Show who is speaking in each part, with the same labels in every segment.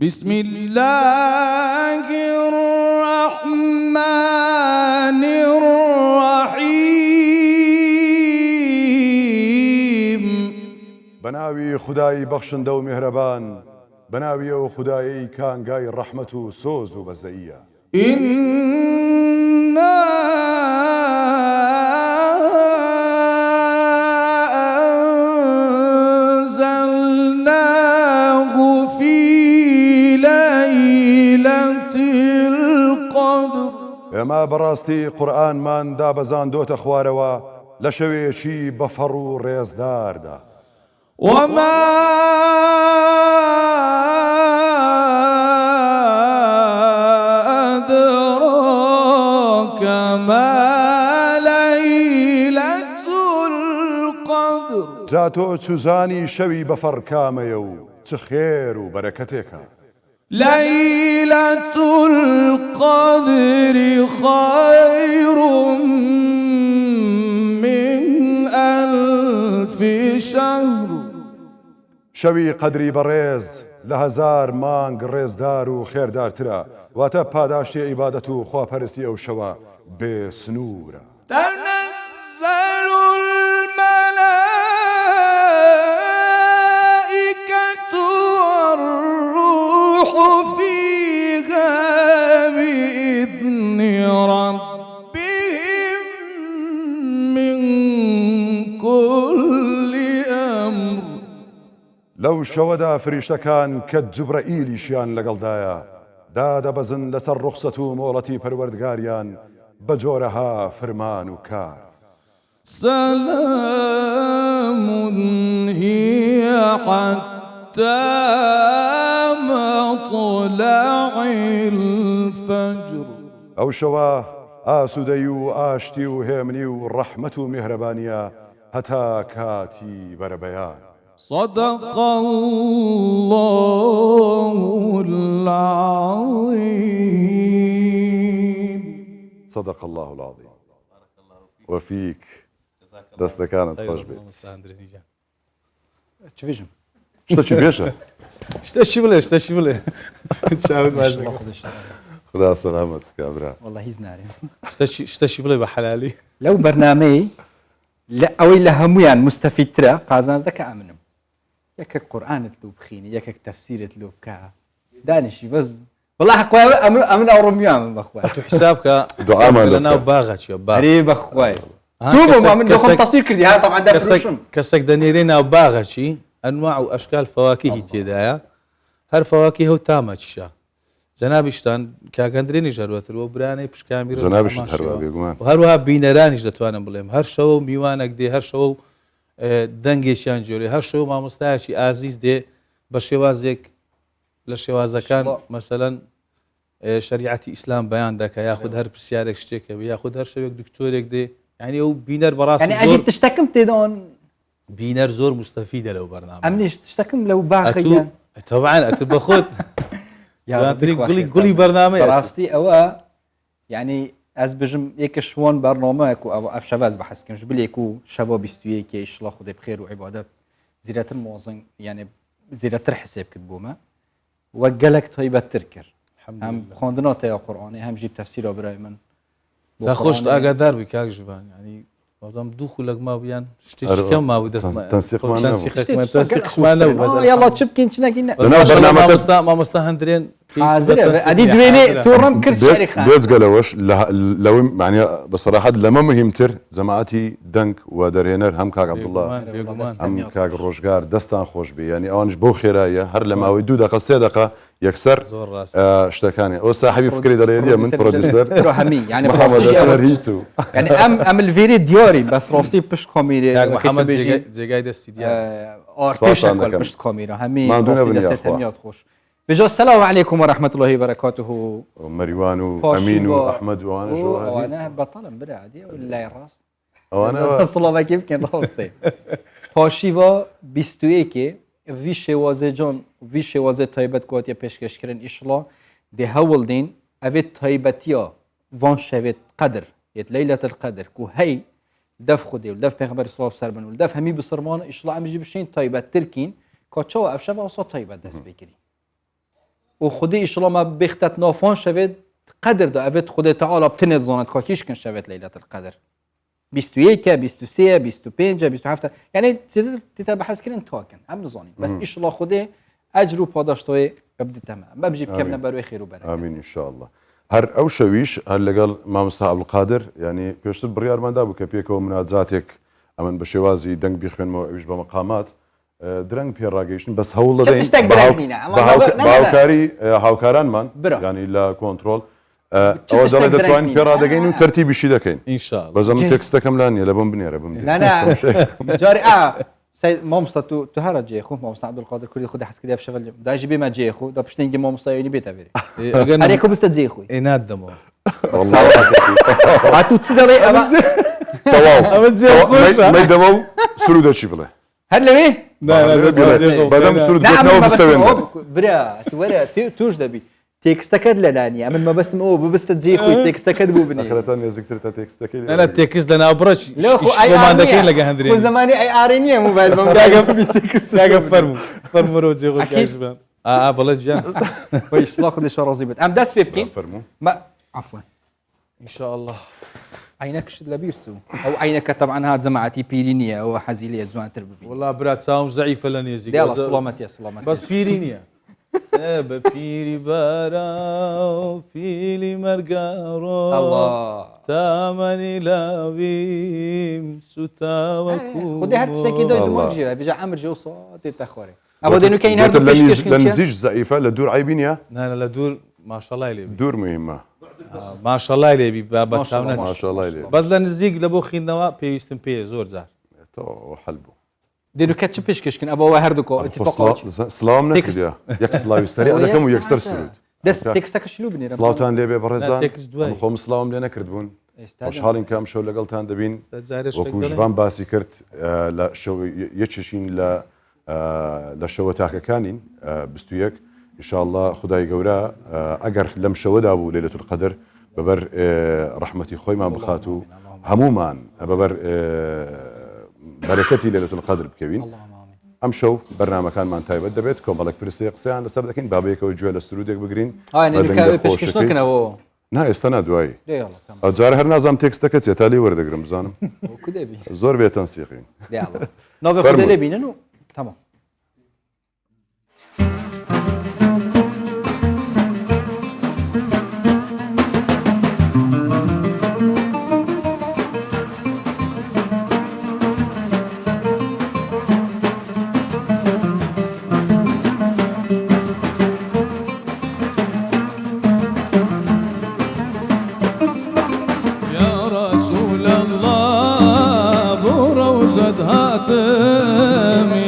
Speaker 1: بسم الله الرحمن الرحيم
Speaker 2: بناوي خداي بخشن دو مهربان بناوي او خداي كان جاي الرحمة سوز وبزئية
Speaker 1: إنا أنزلناه في ليلة القدر
Speaker 2: اما براستي قرآن من دا بزان دوت خواروا لشويشي بفرو ريزدار دا
Speaker 1: وما أدراك ما ليلة القدر
Speaker 2: جاتو تسوزاني شوي بفر كاميو تخير بركتك
Speaker 1: ليلة القدر خير من 1000 شهر
Speaker 2: شوي قدري بريز لهزار مانگ ريزدار و خيردار ترا واتا پاداشتي عبادتو خوا پرسي او شوا بسنورا
Speaker 1: تنزل الملائكة والروح فيها بإذن ربهم من كل أمر
Speaker 2: لو شودا فريشتكان كجبرائيلي شيان لقلدايا دادا بزن لسر رخصتو مولتي پروردگاريان بجورها فرمان و كار
Speaker 1: سلام هي حتى مطلع الفجر
Speaker 2: او شوا آسودي و آشتي و هيمني و رحمة و مهربانيا هتا كاتي بربيان
Speaker 1: صدق الله العظيم
Speaker 2: صدق الله العظيم وفيك دستكانت خوش بيت
Speaker 3: چی بيجم؟
Speaker 2: شتا چی بيشا
Speaker 4: اشتشي بله تشاهد مازن
Speaker 2: خدا سلامتك كابرا
Speaker 3: والله هيز ناري
Speaker 4: اشتشي بله بحلالي
Speaker 3: لو برنامج لا أو إلا هميان مستفيد ترى قازان ذاك أمنهم ياك قرآن تلو بخيني ياك تفسير تلو بكا دانشي بس والله حقوي أمن أورميان بأخوي
Speaker 2: دعاء
Speaker 4: حسابك
Speaker 2: ما
Speaker 4: لنا
Speaker 2: لك.
Speaker 4: وباغت شو باغ
Speaker 3: قريب أخوي
Speaker 4: كسك-
Speaker 3: شوفوا من لكم
Speaker 4: كسك-
Speaker 3: تصوير كردي هذا طبعا ده فروشن
Speaker 4: كسك دنيرينا وباغت شي انواع واشكال فواكه تيدايا هر فواكه و تامتشا زنابشتان كاغندريني جروتر وبراني بشكامير
Speaker 2: زنابش هروا بيقومان
Speaker 4: وهروها بينرانيش دتوانم بڵێم هەر شەوە میوانێک دێ هەر شەوە دەنگێکیان جۆری هەر شەوە مامۆستایەکی ئازیز دێ بە شێوازێک لە شێوازەکان مەسەلەن شریعەتی ئیسلام بەیان دەکە یاخود هەر پرسیارێک شتێکە یاخود هەر شەوێک دکتۆرێک دێ یعنی ئەو بینەر
Speaker 3: يعني
Speaker 4: بەڕاستی
Speaker 3: أجي تشتكم تدون
Speaker 4: بینەر زۆر مستەفیدە لەو بەرنامە
Speaker 3: أمنيش تشتكم لو باخيا
Speaker 4: طبعا ئەتر بەخۆت گوڵی بەرنامەیە
Speaker 3: براستي أو يعني از بجم یک شوان برنامه اكو او افشواز بحث كنش بليكو شباب بيستوي كي الله خدي بخير وعباده زيرة الموازن يعني زيرة حساب كتبوما وقالك طيبة تركر هم خواندنات يا قرآني هم جيب تفسير براي من
Speaker 4: خۆشت ئاگادار بی کاک ژبان ینی بازم دوو خولەک ما بیان شتێکی کەم ماوە دەستمانتەنسیقمان نەبوو
Speaker 3: يلا تشبكين شناكينا
Speaker 4: مامۆستا هەندرێن
Speaker 3: حاضر ادي دويني تورم كرت شريخ
Speaker 2: بيز قالوش لو يعني بصراحة لما مهمتر زماعتي دنك ودرينر هم كاك عبد الله هم كاك روشگار دستان خوش بي يعني اوانش بو خيرايا هر لما ودو دقة 3 دقة يكسر
Speaker 4: زۆر ڕاست
Speaker 2: اشتكاني او صاحبي فكري دليديا من بروديسر
Speaker 3: روحمي يعني
Speaker 2: محمد
Speaker 3: بخصوصي
Speaker 2: الرهيتو
Speaker 3: يعني ام الفيري ديوري بس روسي بش كوميري
Speaker 4: کاک محەممەد جێگای دەستی دیار
Speaker 3: ارتيش
Speaker 2: عندك.
Speaker 3: اكل بش كوميرا همي
Speaker 2: ما عندنا
Speaker 3: روسي
Speaker 2: بني
Speaker 3: دستي
Speaker 2: أخوة.
Speaker 3: تميات خوش بجو السلام عليكم ورحمة الله وبركاته
Speaker 2: مريوان وامين واحمد وانا
Speaker 3: وانا
Speaker 2: جوهري
Speaker 3: بطلم برا عادي ولا راست
Speaker 2: وانا
Speaker 3: سلامکی بکن راسته پاشیوا 21 وی شوازه جان وی شوازه تایبت کواتیا پیشکش کردن ایشلا ده هول دین اوید تایبتیا وان شوید قدر یت لیلة القدر کو هی دف خودی و دف پیغمبر صلی الله علیه و سلم و دف همی بسرمان ایشلا امجی بشین تایبت ترکین کاچا و افشا و اصلا تایبت دست بگیری وخدي إن شاء الله ما بيختت نافون شفت قدر ده أبد خدي تعالى بتنت زانت كاكيش كن شفت ليلة القدر 21 23 25 27 يعني تقدر بحث كرين تاكن هم نزاني بس إن شاء الله خدي أجر وباداشتوي أبدي تمام ما بجيب كم نبروي خير وبركة
Speaker 2: آمين إن شاء الله هر أو شويش هر لقال ما مستحق عبد القادر يعني بيشتر بريار من دابو كبيكو منازاتك أمن بشوازي دنگ بيخن مو إيش بمقامات درنگ بير راجيشن بس هول لدين باوكاري هاوكاران مان يعني لا كنترول أو دلنا دتوين بير راجين وترتيب الشيء دكين
Speaker 4: إن شاء الله
Speaker 2: بس أنا تكست كملان يلا بنبني
Speaker 3: لا جاري سيد ما مستطيع تهرج جي خو ما مستطيع عبد القادر كل خد حس كده في شغل دا جي بي ما جي خو دا بشتين ما مستطيع يني بيت افيري عليكم مستدزي خوي
Speaker 4: إناد دمو
Speaker 2: والله
Speaker 3: عطو تصدري
Speaker 2: تمام ما يدمو سرود شي بله
Speaker 3: هل لي
Speaker 4: لا
Speaker 2: بدم سرود نو مستوين
Speaker 3: برا تورا توش دبي تكست كد لاني امن ما بس مو بس تزي خوي تكست كد بو بني
Speaker 2: اخرتان ذكرت تكست كده
Speaker 4: أنا تكست لنا أبرش
Speaker 3: لا خو اي
Speaker 4: ما عندك لقى هندري
Speaker 3: خو زماني اي ارينيه موبايل بم قاعد في تكست
Speaker 4: قاعد فرمو روزي غو كاشبان والله جان
Speaker 3: ويش لا خذ شو رازي بت ام داس بيبكي
Speaker 2: فرمو
Speaker 3: ما عفوا
Speaker 4: إن شاء الله
Speaker 3: عينك شد لبيرسو او عينك طبعا هاد زمعتي بيرينيا او حزيليه زوان تربي
Speaker 4: والله برات ساوم ضعيفة لن يزيك
Speaker 3: يلا سلامت يا سلامت
Speaker 4: بس بيرينيا ببيري بارا بيلي مرقارو
Speaker 3: الله
Speaker 4: تامني لابيم ستا وكو
Speaker 3: خدي هات سكي دو دماغ بيجا عمر جو صوت تاخوري ابو دينو كاين هاد بيشكش
Speaker 2: لنزيج ضعيفه لدور عيبين يا
Speaker 4: لا لدور ما شاء الله يلي
Speaker 2: دور مهمه
Speaker 4: ما شاء الله يلي بابا تساونات
Speaker 2: ما شاء الله عليه
Speaker 4: بس لنزيق لبو خينوا بيستم بي زور زار
Speaker 2: تو حلبو
Speaker 3: دينو كاتش بيشكش كن ابو هردكو اتفاق
Speaker 2: سلام نكديا يك سلاوي سريع لكم ويكسر سرود
Speaker 3: دس تكستك شنو بني
Speaker 2: سلاوتان لي برزان
Speaker 4: تكست دواي
Speaker 2: خو مسلاوم لنا كردبون واش حالين كام شو لقلتان دبين
Speaker 4: استاذ
Speaker 2: وكو جوان باسي كرت لا شو يتششين لا لشو تاعك كانين بستويك ان شاء الله خداي جورا اجر لم شو دابو ليله القدر ببر رحمتي خوي ما بخاتو هموما ببر بركتي ليله القدر بكوين ام شو برنامج كان مان تايب دبيتكم بالك برسي قسان لسبب لكن بابيك وجوه للسرودك بجرين
Speaker 3: يعني بيشكش نكنا هو
Speaker 2: نا استنى دواي
Speaker 3: يلا تمام
Speaker 2: اجار هر نظام تكست كت يتالي ورد جرم زانم
Speaker 3: كده بي
Speaker 2: زور بيه تنسيقين
Speaker 3: يلا نوفي خد لي بينو تمام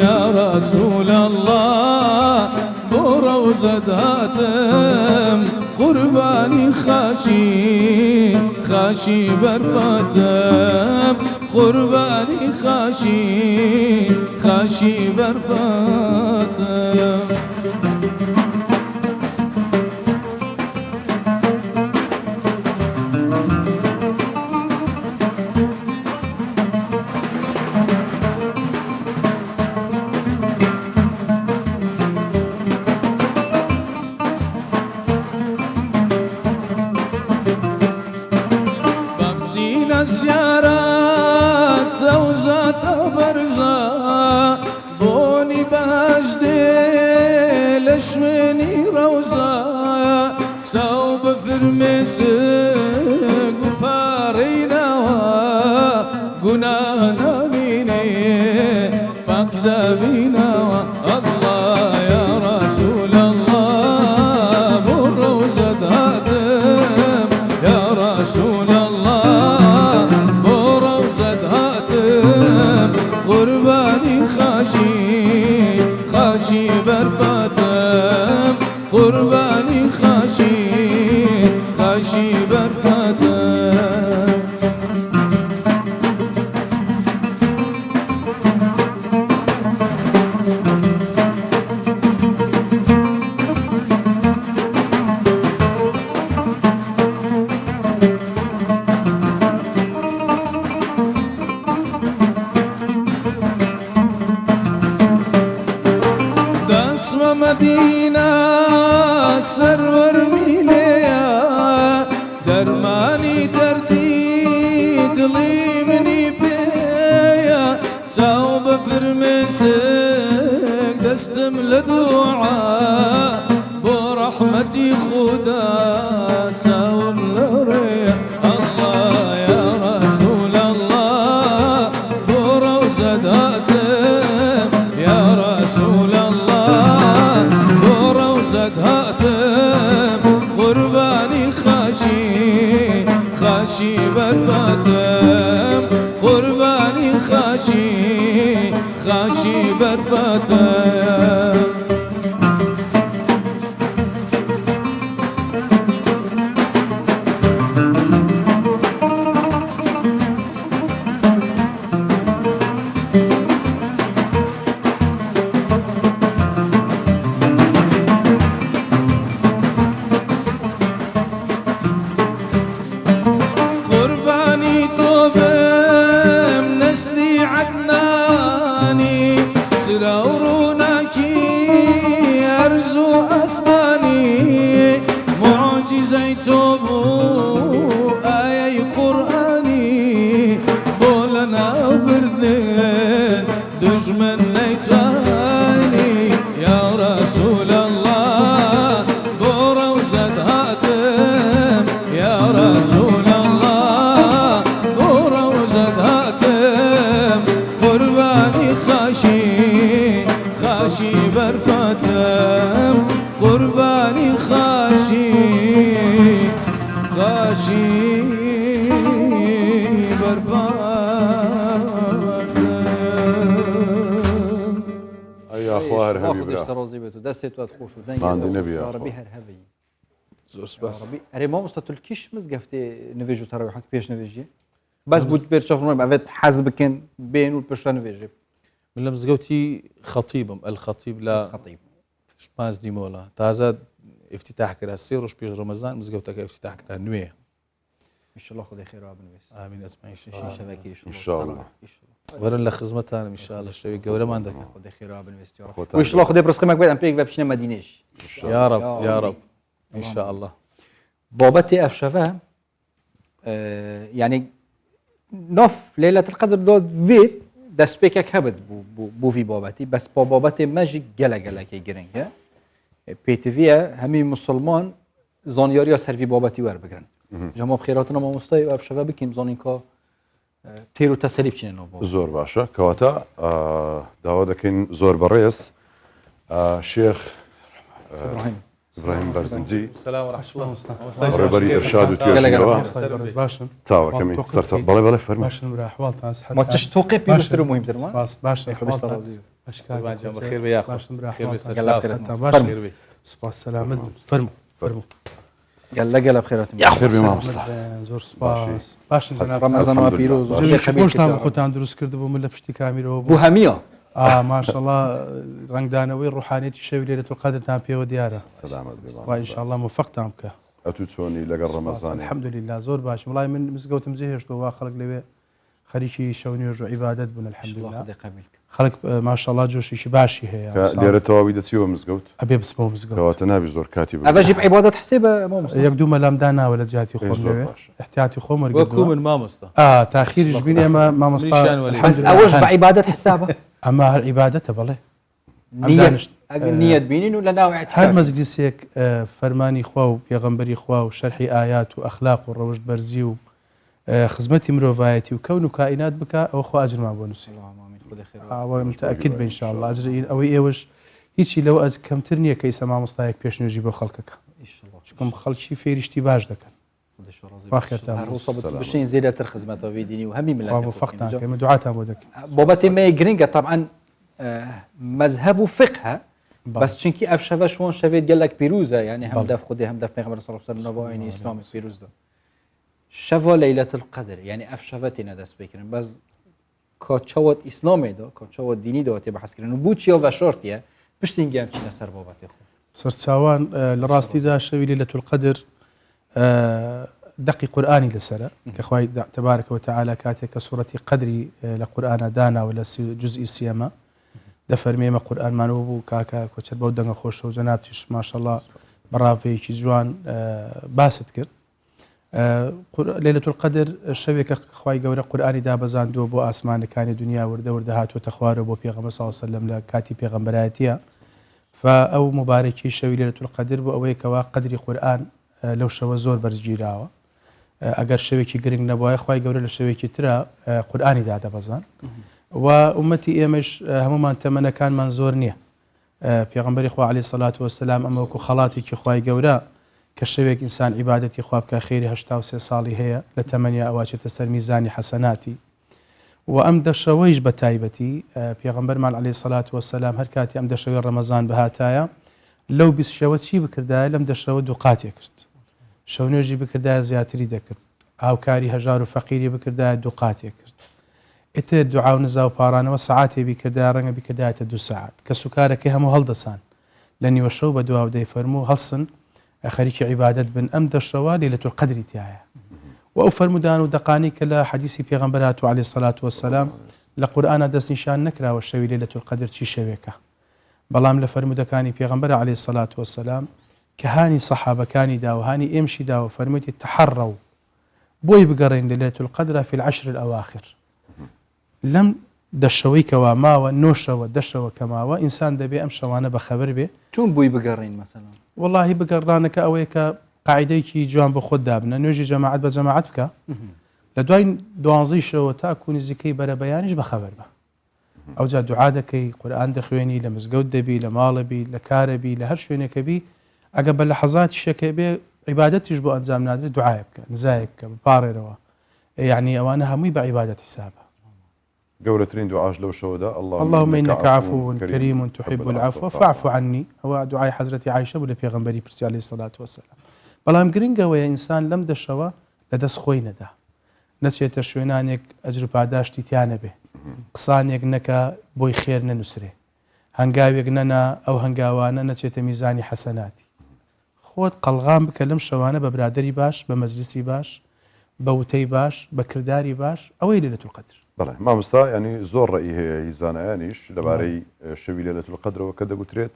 Speaker 1: يا رسول الله بروزة هاتم قرباني خاشي برباتم قرباني خاشي برباتم زيارات زوزات برزا بوني بهجدي لشمني روزا صوب فرمسك بفارينا قنانا بيني فقدا بينا الله يا رسول الله بروزة هاتم يا رسول الله بروزة هاتم قرباني خاشي برباتم قرباني خاشي برباتم مدينة فەرمانی دەردی دڵی منی پێیە چاو بە فرمێسک دەستم لە دوعا بۆ ڕەحمەتی خودا چاوم لە ڕێیە الله یا رسول الله بۆ ڕەوزەت هاتم یا رسول الله بۆ ڕەوزەت هاتم قوربانی خاشی بەرباتم قوربانی خاشی بەرباتم دژمن نەیتوانی یا رسول الله بۆ ڕەوزەت هاتم یا رسول الله بۆ ڕەوزەت هاتم قوربانی خاشی بەرباتم قوربانی خاشی بەرباتم
Speaker 2: خوار هەبی
Speaker 3: خودش
Speaker 2: برا
Speaker 3: ڕۆزی بێت و دەستێت توات خۆش و
Speaker 2: ماندی نەبی
Speaker 3: دەنگڕبی هەر هەبی
Speaker 4: زۆر سپاس
Speaker 3: ئەرێ مامۆستا تولکیش مزگەفتێ نوێژ و تەڕەویحات پێش نوێژیە بەس بوت بێت چەفڕۆی ئەوێت حەز بکەن بێن و پشتە نوێژێ
Speaker 4: من لە مزگەوتی خەتیبم الخەتیب لە
Speaker 3: خەتیب
Speaker 4: پاس دیمۆڵە تازە افتتاح کرا 3 ڕۆژ پێش ڕۆمەزان مزگەوتەکە افتتاح کرا نوێ
Speaker 3: ئینشەڵڵا خودای خێرا بنوێست
Speaker 4: ئامین ئەجمعین
Speaker 3: شەوێکی
Speaker 2: ئینشاءالله
Speaker 4: وەرن لە خزمەتانم ئینشاءالله شەوی گەورەمان دەکەن
Speaker 3: خودای خێرا بنوێستی
Speaker 2: خۆتان
Speaker 3: وإنشاءالله خودای بڕسقمێک بێت ئەم پێک بە بچنە مەدینێش
Speaker 4: یا رب یا رب ئینشاءالله
Speaker 3: بابەتی ئەف شەوە یعنی نۆف لەیلەتل قەدر دۆ vێت دەستپێکێک هەبێت بۆ vî بابەتی بەس بۆ بابەتێ مەژی گەلەکەی گرنگە پێتڤە هەمی مسلمان زانیاریە سەروی بابەتی وەربگرن ژەما بخێراتنە مامۆستای ئەف شەوە بکەین بزانین کە تێر و تەسەلی بچینەوە
Speaker 2: زۆر باشە کەواتە داوا دەکەین زۆر بەڕێز شێخ إبراهيم بەرزنجی
Speaker 4: سلام ورحمة الله
Speaker 2: ڕێبەری ئەرشاد و توێژینەوە
Speaker 5: باشن
Speaker 2: چاوەکەمی سەر بەڵێ بەڵێ فەرمە
Speaker 5: باشن برا أحوالتان صحة
Speaker 3: ما تش توقع بيشتري مهمتر ما
Speaker 5: باشن
Speaker 3: أحوالتان
Speaker 4: بخير بياخذ
Speaker 5: باشن برا
Speaker 4: خير
Speaker 5: أحوالتان
Speaker 3: باشن
Speaker 4: خير بي
Speaker 5: سپاس سلامت فرمو
Speaker 3: قال بخيرات
Speaker 2: خير بما مصلح
Speaker 5: زۆر سپاس باشن جناب
Speaker 3: رمضان و پیروز
Speaker 5: خۆشتان خۆتان دروست کردبوو من لە پشتی کامیرەوە
Speaker 3: بو هەمیە
Speaker 5: ماشەڵڵا ڕنگدانەوەی ڕوحانێتی شەوی لێرەت و قەدرتان پێوە دیارە
Speaker 2: سلامت بێ
Speaker 5: وای ئینشاءالله موفقتان بکە
Speaker 2: ئەتو چۆنی لەگەڵ ڕەمەزان
Speaker 5: الحەمدولله زۆر باش وڵای من مزگەوتم جێهێشتەوە وا خەڵک لەوێ خەریکی شەو نوێژ و عیبادەت بوون الحەمدولله خەڵک ماشەڵڵا جۆشێکی باشی هەیە
Speaker 2: لێرە تەواوی دەچیوە مزگەوت
Speaker 5: ئەبێ بچمەوە مزگەوت
Speaker 2: کەواتە نابی زۆر کاتی
Speaker 3: ئەڤژی عیبادەت حسێبە
Speaker 5: یەک دوو مەلامدا ناوە لە جیاتی خۆم لەوێ احتیاتی خۆم
Speaker 4: وەکو من مامۆستا
Speaker 5: تاخیریش بین ئێمە مامۆستا
Speaker 3: بەس ئەوەش بە عیبادەت حسابە
Speaker 5: ئەمە هەر عیبادەتە بەڵێ
Speaker 3: نیەت بینین و لە ناو
Speaker 5: هەر مەجلیسێک فەرمانی خوا و پێغەمبەری خوا و شەرحی ئايات و ئەخلاق و ڕەوشت بەرزی و خزمەتی مرۆڤایەتی و کەون و کائینات بکە ئەو خوا ئەجرمان بۆ نووسی متأكد بە ئینشاءالله ئەجر ئەوەی ئێوەش هیچی لەوە ئەج کەمتر نییە کە ئیسە مامۆستایەک پێشنێژی بۆ خەڵکەکە چکم خەڵکی فێریشتی باش دەکەن
Speaker 3: بشین زیاتر خزمەتەوەی دینی و هەمی
Speaker 5: مفەقتان ئێمە دوعاتان بۆ دەکەین
Speaker 3: بابەتی مەی گرنگە طبعا مەذهب و فقه بەس چونکی ئەف شەوە شۆن شەوێت گەلێک پیرۆزە یعنی هەمدەف خودی هەمدەف پێغەمبەر صلی الله علیه و سلم نەبووینی ئیسلامی پیرۆزدا شەوە لەیلەت القەدر یعنی ئەف شەوە تێنە دەست پێکردن بەس کۆچەوەت ئیسلامێدا کۆچەوە دینی دەوە تێ بەحەسکردن و بوچیەوە بە شۆرتیە پشتینگیان بچینە سەر بابەتی خۆ
Speaker 5: سەرچاوان لە ڕاستیدا شەوی لەیلەت القەدر دقی قورآانی لەسرە کە خوای تبارەکە و تەعالی کاتێک کە سوورەتی قەدری لە قورآانە داناوە لە جزئی سیەمە دەفەرمێمە قورآنمانەوە بوو کاکە کۆچەر بەو دەنگە خۆشە و جەنابتیش ماشەڵڵا بەڕاوەیەکی جوان باست کرد ليلة القدر شەوێکە خوای گەورە قورئانی دابەزاندووە بۆ ئاسمانەکانی دنیا وردە وردە هاتووەتە خوارەوە بۆ پێغەمبەر صلی الله علیه وسلم لە کاتی پێغەمبەرایەتیە فأو مبارەکی شەوی ليلة القدر بۆ ئەوەی کەوا قەدری قورئان لەو شەوە زۆر بەرزگیراوە ئەگەر شەوێکی گرنگ نەبووە خوای گەورە لە شەوێکی ترە قورئانی دادەبەزان و ئومەتی ئێمەش هەمومان تەمەنەکانمان زۆر نییە پێغەمبەری خوا عەلەیهی سەڵات وەسەلام ئەمە وەکو خەڵاتێکی خوای گەورە کە شەوێک ئینسان عیبادەتی خوا بکە خێری 83 ساڵی هەیە لە تەمەنیا ئەواچێتە سەر میزانی حەسەناتی و ئەم دەشەوەیش بە تایبەتی پێغەمبەرمان عەلەیهی سەڵات وەسەلام هەر کاتی ئەم دەشەوەی ڕەمەزان بەهاتایە لەو 20 شەوە چی بکردایە لەم دەشەوە دوو قاتێک کرد شەو نوێژی بکردایە زیاتری دەکرد هاوکاری هەژار و فەقیری بکردایە دوو قاتێک کرد ئیتر دوعا و نزا و پارانەوە سەعاتێ بیکردایە ڕەنگە بیکردایەتە 2 سەعات کە سوکارەکەی هەموو هەڵدەسان لە نیوە شەو بە دوا و دەیفەرموو هەڵسن خەریکی عیبادەت بن ئەم دەشەوە لەیلەتول قەدری تایە و ئەو فەرمودان و دەقانی کە لە حەدیسی پێغەمبەر هاتووە عەلەیهی سەڵات وەسەلام لە قورئانە دەستنیشان نەکراوە شەوی لەیلەتول قەدر چی شەوێکە بەڵام لە فەرمودەکانی پێغەمبەر عەلەیهی سەڵات وەسەلام کە هانی سەحابەکانی دا و هانی ئێمشی دا و فەرموویەتی تەحەڕەو بۆی بگەڕێن لە لەیلەتول قەدر فی العەشر الأواخر لەم دەشەوەی کەوا ماوە 9 شەوە 10 شەوە کە ماوە ئینسان دەبێ ئەم شەوانە بەخەبەر بێ
Speaker 3: چۆن بووی بگەڕین مەسەڵەن
Speaker 5: واللهی بگەڕانەکە ئەوەیە کە قاعدەیەکی جوان بە خۆت دابنە نوێژی جەماعەت بە جەماعەت بکە لە دوای 12 شەوە تاکو نزیکەی بەرەبەیانیش بەخەبەر بە ئەوجا دوعا دەکەی قورئان دەخوێنی لە مزگەوت دەبی لە ماڵەبی لە کارەبی لە هەر شوێنێکە بی ئەگە بە لەحەزاتی شەکە بێ عیبادەتیش بۆ ئەنجام نادرێت دوعای بکە نزایە بکە بپارێرەوە یعنی ئەوانە هەمووی بە عیبادەت حسابە
Speaker 2: گەورەترین دوعاش لەو شەوەدا
Speaker 5: اللهم إنك عفو كريم تحب العفو فاعف عني هو دعای حەزرەتی عایشە بوو لە پێغەمبەری پرسی عەلەیهی سەڵات وەسەلام بەڵام گرنگەوەیە ئینسان لەم دەشەوە لەدەست خۆی نەدا نەچێتە شوێنانێک ئەجر و پاداشتی تیانە بێ قسانێک نەکە بۆی خێر نەنووسرێ هەنگاوێک نەنا ئەو هەنگاوانە نەچێتە میزانی حەسەناتی خۆت قەڵغام بکە لەم شەوانە بە برادەری باش بە مەجلیسی باش بە وتەی باش بە کردداری باش ئەوەی لەیلەتول قەدر
Speaker 2: بەڵێ مامۆستا ینی زۆر ڕێی هەیە هیزانایانیش لەبارەی شەوی لەیلەتول قەدرەوە کە دەگوترێت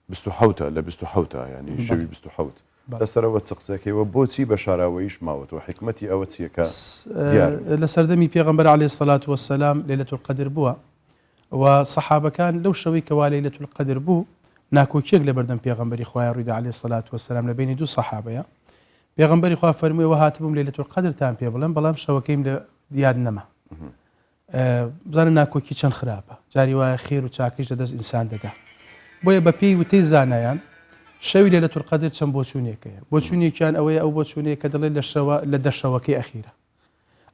Speaker 2: 27 لە 27 ینی شەوی 27 لەسەرەوە چ قسەکەیەوە بۆچی بە شاراوەیش ماوەتەوە حکمەتی ئەوە چیەکە
Speaker 5: لە سەردەمی پێغەمبەر عەلەیهی سەڵات وەسەلام لەیلەتول قەدر بووە و سەحابەکان لەو شەوەی کەوا لەیلەتول قەدر بوو ناکۆکیەک لە بەردەم پێغەمبەری خوای ڕوویدا عەلەیهی سەڵات وەسەلام لە بینی دوو سەحابەیە پێغەمبەری خوا فەرموویەوە هاتبووم لەیلەتول قەدرتان پێ بڵێم بەڵام شەوەکەیم لە دیار نەما بزانە ناکۆکی چەند خراپە جاری وایە خێر و چاکیش لەدەست ئینسان دەدا بۆیە بە پێی وتەی زانایان شەوی لەیلەتول قەدر چەند بۆچوونێکەیە بۆچوونێکیان ئەوەیە ئەو بۆچوونەیە کە دەڵێن لە دەشەوەکەی ئەخیرە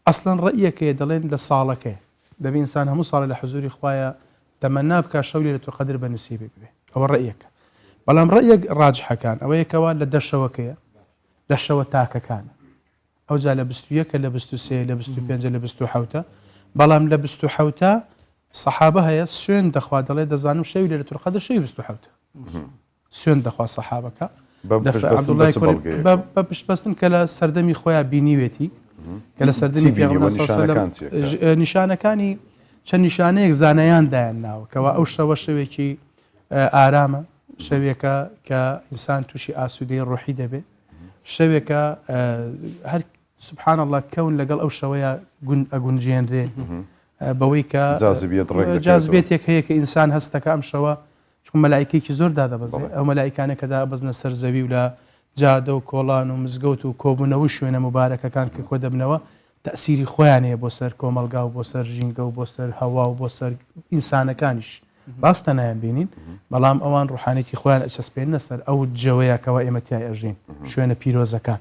Speaker 5: ئەسڵەن ڕەئیەکەیە دەڵێن لە ساڵەکەی دەبێ ئینسان هەموو ساڵە لە حزوری خوایە تەمەنا بکە شەوی لەیلەتول قەدر بە نسیبێ بێ ئەوە ڕەئیەکە بەڵام ڕەئیەک ڕاجحەکان ئەوەیەکەوە لە دەشەوەکەیە لە شەوە تاکەکانە ئەوجا لە 21 لە 23 لە 25 لە 27 بەڵام لە 27 سەحابە هەیە سوێن دەخوا دەڵێ دەزانم شەوی لەیلەتول قەدر شەوی 27 سوێن دەخوا سەحابەکە بە پشتبەستن کە لە سەردەمی خۆیان بینیوێتی کە لە سەردەمی پێغەمبەر نیشانەکانی چەند نیشانەیەک زانایان دایان ناوە کەوا ئەو شەوە شەوێکی ئارامە شەوێکە کە ئینسان تووشی ئاسوودەی ڕۆحی دەبێت شەوێکە هەر سبحان الله کەون لەگەڵ ئەو شەوەیە ئەگونجێنرێ بەوەی کە جاذبێتێک هەیە کە ئینسان هەستەکە ئەم شەوە چون مەلایکەیەکی زۆر دادەبەزێ ئەو مەلایکانە کە دابەزنە سەر زەوی و لە جادە و کۆڵان و مزگەوت و کۆبوونەوە شوێنە مبارەکەکان کە کۆ دەبنەوە تەسیری خۆیانەیە بۆ سەر کۆمەلگا و بۆ سەر ژینگە و بۆ سەر هەوا و بۆ سەر ئینسانەکانیش ڕاستە نایان بینین بەڵام ئەوان ڕوحانێتی خۆیان ئەچەسپێنە سەر ئەو جەوەیە کەەوە ئێمە تای ئەژین شوێنە پیرۆزەکان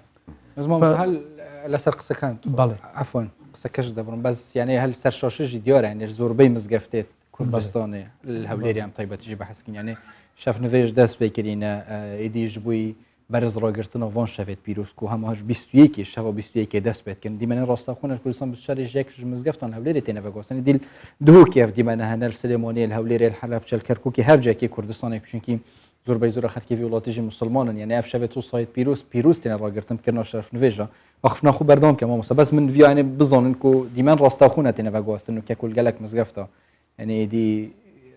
Speaker 3: لەسەر قسەکان
Speaker 5: بەڵێ
Speaker 3: عفۆن قسەکەش دەبڕم بەس یانەیە هەل سەر شۆشەژی دیۆرانێ زۆربەی مزگەفتێت کوردستانێ هەولێریان تایبەتیژی بە حەسکینیانێ شەف نوێژ دەست پێکردینە ئیدیش بووی بەرز ڕۆگرتنەوە ڤۆن شەوێت پیرۆست و هەمووهاش 21 شەوە 21 دەست پێتکردن دیمەنە ڕاستەخۆنە کوردستان شارێژێک مزگەفتان هەولێری تێنەڤەگۆستنی دیل دووکێف دیمەنە هەنەر سلێمۆنیل هەولێرێ حەلەب چەلکەرکووکی هەرجێکی کوردستانێک چونکی زۆربەی زۆرە خەرکی وڵاتیژی مسلمانن یعنی ئەف شەوێت و سایت پیرۆست تێنە ڕاگرتن بکردنەوە شەرف نوێژە وەخفنا خو بەردەوام کە مامۆستا بەس من ڤیانێ بزانن و دیمەن ڕاستەخۆنە تێنەڤەگۆستن و کە کولگەلک مزگەفتە یعنی دی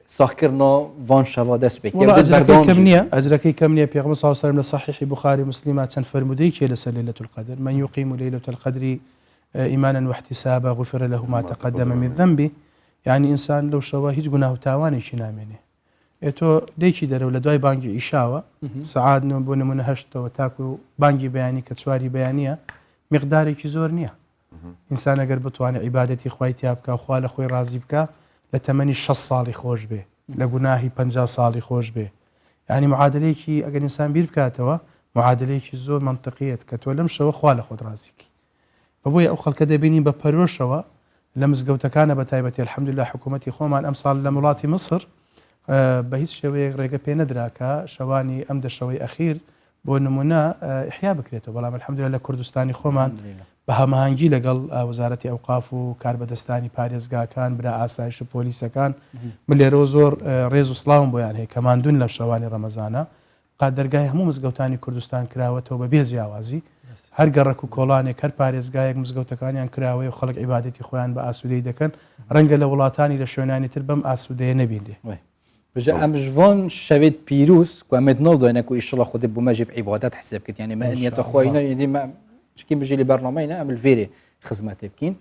Speaker 3: ساخکردنا وان شەوا دەست پێ
Speaker 5: وڵا ئەجرەکەی کەم نییە ئەجرەکەی کەم نییە پێغەمبەر صلی الله علیه و سلم لە صحیحی بخاری مسلمە چەند فرمودەیەکی لەسەر ليلة القدر من يقيم ليلة القدر إيمانا واحتسابا غفر له ما تقدم من ذنبه يعني إنسان لو شەوا هیچ گوناه و تاوانێکی نامێنێ تۆ لێکی دەرەوە لە دوای بانگی ئیشاوە سەعات بۆ نمونە هەشتەوە تاکو بانگی بەیانی کە چواری بەیانیە مقدارێکی زۆر نییە ئینسان ئەگەر بتوانێت عیبادەتی خوای تیا بکە خوا لە خۆی ڕازی بکە لە تەمەنی 6 ساڵی خۆش بێ لە گوناهی 50 ساڵی خۆش بێ یعنی معادلەیەکی ئەگەر ئینسان بیر بکاتەوە معادلەیەکی زۆر منطقیەت کە تۆ لەم شەوە خوا لە خۆت ڕازیکی بەبووی ئەو خەڵکە دەبینی بە پەرۆشەوە لە مزگەوتەکانە بە تایبەتی الحەمدولله حکوومەتی خۆمان ئەم ساڵ لە وڵاتی مصر بە هیچ شێوەیەک ڕێگە پێ نەدراکە شەوانی ئەم دەشەوەی ئەخیر بۆ نمونە ئحیا بکرێتەوە بەڵام الحەمدولله لە کوردستانی خۆمان بە هەماهەنگی لەگەڵ وەزارەتی ئەوقاف و کاربەدەستانی پارێزگاکان برا ئاسایش و پۆلیسەکان من لێرەوە زۆر ڕێز و سڵاوم بۆیان هەیە کەماندون لە شەوانی ڕەمەزانە قادەرگای هەموو مزگەوتانی کوردستان کراوەتەوە بە بێ جیاوازی هەر گەڕک و کۆڵانێک هەر پارێزگایەک مزگەوتەکانیان کراوەی و خەڵک عیبادەتی خۆیان بە ئاسوودەی دەکەن ڕەنگە لە وڵاتانی لە شوێنانی تر بەم ئاسوودەیە نەبینێ
Speaker 3: بجا ئەم ژوان شەوێت پیرۆز کومێت نۆدۆینەک و ئیشڵە خودت بوو مەژێ عیبادەت حساب کرد یعنی مەنیەتە خۆینە یدی چکی بژی لە بەرنامەیە ئەم الفێرێ خزمەتێ بکەین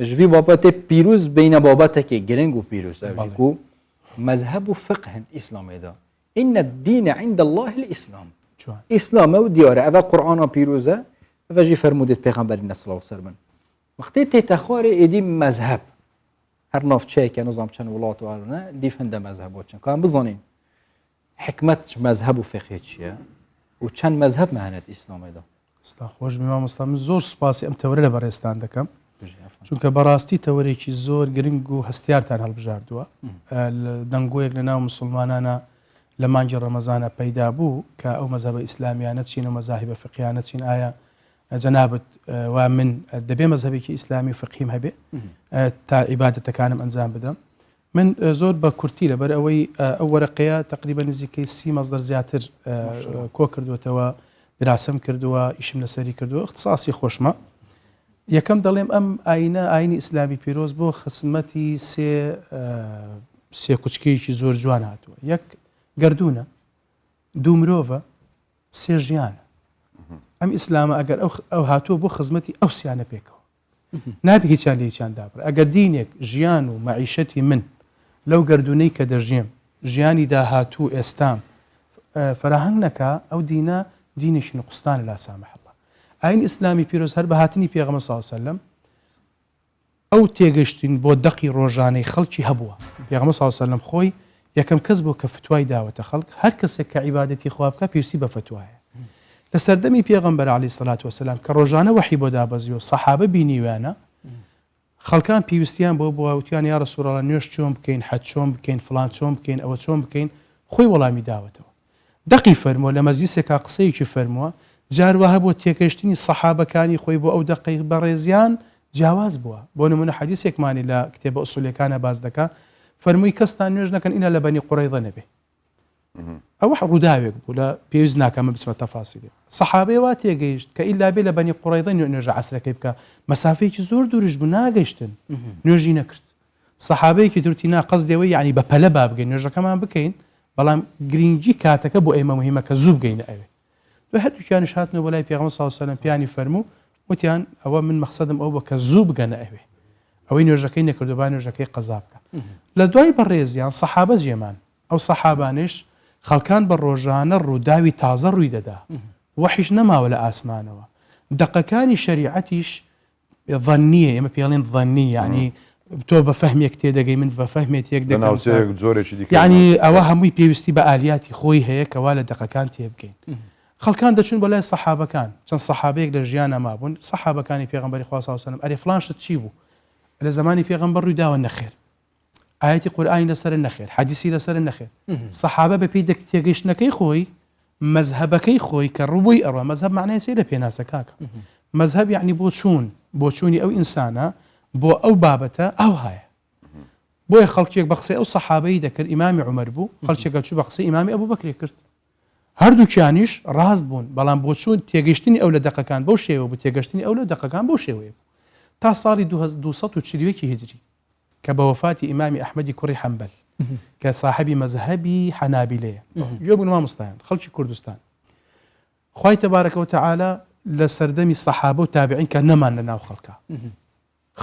Speaker 3: ژوی بابەتێ پیرۆز بینە بابەتێکی گرنگ و پیرۆز و مذهب و فقه ئیسلامێدا إن الدين عند الله الإسلام إسلام و دیارە ئەوە قورئانە پیرۆزە ئەوەژی فەرمودێت پێغەمبەری نەسڵ و سەرمن وەختێ تێتە خوارێ ئێدی مەذهب هەر ناوچەیەکە نظام چەند وڵات وارنە دیفەندە مەذهب چەند کام بزانین حکمت مەذهب و فقه چییە و چەند مەذهب مەهەنێت ئیسلامێدا
Speaker 5: ستا خۆش مامۆستا من زۆر سوپاسی ئەم تەورە لە بەڕێستان دەکەم چونکە بەڕاستی تەورێکی زۆر گرنگ و هەستیارتان هەڵبژاردووە دەنگۆیەک لە ناو مسلمانانە لە مانگی ڕەمەزانە پەیدا بوو کە ئەو مەذهبە ئیسلامیانە چین و مەذاهبە فقیانە چین ئایا جەنابەت و من دەبێ مەذهبێکی ئیسلامی و فقیم هەبێ تا عیبادەتەکانم ئەنجام بدەم من زۆر بە کورتی لەبەر ئەوەی ئەو وەرەقەیە تقریبا نزیکەی 30 مەزدەر زیاتر کۆ کردوێتەوە دراسەم کردووە ئیشم لەسەری کردووە اختصاصی خۆشمە یەکەم دەڵێم ئەم ئاینە ئاینی ئیسلامی پیرۆز بۆ خزمەتی سێ کوچکەیەکی زۆر جوان هاتووە یەک گردونە دوو مرۆڤە سێ ژیانە ئەم ئیسلامە ئەگەر ئەو هاتووە بۆ خزمەتی ئەو سیانە پێکەوە نابێ هیچیان لە هیچیان دابڕێ ئەگەر دینێک ژیان و مەعیشەتی من لەو گردونەی کە دەژیم ژیانی داهاتوو ئێستام فراهەنگ نەکا ئەو دینە دینێکی نقستانە لا سامح الله ئاین ئیسلامی پیرۆز هەر بە هاتنی پێغەمبەر صلی الله علیه و سلم ئەو تێگەشتین بۆ دەقی ڕۆژانەی خەڵکی هەبووە پێغەمبەر صلی الله علیه و سلم خۆی یەکەم کەس بۆ کە فتوای داوەتە خەڵک هەر کەسێک کە عیبادەتی خوا بکە پێویستی بە فتوایە لە سەردەمی پێغەمبەر عەلەیهی سەڵات وسەلام کە ڕۆژانە وحی بۆ دابەزیوە سەحابە بینیوانە خەڵکان پێویستیان بۆ وتیان یا ڕەسوول ئەڵڵا نوێژ چۆن بکەین حەج چۆن بکەین فڵان چۆن بکەین ئەوە چۆن بکەین خۆی وەڵامی داوەتەوە دەقی فەرمووە لە مەجلیسێکا قسەیەکی فەرمووە جاروەها بۆ تێکەشتنی سەحابەکانی خۆی بۆ ئەو دەقەی بەڕێزیان جیاواز بووە بۆ نمونە حەدیثێکمانی لە کتێبە ئوسوولەکانە باز دەکا فەرمووی کەستان نوێژ نەکەن ئینە لە بەنی قوڕەیضە نەبێ ئەوە ڕووداوێک بوو لە پێویست ناکەمە بچمە تەفاسیلێ سەحابەی وا تێگەیشت کە ئیلا بێ لە بەنی قوڕەیضە نوێژە عەسرەکەی بکە مەسافەیەکی زۆر دوورش بوو ناگەیشتن نوێژی نەکرد سەحابەیەکی تروتی نا قەزدەوەی یعنی بە پەلە با بگەین نوێژەکەمان بکەین بەڵام گرنگی کاتەکە بۆ ئێمە مهمە کە زوو بگەینە ئەوێ دوای هەردووکیانش هاتنەوە بەلای پێغەمبەر صلی الله علیه و سلم پیانی فەرموو وتیان ئەوە من مەقسەدم ئەو بووە کە زوو بگەنە ئەوێ ئەوەی نوێژەکەی نەکردو با نوێژەکەی قەزا بکە لە دوای بەڕێزیان سەحابە جێمان ئەو سەحابانش خەڵکان بە ڕۆژانە ڕووداوی تازە ڕووی دەدا وحیش نەماوە لە ئاسمانەوە دەقەکانی شەریعەتیش ظەنیە ئێمە پێڵێن ظەنی یعنی تۆ بە فەهمێک تێدەگەی من بە فەهمێت یەک دەکەم یعنی ئەوە هەمووی پێویستی بە ئالیاتی خۆی هەیە کەوا لە دەقەکان تێبگەین خەڵکان دەچون بەلای سەحابەکان چەند سەحابەیەک لە ژیان ئەمابوون سەحابەکانی پێغەمبەری خوا صلی الله علیه و سلم ئەرێ فڵانشت چی بوو لە زمانی پێغەمبەر ڕووی داوە نەخێر ئاەتی قورئانی لەسەر نەخێر حەدیسی لەسەر نەخێر سەحابە بەپێی تێگەیشتنەکەی خۆی مەذهبەکەی خۆی کە ڕووی ئەڕوا مەذهب معنای چی لە پێناسە کاکە مەذهب یعنی بۆ چوونی ئەو ئینسانە بۆ ئەو بابەتە ئەو هەیە بۆیە خەڵکێک بە قسەی ئەو سەحابەی دەکرد ئیمامی عومەر بوو خەڵکێکە چوو بە قسەی ئیمامی ئەبوو بەکرێ کرد هەردووکیانیش ڕاست بوون بەڵام بۆ چوون تێگەشتنی ئەو لە دەقەکان بەو شێوە بوو تێگەشتنی ئەو لە دەقەکان بەو شێوەیە بوو تا ساڵی 2240 هیجری کە بە وەفاتی ئیمامی ئەحمەدی کوڕی حەنبەل کە صاحبی مەذهبی حەنابیلەیە گوێ بوون مامۆستایان خەڵکی کوردستان خوای تەبارەکە و تەعالا لە سەردەمی سەحابە و تابعین کە نەمان لە ناو خەڵکە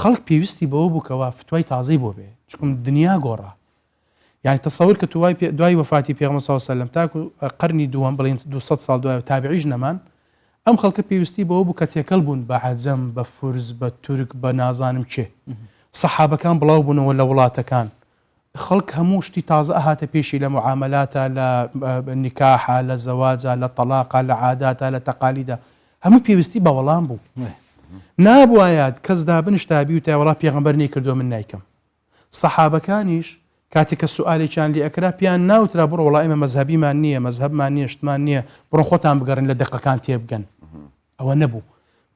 Speaker 5: خەڵک پێویستی بەوە بووکەوە فتوای تازەی بۆ بێ چکم دنیا گۆڕا یعنی تەسەور کە دوای وەفاتی پێغەمبەر صلی الله علیه و سلم تاکو قەرنی دووەم بڵین 200 ساڵ دوای تابعیش نەمان ئەم خەڵکە پێویستی بەوە بوو کە تێکەڵ بوون بە عەجەم بە فورس بە تورک بە نازانم چێ سەحابەکان بڵاو بوونەوە لە وڵاتەکان خەڵک هەموو شتی تازە ئەهاتە پێشی لە معاملاتە لە نیکاحە لە زەواجە لە تەلاقە لە عاداتە لە تەقالیدە هەموو پێویستی بە وەڵام بوو نابوایەت کەس دابن شتابی و تاوەڵا پێغەمبەر نەیکردووە من نایکەم سەحابەکانیش کاتێک کە سوالێکیان لێ ئەکرا پیان ناوترا بڕۆ وەڵا ئێمە مەذهبیمان نییە مەذهبمان نییە شتمان نییە بڕۆ خۆتان بگەڕن لە دقەکان تێبگەن ئەوە نەبوو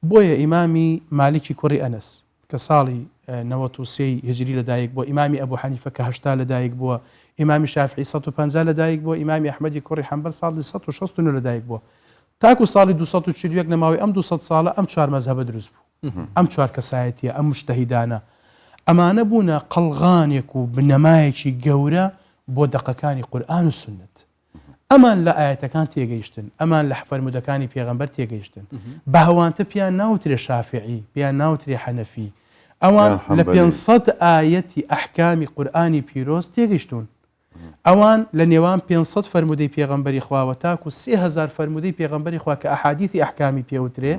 Speaker 5: بۆیە ئیمامی مالیکی کوڕی ئەنەس کە ساڵی 93 هجری لەدایک بووە ئیمامی ئەبوو حەنیفە کە 80 لەدایک بووە ئیمامی شافعی 150 لەدایک بووە ئیمامی ئەحمەدی کوڕی حەنبەل ساڵی 169 لەدایک بووە تاکو ساڵی 241 نەماوەی ئەم 200 ساڵە ئەم چوار مەذهبە دروست بوو ئەم چوار کەسایەتیە ئەم مجتەهیدانە ئەمانە بوونە قەڵغانێک و بنەمایەکی گەورە بۆ دەقەکانی قورئان و سنت ئەمان لە ئاەتەکان تێگەیشتن ئەمان لە فەرمودەکانی پێغەمبەر تێگەیشتن بە هەوانتە پیان ناوترێ شافعی پیان ناوترێ حەنەفی ئەوان لە 500 ئاەتی ئەحکامی قورئانی پیرۆز تێگەیشتون ئەوان لە نێوان 500 فەرمودەی پێغەمبەری خواوە تاکو 3000 فەرمودەی پێغەمبەری خوا کە ئەحادیثی ئەحکامی پێوترێ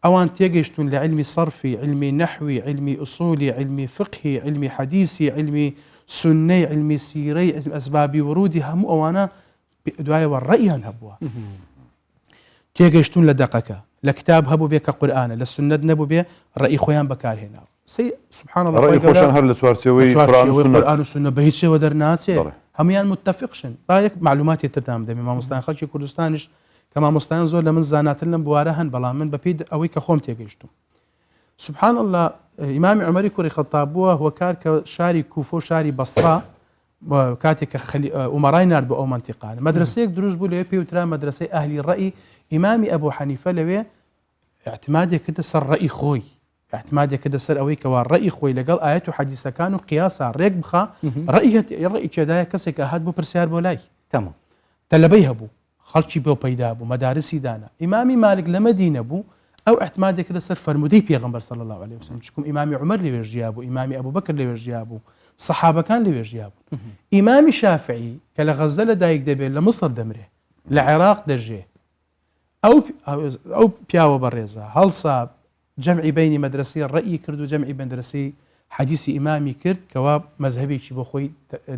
Speaker 5: ئەوان تێگەیشتون لە علمی صرفی علمی نەحوی علمی ئوسولی علمی فقهی علمی حەدیثی علمی سنەی علمی سیرەی ئەسبابی ورودی هەموو ئەوانە دوایەوە ڕەئیان هەبووە تێگەیشتون لە دەقەکە لە کتاب هەبوو بێ کە قورئانە لە سنت نەبوو بێ ڕەئی خۆیان بەکارهێناوە سبحان الله
Speaker 2: ڕەئی خۆشان هەر لە چوارچێوەی
Speaker 5: قورئان و سنە بە هیچ شێوە دەرناچێت هەمویان متفقشن با یەک معلوماتی ترتان بدەمێ مامۆستایان خەڵکی کوردستانیش کە مامۆستایان زۆر لە من زاناتر لەم بوارە هەن بەڵام من بەپێی ئەوەی کە خۆم تێگەیشتم سبحان الله ئیمامی عومەری کوڕی خەتاب بووە هۆکار کە شاری کوفە و شاری بەسڕا کاتێک کە ئومەڕای نارد بۆ ئەو مەنتیقانە مەدرسەیەک دروست بوو لەوێ پێوترا مەدرسەی ئەهلی ڕەئی ئیمامی ئەبوو حەنیفە لەوێ اعتمادێک کردە سەر ڕەئی خۆی اعتمادێک کردە سەر ئەوەی کەوا ڕەئی خۆی لەگەڵ ئاەت و حەدیثەکان و قیاسا ڕێک بخا ڕەئی کێدایە کەسێک هات بۆ پرسیار بۆ لای
Speaker 3: تەمام
Speaker 5: تەلەبەی هەبوو خەڵکی بۆ پەیدا بوو مەدارسی دانا ئیمامی مالک لە مەدینە بوو ئەو احتمادێک لەسەر فەرمودەی پێغەمبەر صلی الله عليه وسلم چکم ئیمامی عومەر لەوێ ژیا بوو ئیمامی ئەبوبەکر لەوێ ژیا بوو سەحابەکان لەوێ ژیا بوو ئیمامی شافعی کە لە غەزە لەدایک دەبێت لە مصر دەمرێ لە عێراق دەژێ ئەو پیاوە بەڕێزە هەڵسا جەمعی بینی مەدرسەی ڕەئی کرد و جەمعی مەدرسەی حەدیثی ئیمامی کرد کەوا مەذهبێکی بۆ خۆی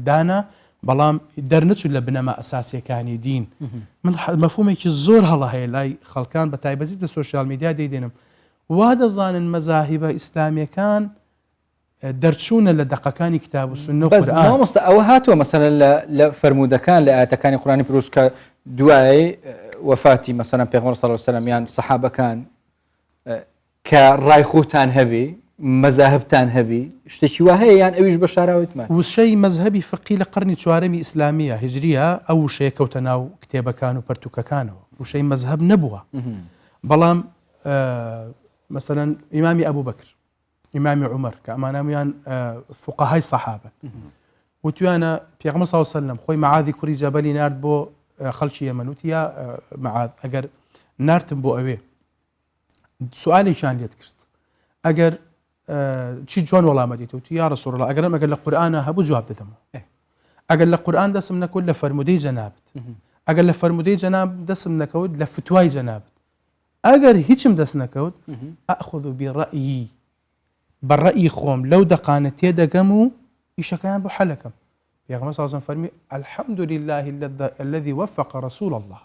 Speaker 5: دانا بەڵام دەرنەچوو لە بنەما ئەساسیەکانی دین من مەفهومێکی زۆر هەڵە هەیە لای خەڵکان بە تایبەتی لە سۆشیال میدیا دەیدێنم وا دەزانن مەذاهیبە ئیسلامیەکان دەرچوونە لە دەقەکانی کتاب و سنە و قورئان
Speaker 3: مامۆستا ئەوە هاتووە مەسەلەن لە فەرمودەکان لە ئاەتەکانی قورئانی پیرۆز کە دوای وەفاتی مەسەلەن پێغەمبەر صلی الله علیه وسلم یان سەحابەکان کە ڕای خۆتان هەبێ مەذاهبتان هەبی شتێکی وا هەیە یان ئەویش بە شاراوتمان
Speaker 5: وشەی مەذهبی فقی لە قەرنی چوارەمی ئیسلامیە هجریە ئەو وشەیە کەوتە ناو کتێبەکان و پەرتوکەکانەوە وشەی مەذهب نەبووە بەڵام مەسەلەن ئیمامی ئەبوبەکر ئیمامی عومەر کە ئەمانەمیان فوقەهای سەحابەن وتویانە پێغەمبەر صلی الله علیه وسلم خۆی مەعاذی کوڕی جەبەلی نارد بۆ خەڵکی یەمەن وتیا مەعاذ ئەگەر نارتم بۆ ئەوێ سوالێکیان لێت کرد ئەگەر چی جوان وەڵامە دیتوتی یا ڕەسوڵ الله ئەگەرم ئەگەر لە قورئانە هەبوو جواب دەدەمەوە ئەگەر لە قورئان دەسم نەکەوت لە فەرمودەی جەنابەت ئەگەر لە فەرمودەی جەناب دەسم نەکەوت لە فتوای جەنابەت ئەگەر هیچم دەست نەکەوت ئەخذ بڕەئی بەڕەئی خۆم لەو دەقانە تێدەگەم و ئیشەکەیان بۆ حەلەکەم پێغەمبەر صلی الله علیه وسلم فەرمی الحمد لله الذي وفق رسول الله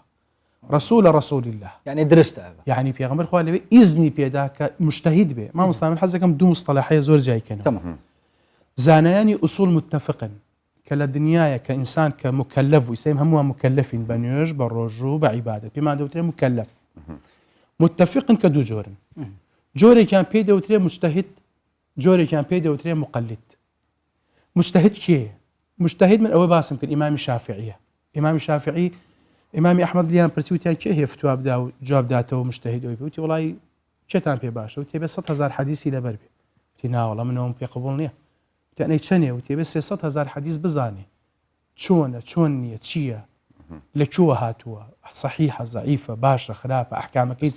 Speaker 5: رسول الله
Speaker 3: يعني درست
Speaker 5: يعني پێغەمبەر خوا لەوێ ئیزنی پێدا کە مجتەهید بێ مامۆستا من حەز دەکەم دوو مستەلاحەیە زۆر جایکەنەوە
Speaker 3: تمام
Speaker 5: زانایانی ئوسوڵ متفقن کە لە دنیاە کە ئینسان کە مکەلەف و ئیسلام هەمووان مکەلەفین بە نوێژ بە ڕۆژوو بە عیبادەت پێمان دەوترێ مکەلەف متفقن کە دوو جۆرن جۆرێکیان پێی دەوترێ مجتەهید جۆرێکیان پێی دەوترێ مقلد مجتەهید کێیە مجتەهید من ئەوە باسم کرد ئیمامی شافعیە ئیمامی شافعی ئیمامی ئەحمەد لیان پرسیوتیان کێ هەیە فتوا بدا و جواب داتەوە مجتەهید ئەوی وتی وڵی چێتان پێ باشە و تێبێ 100,000 حەدیثی لەبەر بێ وتی ناوەڵە منەوەم پێ قبوڵ نییە وتیانەی چەندێ و تێبێ 300,000 حەدیث بزانێ چۆن نییە چییە لەکووە هاتووە صحیحە ضعیفە باشە خراپە ئەحکامەکەی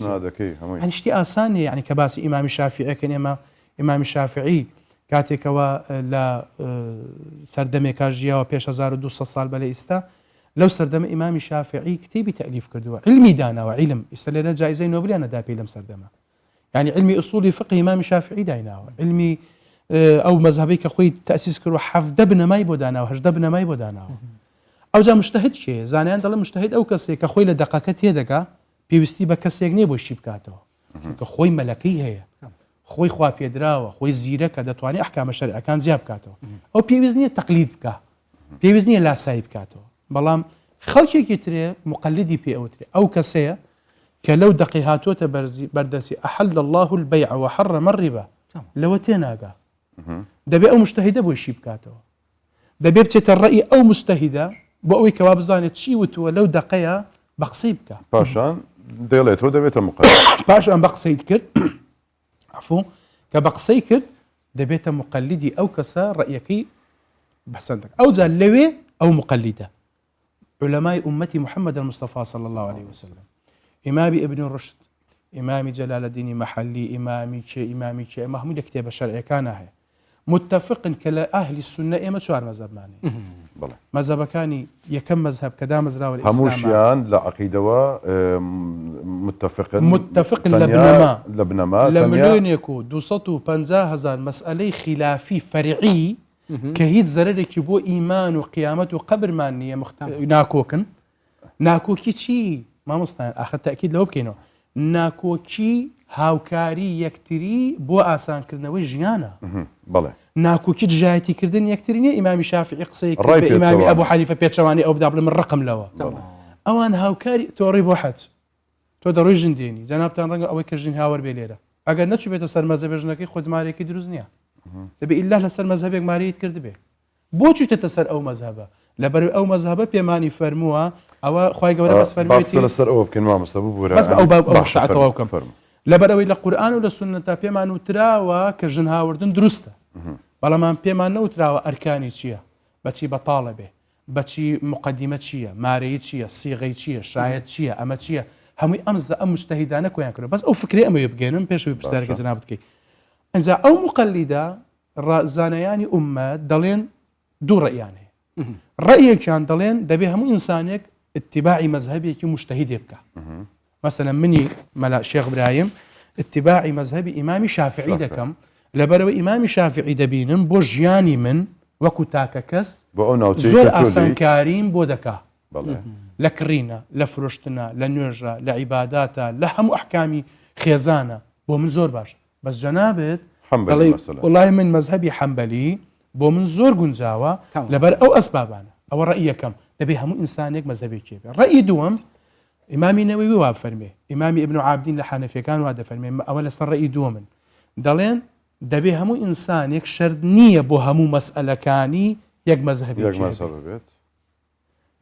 Speaker 5: هەنیشتی ئاسانێ یعنی کە باسی ئیمامی شافعیەکەن ئێمە ئیمامی شافعی کاتێکەوە لە سەردەمێکا ژیاوە پێش 1200 ساڵ بەلە ئێستا لەو سەردەمە ئیمامی شافعی کتێبی تەلیف کردووە علمی داناوە علم ئێستا لێرە جایزەی نۆبلیانەدا پێی لەم سەردەمە يعني علمي أصولي فقه إمام الشافعي دايناوه علمي أو مذهبي كخوي تأسيس كرو حفظ دبنا ما يبودانا وهج دبنا ما يبودانا أو جا مجتهد شيء زانيان دل مجتهد أو كسي كخوي لدقاقات يدك بيوستي بكسي يجني بوشي بكاته كخوي ملكي هي خوي خوا بيدراوه خوي زيرك دتواني أحكام الشرع كان زياب كاته أو بيوزني تقليد بكا بيوزني لا سايب كاته بلام خلشي كتري مقلدي بي أو كسي كلو دقيهاتوت بردسي أحل الله البيع وحرم الربا لو تناقا دبي أو مجتهدة بو يشي بكاتو دبي بتيت الرأي أو مجتهدة بو كواب زانت شي وتو لو دقيها بقصيبك
Speaker 2: باشان ديليتو دبيت مقلد
Speaker 5: باشان بقصيد كرد عفو كبقصي كرد دبيت مقلدي أو كسا رأيكي بحسنتك أو زال لوي أو مقلدة علماء أمتي محمد المصطفى صلى الله عليه وسلم إمامي ابن رشد إمامي جلال الدين محلي إمامي شيء محمود كتاب الشرع كان هي متفق كلا أهل السنة إما شوار مذهب معني مذهب كاني يكم مذهب كدا مزرعة الإسلام
Speaker 2: هموشيان لعقيدة متفق
Speaker 5: لبنما لمليون يكو 250,000 مسألة خلافي فرعي كهيد زررك بو إيمان وقيامة وقبر مانية ناكوكي شي ما مستعين أخذ تأكيد لو بكينو ناكوكي هاوكاري يكتري بو آسان كردنەوەی ژیانە ناکۆکی جایەتی کردن یەکتری نیە ئیمامی شافعی قسەی کرد بە ئیمامی ئەبوو حەنیفە پێچەوانی ئەو بدا بڵێ من ڕقم لەوە ئەوان هاوکاری تۆ ڕێی بۆ حەج تۆ دەڕۆی ژن دێنی جەنابتان ڕەنگە ئەوەی کە ژین هاوەر بێ لێرە ئەگەر نەچوو بێتە سەر مەزهەبێ ژنەکەی خۆت مارێکی دروست نییە دەبێ ئیلا لەسەر مەزهەبێک ماریت کرد بێ بۆ چوتە سەر ئەو مەزهەبە لەبەر ئەو مەزهەبە پێمانی فەرمووە ئەوە خی گەورە بەس فەرموویەتی
Speaker 2: لەسەر ئەوە بکەن مامۆستا بوو
Speaker 5: بەس ئەو شتەوە بکەم لەبەرەوەی لە قورئان و لە سونەتا پێمان وتراوە کە ژن هاوردن دروستە بەڵام پێمان نەوتراوە ئەرکانی چییە بەچی بەتاڵە بێ بەچی مقدمە چییە مارەی چییە سیغەی چییە شایەت چییە ئەمە چییە هەمووی ئەم مجتەهیدانە کۆیان کردو بەس ئەو فکرێ ئەمەوێ بگەێنم پێشەوەی پرسیارەکە جەناب بکەی ئەنجا ئەو مقەلیدە زانایانی ئومەت دەڵێن دوو ڕەئیان هەیە ڕەئیەکیان دەڵێن دەبێ هەموو ئینسانێک اتباعی مەزهەبێکی مجتەهیدێ بکە مثلا مني ملا شيخ إبراهيم اتباعي مذهبي إمامي شافعي دكم لبرو إمامي شافعي دبينم بو جياني من وكو تاككس زور آسان كاريم بو دكا لكرينا لفرشتنا لنوجة لعباداتا لهم أحكامي خيزانة بو من زور باش بس جنابت والله من مذهبي حنبلي بو من زور قنجاوة لبر أو أسبابانا أو رأيكم دبي همو إنسانيك مذهبي كيف رأي دوم إمامي نووي واب فرمي إمامي ابن عابدين لحنفي كان وهذا فرمي أولا سر رأي دومن دلين دبي همو إنسان يك شرط نية بو همو مسألة كاني يك مذهبي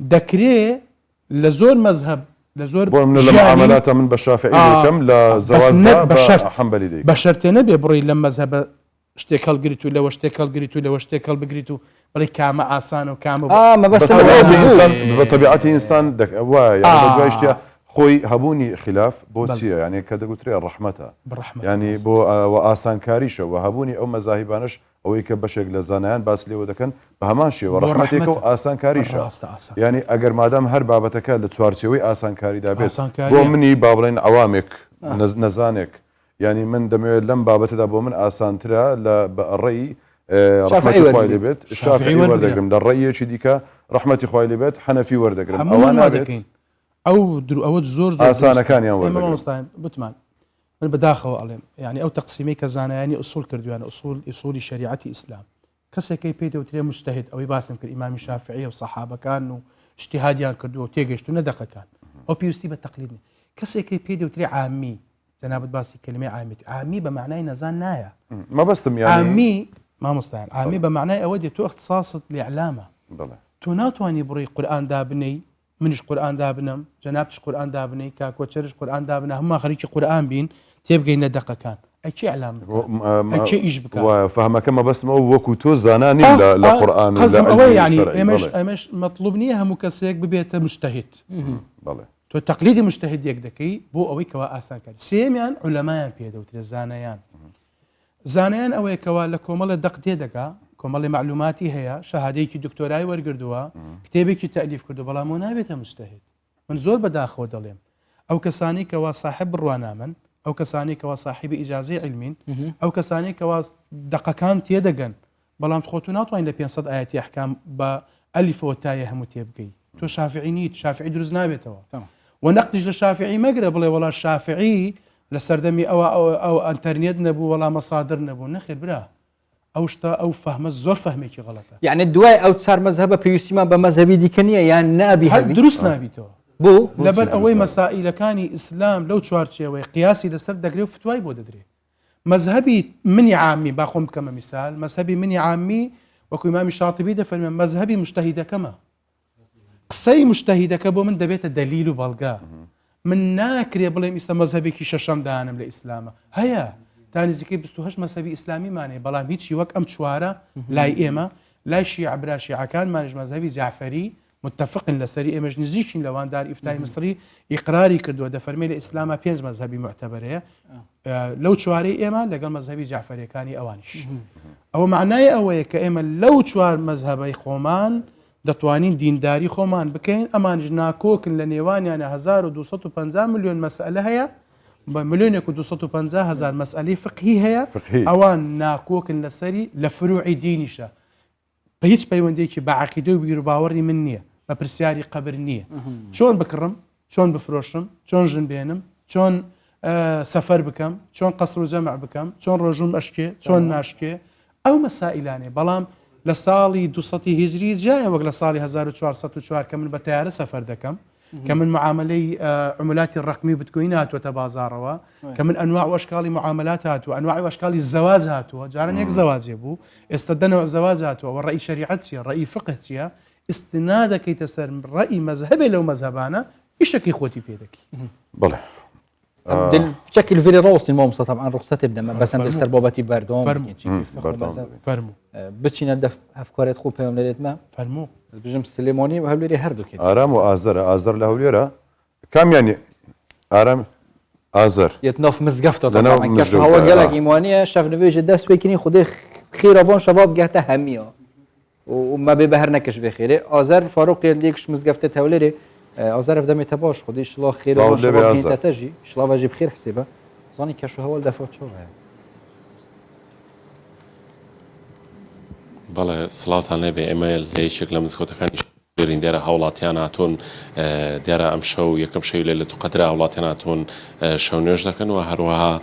Speaker 5: دكري لزور مذهب لزور
Speaker 2: بو من المعاملات من بالشافعي كم لزواج حنبلي ديك
Speaker 5: بشرط نبي بري لما مذهب اشتكال قريتو لو اشتكال قريتو لو اشتكال بقريتو بلي كاما آسان وكاما
Speaker 2: ما بس إنسان بطبيعته إنسان دك يعني بدو خوي هبوني خلاف بوسيا يعني كذا قلت لي الرحمة يعني بو وآسان كاريشة وهبوني أو مذاهبانش أو يكبشك لزانيان بس لي ودكن بهماشي ورحمتك وآسان كاريشة يعني أجر ما دام هر بابتك لتوارسيوي آسان كاري دابت بو مني بابلين عوامك نزانك يعني من دمي لم بابته بو من آسان ترى للرأي رحمة خوالي بيت الشافعي وردقرم للرأي شديكا رحمة خوالي بيت حنفي وردقرم
Speaker 5: أوانا بيت أو زور
Speaker 2: آسانة كان يوم
Speaker 5: وردقرم مستعين بتمان من بداخل عليهم يعني أو تقسيمي كزانا يعني أصول كردو يعني أصول شريعة إسلام كسي كي بيدو تري مجتهد أو يباسم كالإمام الشافعي والصحابة كانوا اجتهاديان كردو وتيجيشتو ندقة كان أو بيوستي بالتقليدني كسي كي بيدو تري عامي جنابت باسي كلمة عامي بمعنى نزان نايا
Speaker 2: ما بستم يعني
Speaker 5: عامي ما مستعين عامي بمعنى أودي تو اختصاص لإعلامه تو ناتواني بري قرآن دابني منش قرآن دابنم جنابتش قرآن دابني كاكوتشرش قرآن دابنا هم خريج قرآن بين تيبقى ندقة كان ئەکی ئەلام ئەکی ئیش بکە
Speaker 2: فهمەکەمە بەسمەوە وەکو تۆ زانانی لە قورئان
Speaker 5: قەزم ئەوەی ینی ئێمەش مەطلوب نییە هەموو کەسێک ببێتە مجتەهید تۆ تەقلیدی مجتەهید یەک دەکەی بۆ ئەوەی کەوا ئاسانکاری سێمیان عولەمایان پێدەوترێ زانایان ئەوەیە کەوا لە کۆمەڵە دەق تێدەکا کۆمەڵی معلوماتی هەیە شەهادەیەکی دکتۆرای وەرگردووە کتێبێکی تەلیف کردو بەڵام و نابێتە مجتەهید من زۆر بەداخەوە دەڵێم ئەو کەسانی کەوا صاحب بڕوانامن ئەو کەسانی کەوا صاحبی ئیجازەی علمین ئەو کەسانی کەوا دقەکان تێدەگەن بەڵام خۆتو ناتوانین لە 500 ئاەتی ئەحکام بە ئەلیفەوە تایە هەموو تێبگەی تۆ شافعی نیت شافعی دروست نابێتەوە و نەقدیش لە شافعی مەگرە بڵێ وەڵا شافعی لە سەردەمی ئەو ئەنتەرنێت نەبوو وەڵا مەسادر نەبوو نەخێر برا ئەو شتا ئەو فەهمە زۆر فەهمێکی غەڵەتە
Speaker 3: یعنی دوای ئەو چار مەذهبە پێویستیمان بە مەذهبی دیکە نییە یان نابی هەبی
Speaker 5: دروست نابیتەوە
Speaker 3: بۆ
Speaker 5: لەبەر ئەوەی مەسائلەکانی ئیسلام لەو چوارچێوەی قیاسی لەسەر دەگرێت و فتوای بۆ دەدرێت مەذهبی منی عامی باخۆم بکەمە میسال مەذهبی منی عامی وەکو ئیمامی شاطبی دەفەرمێ مەذهبی مجتەهیدەکەمە قسەی مجتەهیدەکە بۆ من دەبێتە دەلیل و بەڵگا من ناکرێ بڵێم ئیستا مەذهبێکی شەشەم دانم لە ئیسلامە هەیە تا نزیکەی 28 مەذهبی ئیسلامیمانێ بەڵام هیچی وەک ئەم چوارە لای ئێمە لای شیعە برا شیعەکانمانش مەذهبی جعفەری متفقن لەسەری ئێمەش نزیکین لەوان دار ئیفتای مصری ئیقراری کردووە دەفەرمێ لە ئیسلامە 5 مەذهبی معتەبەرەیە لەو چوارەی ئێمە لەگەڵ مەذهبی جعفەریەکانی ئەوانیش ئەوە معنای ئەوەیە کە ئێمە لەو چوار مەذهبەی خۆمان دەتوانین دینداری خۆمان بکەین ئەمانش ناکۆکن لە نێوانیانە 1250 ملیۆن مەسئلە هەیە بە 1,250,000 مەسئلەی فقهی هەیە ئەوان ناکۆکن لەسەری لە فروعی دینیشە بە هیچ پەیوەندێکی بە عەقیدە و بیر و باوەڕی من نییە بە پرسیاری قەبر نییە چۆن بکڕم چۆن بفرۆشم چۆن ژن بێنم چۆن سەفەر بکەم چۆن قەسر و جەمع بکەم چۆن ڕۆژوم ئەشکێ چۆن ناشکێ ئەو مەسائلانێ بەڵام لە ساڵی 200 هیجری جایە وەک لە ساڵی 1404 کە من بە تیارە سەفەر دەکەم کە من معاملەی عملاتی ڕقمی بتکۆین هاتووەتە بازارەوە کە من ئەنواع وەشکاڵی معاملات هاتووە ئەنواعی وەشکاڵی زەواج هاتووە جاران یەک زەواجێ بوو ئێستا دەنەوە زەواج هاتووە و ڕەئی شەریعەت چیە ڕەئی فقه چیە ئیستنادەکەیتە سەر ڕەئی مەذهبێ لەو مەذهبانە ئیشەکەی خۆتی پێ دەکەی
Speaker 2: بەڵێ
Speaker 3: بشكل فيري روستي المومصة طبعا رخصتي بدنا بس انت لسر باباتي بردوم
Speaker 2: فرمو
Speaker 3: بتشينا دف افكارات خوب هم ليت ما
Speaker 5: فرمو
Speaker 3: بجم السليماني وهوليري هردو كده
Speaker 2: آرام وآزر لهوليرا كم يعني آرام آزر
Speaker 3: يتناف مزقفته طبعا كيف هو قالك إيمانية شاف نبيج الدرس بيكني خدي خير أفون شباب جهته همية وما ببهرنكش في خيره آزر فاروق ليكش مزقفته هوليري آزر في دمي تباش خدي إن شاء الله خير أفون شباب جهته تجي إن شاء الله واجي بخير حسيبه ظني كشو هو الدفع شو هاي
Speaker 6: بله صلاة النبي إيميل هيك لما زكوت كان يشيرين ديرة هولاتيان هاتون ديرة أم شو يكم شيء ليلة قدر هولاتيان هاتون شو نجدكن وهروها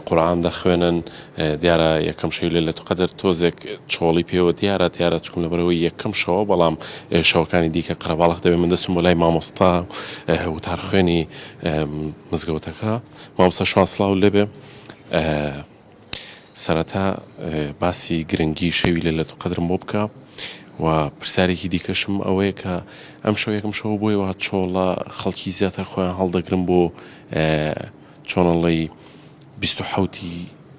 Speaker 6: قرآن دخوينن ديرة يكم شيء ليلة قدر توزك شغلي بيو ديرة تكون لبروي يكم شو بلام شو كان يديك قربالك دبي من دسم ولاي ما مستا وتارخيني مزكوتك ما مسا شو صلاة ولبي سەرەتا باسی گرنگی شەوی لەیلەتول قەدرم بۆ بکە و پرسیارێکی دیکەشم ئەوەیە کە ئەم شەو یەکەم شەو بۆیەوە چۆڵە خەڵکی زیاتر خۆیان هەڵدەگرن بۆ چۆنەڵی 27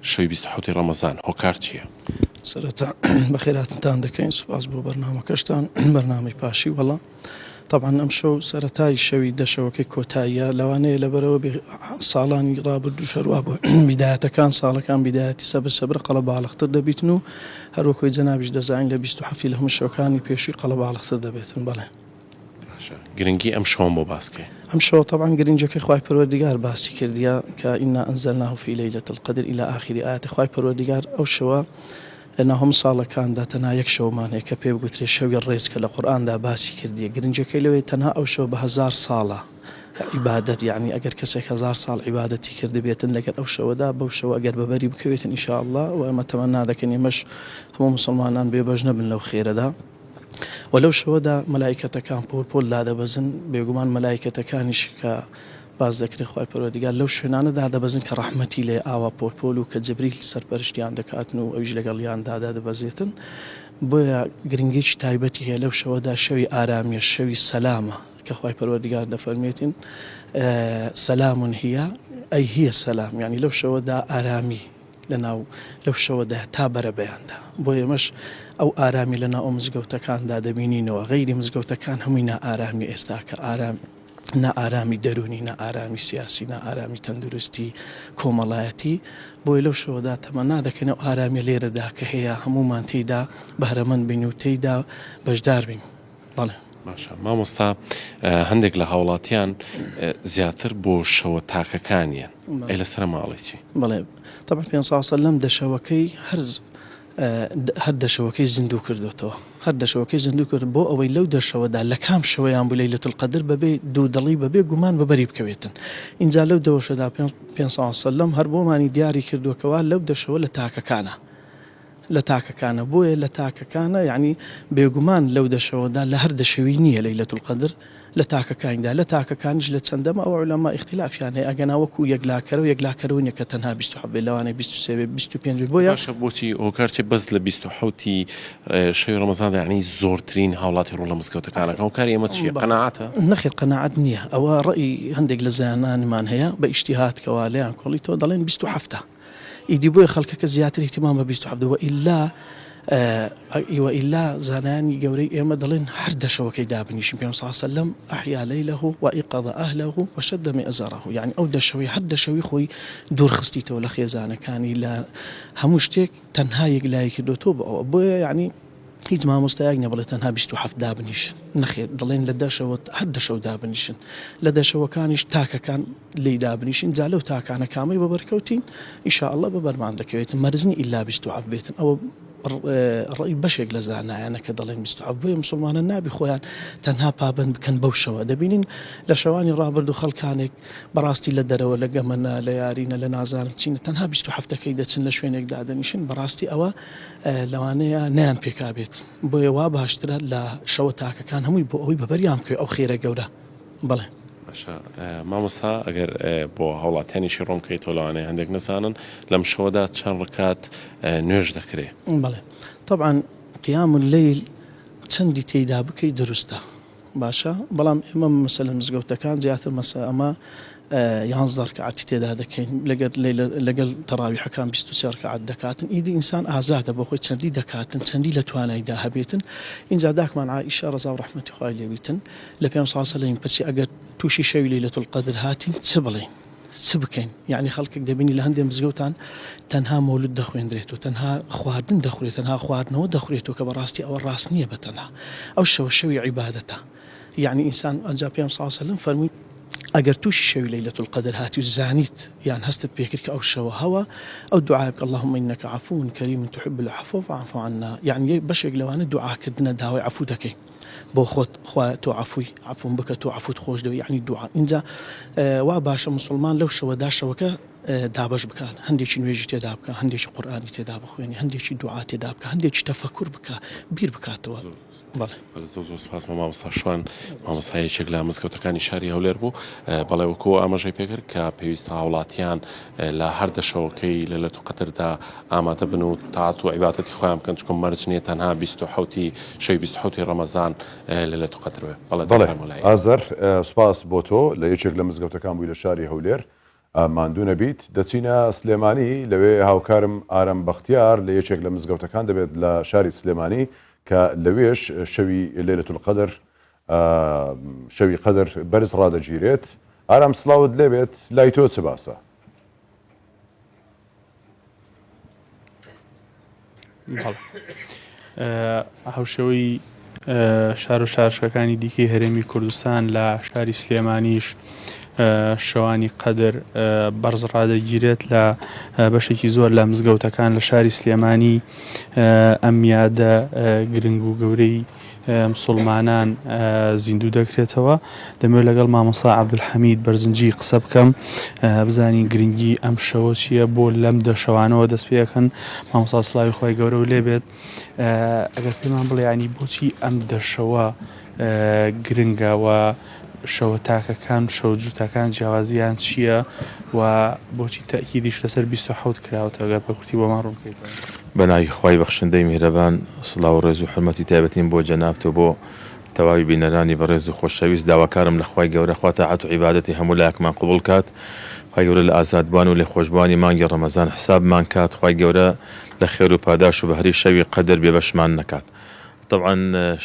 Speaker 6: شەوی 27 ڕەمەزان هۆکار چییە؟
Speaker 7: سەرەتا بەخێراتتان دەکەین سوپاس بۆ بەرنامەکەشتان بەرنامەی پاشی وەڵا طبعا ئەم شەو سەرەتای شەوی دەشەوەکەی کۆتاییە لەوانەیە لەبەرەوە ساڵانی ڕابردوو شەروە بۆ بیدایەتەکان ساڵەکان بیدایەتی سەبر قەڵە باڵغتر دەبیتن و هەروەکۆی جەنابیش دەزانین لە 27 لە هەموو شەوەکانی پێشووی قەڵە باڵغتر دەبێتن بەڵێ
Speaker 6: گرنگی ئەم شەوم بۆ باسکەی
Speaker 7: ئەم شەوە طبعا گرنگەکەی خوای پەروەردیگار باسی کردیا کە ئینا ئەنزەلناه فی لەیلەة القەدر إلى آخر ئاەتی خوای پەروەردیگار ئەو شەوە لەناو هەموو ساڵەکاندا تەنها یەک شەومان هەیە کە پێ بگوترێ شەوی ڕێز کە لە قورئاندا باسی کردیە گرنگەکەی لەوەی تەنها ئەو شەو بە 1000 ساڵە عیبادەت یعنی ئەگەر کەسێک 1000 ساڵ عیبادەتی کرد بێتن لەگەر ئەو شەوەدا بەو شەوە ئەگەر بەبەری بکەوێتن ئینشاء الله و ئەمە تەمەنا دەکەن ئێمەش هەموو مسلمانان بێبەش نەبن لەو خێرەدا و لەو شەوەدا مەلایکەتەکان پۆل دادەبەزن بێگومان مەلایکەتەکانیش کە باز دەکرێت خوای پەروەردیگار لەو شوێنانەدا دەبەزن کە ڕەحمەتی لێ ئاوا پۆل و کە جبریل سەرپەرشتیان دەکاتن و ئەویش لەگەڵیاندا دەبەزێتن بۆیە گرنگێکی تایبەتی هەیە لەو شەوەدا شەوی ئارامیە شەوی سەلامە کە خوای پەروەردیگار دەفەرمێتن سەلامون هیە ئەی هیە سەلام یعنی لەو شەوەدا ئارامی لەو شەوەدا تا بەرە بەیاندا بۆ ئێمەش ئەو ئارامی لەنا ئەو مزگەوتەکاندا دەبینینەوە غەیری مزگەوتەکان هەمووی نا ئارامی ئێستا کە نا ئارامی دەرونی نا ئارامی سیاسی نا ئارامی تەندروستی کۆمەڵایەتی بۆی لەو شەوەدا تەمەنا دەکەن ئەو ئارامی لێرەدا کە هەیە هەمومان تێیدا بەهرەمەند بین و تێیدا بەشدار بین. بەڵێ
Speaker 6: باشە مامۆستا هەندێک لە هاوڵاتیان زیاتر بۆ شەوە تاکەکانیان ئەی لەسرە ماڵی چی؟
Speaker 7: بەڵێ طبعا پێ سەلەم دەشەوەکەی هەر دەشەوەکەی زیندوو کردوتەوە هەر دەشەوەکەی زیندوو کرد بۆ ئەوەی لەو دەشەوەدا لە کام شەوەیان بوو لەیلەتول قەدر بەبێ دوو دڵی بەبێ گومان بەبەری بکەوێتن اینجا لەو دەوەشەدا پێ سەلەم هەر بۆمانی دیاری کردوکەوە لەو دەشەوە لە تاکەکانە لە تاکەکانە بۆیە لە تاکەکانە یعنی بێگومان لەو دەشەوەدا لە هەر دەشەوی نییە لەیلەتول قەدر لە تاکەکاندا لە تاکەکانش لە چەندەمە ئەو عولەما ئیختیلافیان هەیە ئەگەناوەکو یەکلاکەرە و یەکلاکەرەوەنیە کە تەنها 27 لەوانەیە 23 بۆیە
Speaker 6: باشە بۆچی ئۆکارچێ بەس لە 27 شەوی ڕەمەزاندا یعنی زۆرترین هاوڵاتی ڕوو لە مزگەوتەکانەکە و کاری ئێمە چییە قەناعەتە؟
Speaker 7: نەخێر قەناعەت نییە ئەوە ڕەئی هەندێک لە زانانمان هەیە بە ئیجتیهاد کەوا لەیان کۆڵی تۆ دەڵێن 27 ئیدی بۆیە خەڵکەکە زیاتر احتیمام بە 27 وإلا زانانی گەورەی ئێمە دەڵێن هەر دەشەوەکەی دابنیشن پێ سەلەم ئەحیا لەیلەه وئیقەض ئەهلەه وشەد مئزەرەه یعنی ئەو دەشەوەی هەر دەشەوی خۆی دوورخستیتەوە لە خێزانەکانی لە هەموو شتێک تەنها یەک لای کردوتۆ بەوە بۆیە یعنی هیچ مامۆستایەک نەبڵێت تەنها 27 دابنیشن نەخێر دەڵێن لە دەشەوە هەر دەشەو دابنیشن لە دەشەوەکانیش تاکەکان لی دابنیشن جا لەو تاکانە کامەی بەبەرکەوتین ئینشاءالله بەبەرمان دەکەوێتن مەرزنی ئیلا 27 بێتن ئەوە ڕێی بەشێک لە زانایانە کە دەڵێن 27 بۆیە مسلمانە نابی خۆیان تەنها پابند بکەن بەو شەوە دەبینین لە شەوانی ڕابرد و خەڵکانێک بەڕاستی لە دەرەوە لە گەمەنە لە یارینە لە نازانم چینە تەنها 27ەکەی دەچن لە شوێنێکدا دەنیشن بەڕاستی ئەوە لەوانەیە نیان پێکابێت بۆیە وا باشترە لە شەوە تاکەکان هەمووی بۆ ئەوی بەبەریان بکەوێت ئەو خێرە گەورە. بەڵێ
Speaker 6: مامۆستا ئەگەر بۆ هاوڵاتیانیشی ڕۆمکەیتۆ لەوانەیە هەندێک نەزانن لەم شەوەدا چەند ڕکات نوێژ دەکرێت؟
Speaker 7: بەڵێ طبعا قیام الليل چەندی تێیدا بکەی دروستە باشە بەڵام ئێمە مەسەلە مزگەوتەکان زیاتر مەسە ئەمە 11 ڕکعاتی تێدا دەکەین لەگەڵ تەراویحەکان 23 ڕکعات دەکاتن ئیدی ئینسان ئازادە بۆ خۆی چەندی دەکاتن چەندی لە تواناییدا هەبێتن اینجا داکمان عائیشە ڕەزا و ڕەحمەتی خوای لێبیتن لە پێم سەلەم پرسی ئەگەر تووشی شەوی لەیلەتول قەدر هاتین چ بڵێن چ بکەین یعنی خەڵکێک دەبینی لە هەندێک مزگەوتان تەنها مەولود دەخوێندرێت و تەنها خواردن دەخورێت تەنها خواردنەوە دەخورێتەوە کە بەڕاستی ئەوە ڕاست نییە بەتەنها ئەو شەوی عیبادەتە یعنی ئینسان ئەنجا پێم سەلەم فەرمووی ئەگەر تووشی شەوی لەیلەتول قەدر هاتی و زانیت یان هەستت پێکرد کە ئەو شەوە هەوە ئەو دوعاکە اللهم إنك عفو كريم تحب العفو فاعف عنا یعنی بەشێک لەوانە دوعاکردنە داوای عفو دەکەی بۆ خۆت خوا تۆ عفوی عفوم بکە تۆ عفوت خۆش دەوی یعنی دوعا اینجا وا باشە مسلمان لەو شەوەدا شەوەکە دابش بکات هەندێکی نوێژی تێدا بکە هەندێکی قورئانی تێدا بخوێنی هەندێکی دوعا تێدا بکە هەندێکی تەفەکر بکە بیر بکاتەوە.
Speaker 6: زۆر سپاس مامۆستا شوان مامۆستایەکێک لە مزگەوتەکانی شاری هەولێر بوو بەڵێ وەکو ئاماژەی پێکرد کە پێویستە هاوڵاتیان لە هەر دەشەوەکەی لەیلەتول قەدردا ئامادە بن و تاعات و عیبادەتی خۆیان بکەن چکۆ مەرج نییە تەنها 27 شەوی 27 ڕەمەزان لەیلەتول قەدرێ.
Speaker 2: بەڵێ ئازەر سپاس بۆ تۆ لە یەکێک لە مزگەوتەکان بووی لە شاری هەولێر ماندوو نەبیت دەچینە سلێمانی لەوێ هاوکارم ئارەم بەختیار لە یەکێک لە مزگەوتەکان دەبێت لە شاری سلێمانی کە لەوێش شەوی لەیلەتول قەدر شەوی قەدر بەرز ڕادەگیرێت. ئارام سڵاوت لێبێت لای تۆ چ باسە؟
Speaker 8: هاوشەوەی شار و شارشەکانی دیکەی هەرێمی کوردستان لە شاری سلێمانیش شەوانی قەدر بەرز ڕادەگیرێت لە بەشێکی زۆر لە مزگەوتەکان لە شاری سلێمانی ئەم میادە گرنگ و گەورەی مسلمانان زیندوو دەکرێتەوە. دەمەوێت لەگەڵ مامۆستا عەبدولحەمید بەرزنجی قسە بکەم بزانین گرنگی ئەم شەوە چییە بۆ لەم دەشەوانەوە دەست پێەکەن. مامۆستا سڵاوی خۆی گەورە و لێبێت ئەگەر پێمان بڵێ ینی بۆچی ئەم دەشەوە گرنگەوە شەوە تاکەکان شەو جووتەکان جیاوازیان چییە و بۆچی تەکیدیش لەسەر 27 کراوەتە ئەگەر بە کورتی بۆمان ڕوونکەیت؟
Speaker 9: بەناوی خوای بەخشندەی میهرەبان سڵاو و ڕێز و حورمەتی تایبەتیم بۆ جەنابتۆ بۆ
Speaker 6: تەواوی بینەرانی بەڕێز و خۆشەویست داواکارم لە خوای گەورە خوا تاعەت و عیبادەتی هەموو لایەکمان قبول کات خوای گەورە لە ئازادبوان و لە خۆشبوانی مانگی ڕەمەزان حسابمان کات خوای گەورە لە خێر و پاداش و بەهەری شەوی قەدر بێبەشمان نەکات. طبعا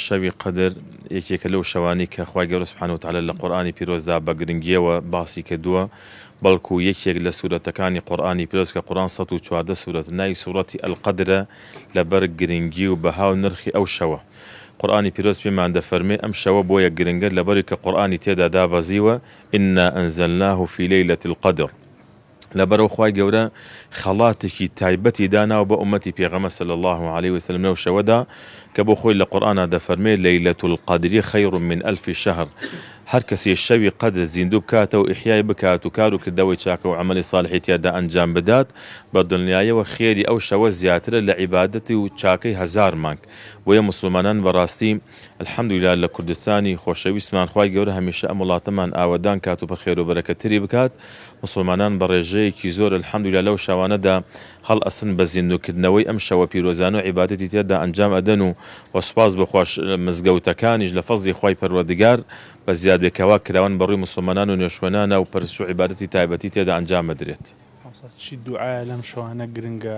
Speaker 6: شەوی قەدر یەکێکە لەو شەوانی کە خوای گەورە سوبحانەهو وتعالە لە قورئانی پیرۆزدا بە گرنگیەوە باسی کردووە بەڵکو یەکێک لە سوورەتەکانی قورئانی پیرۆز کە قورئان 114 سوورەت ناوی سوورەتی ئەلقەدرە لەبەر گرنگی و بەها و نرخی ئەو شەوە. قورئانی پیرۆز پێمان دەفەرمێ ئەم شەوە بۆیە گرنگە لەبەری کە قورئانی تێدا دابەزیوە ئینا ئەنزەلناه فی لەیلەتی القەدر لەبەرەوە خوای گەورە خەڵاتێکی تایبەتی داناوە بە ئومەتی پێغەمبەر صلی الله عليه وسلم لەو شەوەدا کە بۆ خۆی لە قورئانە دەفەرمێ لەیلەة القەدر خەیر من ئەلف شەهر هەر کەسێ شەوی قەدر زیندوو بکاتەوە و ئیحیای بکات و کار و کردەوەی چاکە و عەمەلی ساڵحی تێدا ئەنجام بدات بە دڵنیاییەوە خێری ئەو شەوە زیاترە لە عیبادەتی و چاکەی هەزار مانگ. بۆیە مسلمانان بەڕاستی الحەمدولیلا لە کوردستانی خۆشەویستمان خوای گەورە هەمیشە ئەم وڵاتەمان ئاوەدان کات و بە خێر و بەرەکەتری بکات. مسلمانان بە ڕێژەیەکی زۆر الحەمدولیلا لەو شەوانەدا هەڵ ئەسن بە زیندوکردنەوەی ئەم شەوە پیرۆزانە و عیبادەتی تێدا ئەنجام ئەدەن و سوپاس بەخواش مزگەوتەکانیش لە فەزلی خوای پەروەردگار بە زیادبێکەوە کراون بەڕووی مسلمانان و نوێشوێنانە و پەرستش و عیبادەتی تایبەتی تێدا ئەنجام بدرێت.
Speaker 8: چی دوعایە لەم شەوانە گرنگە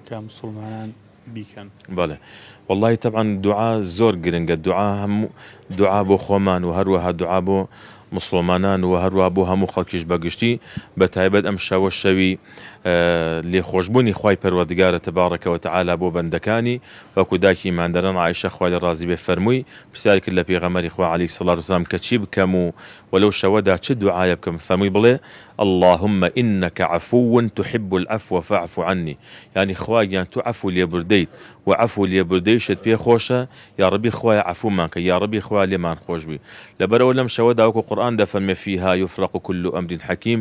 Speaker 8: کە مسلمانان بیکەن؟
Speaker 6: بەڵێ والله طبعا دوعا زۆر گرنگە، دوعا هەموو دوعا بۆ خۆمان و هەروەها دوعا بۆ مسلمانان و هەروە بۆ هەموو خەڵکیش بەگشتی بە تایبەت ئەم شەوە شەوی لێخۆشبوونی خوای پەروەردگارە تەبارەکە و تەعالا بۆ بەندەکانی وەکو دایکی مادەران عایشە خوای لە ڕازی بێ فەرمووی پرسیاری کرد لە پێغەمبەری خوا عەلەیهی سەڵات وسەلام کە چی بکەم و وەلەو شەوەدا چ دوعایە بکەم؟ فەرمووی بڵێ اللهم إنك عفو تحب العفو فاعف عني، یعنی خوایان تو عفو لێبوردەیت و عفو لێبوردەیشت پێ خۆشە، یا ڕەبی خوایە عفومان کە، یا ڕەبی خوا لێمان خۆش بی. لەبەرەوە لەم شەوەدا وەکو قورئان دەفەرمێ فیها یفرق كل أمر حەکیم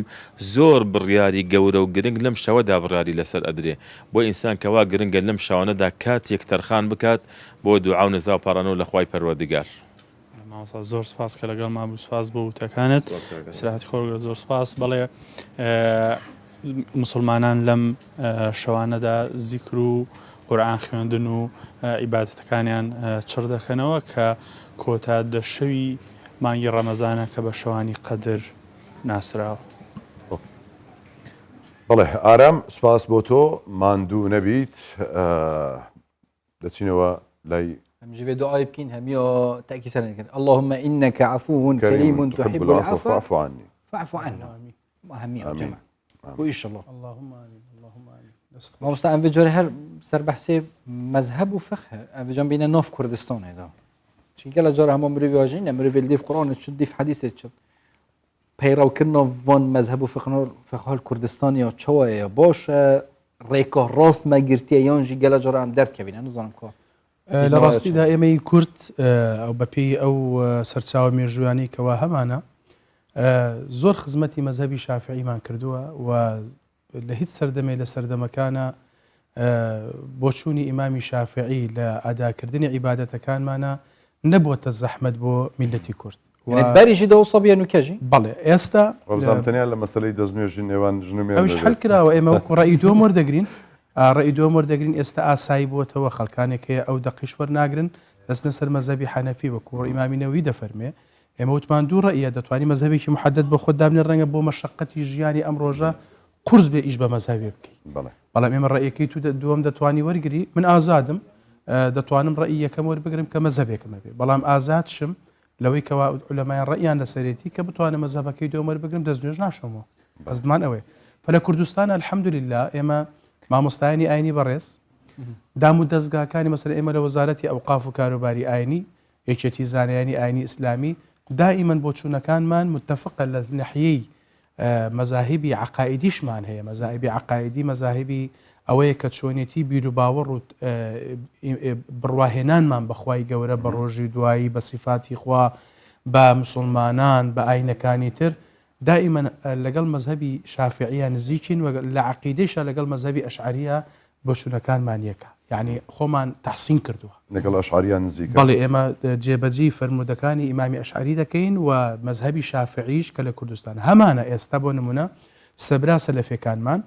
Speaker 6: زۆر بڕیاری گەورە و گرنگ لەم شەوەدا بڕیاری لەسەر ئەدرێ بۆ ئینسان کەوا گرنگە لەم شەوانەدا کاتێک تەرخان بکات بۆ دوعا و نزا و پاڕانەوە لە خوای پەروەردگار.
Speaker 8: زۆر سپاس کە لەگەڵ ما بوو، سپاس بۆ وتەکانت، سراحەتی خۆرگە زۆر سپاس. بەڵێ مسلمانان لەم شەوانەدا زیکر و قورئان خوێندن و عیبادەتەکانیان چڕ دەکەنەوە کە کۆتا دەشەوی مانگی ڕەمەزانە کە بە شەوانی قەدر ناسراوە.
Speaker 2: بەڵێ ئارام سپاس بۆ تۆ ماندوو نەبیت، دەچینەوە لای
Speaker 3: همجي دعاء بكين هميو تأكي سنة اللهم إنك عفو كريم تحب العفو
Speaker 2: فاعف عني
Speaker 3: فاعف عنا. هميو جمع وإيش الله
Speaker 5: اللهم آمين اللهم آمين.
Speaker 3: ما مستعان في جوري هر سر بحثي مذهب وفقه في جنبنا نوف كردستان هذا شيء كلا جوري هم مريفي واجين مريفي اللي في قرآن شد في حديث شد بيرو كنا فون مذهب وفقه الكردستاني أو شوية باش ريكه راست ما جرتيه يانجي كلا جوري هم درك كبير أنا زانم كوا
Speaker 5: لە ڕاستیدا ئێمەی کورد ئەو بەپێی ئەو سەرچاوە مێژووانی کەوا هەمانە زۆر خزمەتی مەذهبی شافعیمان کردووە و لە هیچ سەردەمێ لە سەردەمەکانە بۆ چوونی ئیمامی شافعی لە ئاداکردنی عیبادەتەکانمانە نەبووەتە زەحمەت بۆ میلەتی کورد.
Speaker 3: بەریشی دەوسەبیە نوکەژی
Speaker 5: بەڵێ ئێستا
Speaker 2: ڕەمزانتەنیا لە مەسەلەی دەستنوێژی نێوان ژنومێن
Speaker 5: ئەوش هەل کراوە ئێمە وەکو ڕەئی دۆم وەردەگرین ڕێی دۆم وەردەگرین ئێستا ئاسایی بۆتەوە خەڵکانێک هەیە ئەو دەقیش وەرناگرن دەستنە سەر مەذهبی حەنەفی وەکو ئیمامی نەووی دەفەرمێ ئێمە وتمان دوو ڕەئیە دەتوانین مەذهبێکی محەدەد بۆ خۆت دابنێ ڕەنگە بۆ مەشەقەتی ژیانی ئەم ڕۆژە قورس بێ ئیش بە مەذهبێ بکەیت. بەڵام ئێمە ڕەئیەکەی تو دووەم دەتوانی وەرگری من ئازادم دەتوانم ڕەئی یەکەم وەربگرم کە مەذهبێکمە بێ، بەڵام ئازاد شم لەوەی کەوا عولەمایان ڕەئیان لەسەرێتی کە بتوانم مەذهبەکەی دووەم وەربگرم دەستنوێژ ناشۆمەوە بەزمان ئەوەیە. فلە کوردستان الحەمدولله ئێمە مامۆستایانی ئاینی بەڕێز دام و دەستگاکانی مەسەر ئێمە لە وەزارەتی ئەوقاف و کاروباری ئاینی یەکێتی زانایانی ئاینی ئیسلامی دائیمەن بۆ چوونەکانمان متفقە لە ناحیەی مەذاهبی عقائیدیشمان هەیە. مەذاهبی عقائیدی مەذاهبی ئەوەیە کە چۆنێتی بیر و باوەڕ و بڕواهێنانمان بەخوای گەورە بە ڕۆژی دوایی بە سیفاتی خوا بە مسلمانان بە ئاینەکانی تر دائما لەگەڵ مەذهبی شافعیە نزیکین و لە عەقیدەیشە لەگەڵ مەذهبی ئەشعەریە بۆ چوونەکانمان یەکە، یعنی خۆمان تەحسین کردووە
Speaker 2: لەگەڵ ئەشعەریە نزیکە.
Speaker 5: بەڵێ ئێمە جێبەجێی فەرمودەکانی ئیمامی ئەشعەری دەکەین و مەذهبی شافعیش کە لە کوردستان هەمانە ئێستا بۆ نمونە سەبرا سەلەفیەکانمان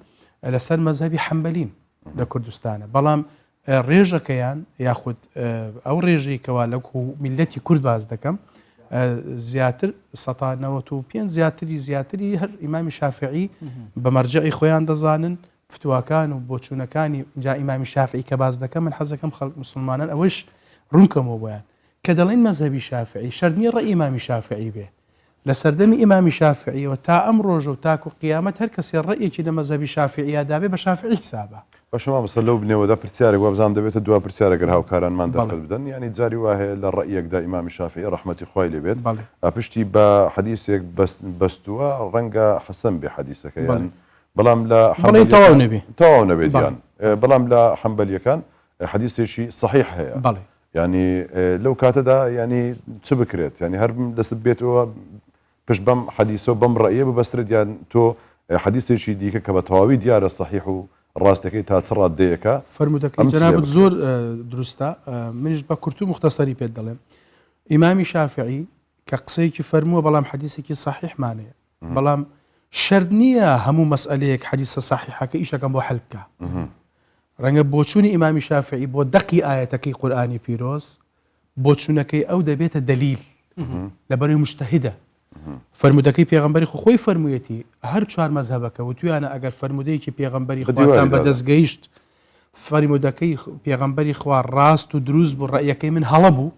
Speaker 5: لەسەر مەذهبی حەمبەلین لە کوردستانە، بەڵام ڕێژەکەیان یاخود ئەو ڕێژەی کەوا لەکو میلەتی کورد باز دەکەم زیاتر 1995 زیاتری هەر ئیمامی شافعی بە مەرجعی خۆیان دەزانن فتوواکان و بۆچوونەکانی جا ئیمامی شافعی کە باز دەکەم من حەزەکەم خەڵک مسلمانان ئەوەش ڕوونکەمەوە بۆیان کە دەڵێن مەزهبی شافعی شەرنی ڕێی ئیمامی شافعی بێ لە سەردەمی ئیمامی شافعیەوە تا ئەم ڕۆژە و تاکو قیامەت هەر کەسێ ڕێیەکی لە مەزهبی شافعیادابێ بە شافعی حسابە
Speaker 2: باشەما مەسە لەو بنێوەدا پرسیارێک وابزانام دەبێتە دوا پرسیارەگەر هاوکارانمان دەخل بدەن ینی جاری وایە لە ڕێیەکدا ئیمامی شافعی ڕەحمەتی خوای لێ بێت پشتی بە حەدیثێک بەستووە ڕەنگە حەسەن بێ حەدیثەکە یان بەڵام لە تەواو نەبێت یان بەڵام لە حەنبەلیەکان حەدیثێکی صحیح هەیە ینی لەو کاتەدا ینی چ بکرێت ینی هەر دەست بێتەوە پشت بەم حەدیثە و بەم ڕێیە ببەسترێت یان تۆ حەدیثێکی دیکە کە بە تەواوی دیارە صحیح و ڕاستەکەی تا چ ڕادەیەەکە
Speaker 5: فەرمودەکەی جەنابەت زۆر دروستە منیش بە کورت و مختصری پێت دەڵێم ئیمامی شافعی کە قسەیەکی فەرمووە بەڵام حەدیثێکی صحیحمانەیە بەڵام شەرت نییە هەموو مەسئلەیەک حەدیثە صحیحەکە ئیشەکەم بۆ حەل بکە ڕەنگە بۆچوونی ئیمامی شافعی بۆ دەقی ئاەتەکەی قورئانی پیرۆز بۆچوونەکەی ئەو دەبێتە دەلیل لەبەرەوەی مجتەهیدە فەرمودەکەی پێغەمبەری خۆی فەرموویەتی هەر چوار مەزهبەکە و تویانە ئەگەر فەرمودەیەکی پێغەمبەری خواتان بەدەستگەیشت فەرمودەکەی پێغەمبەری خوا ڕاست و دروست بوو ڕێیەکەی من هەڵە بوو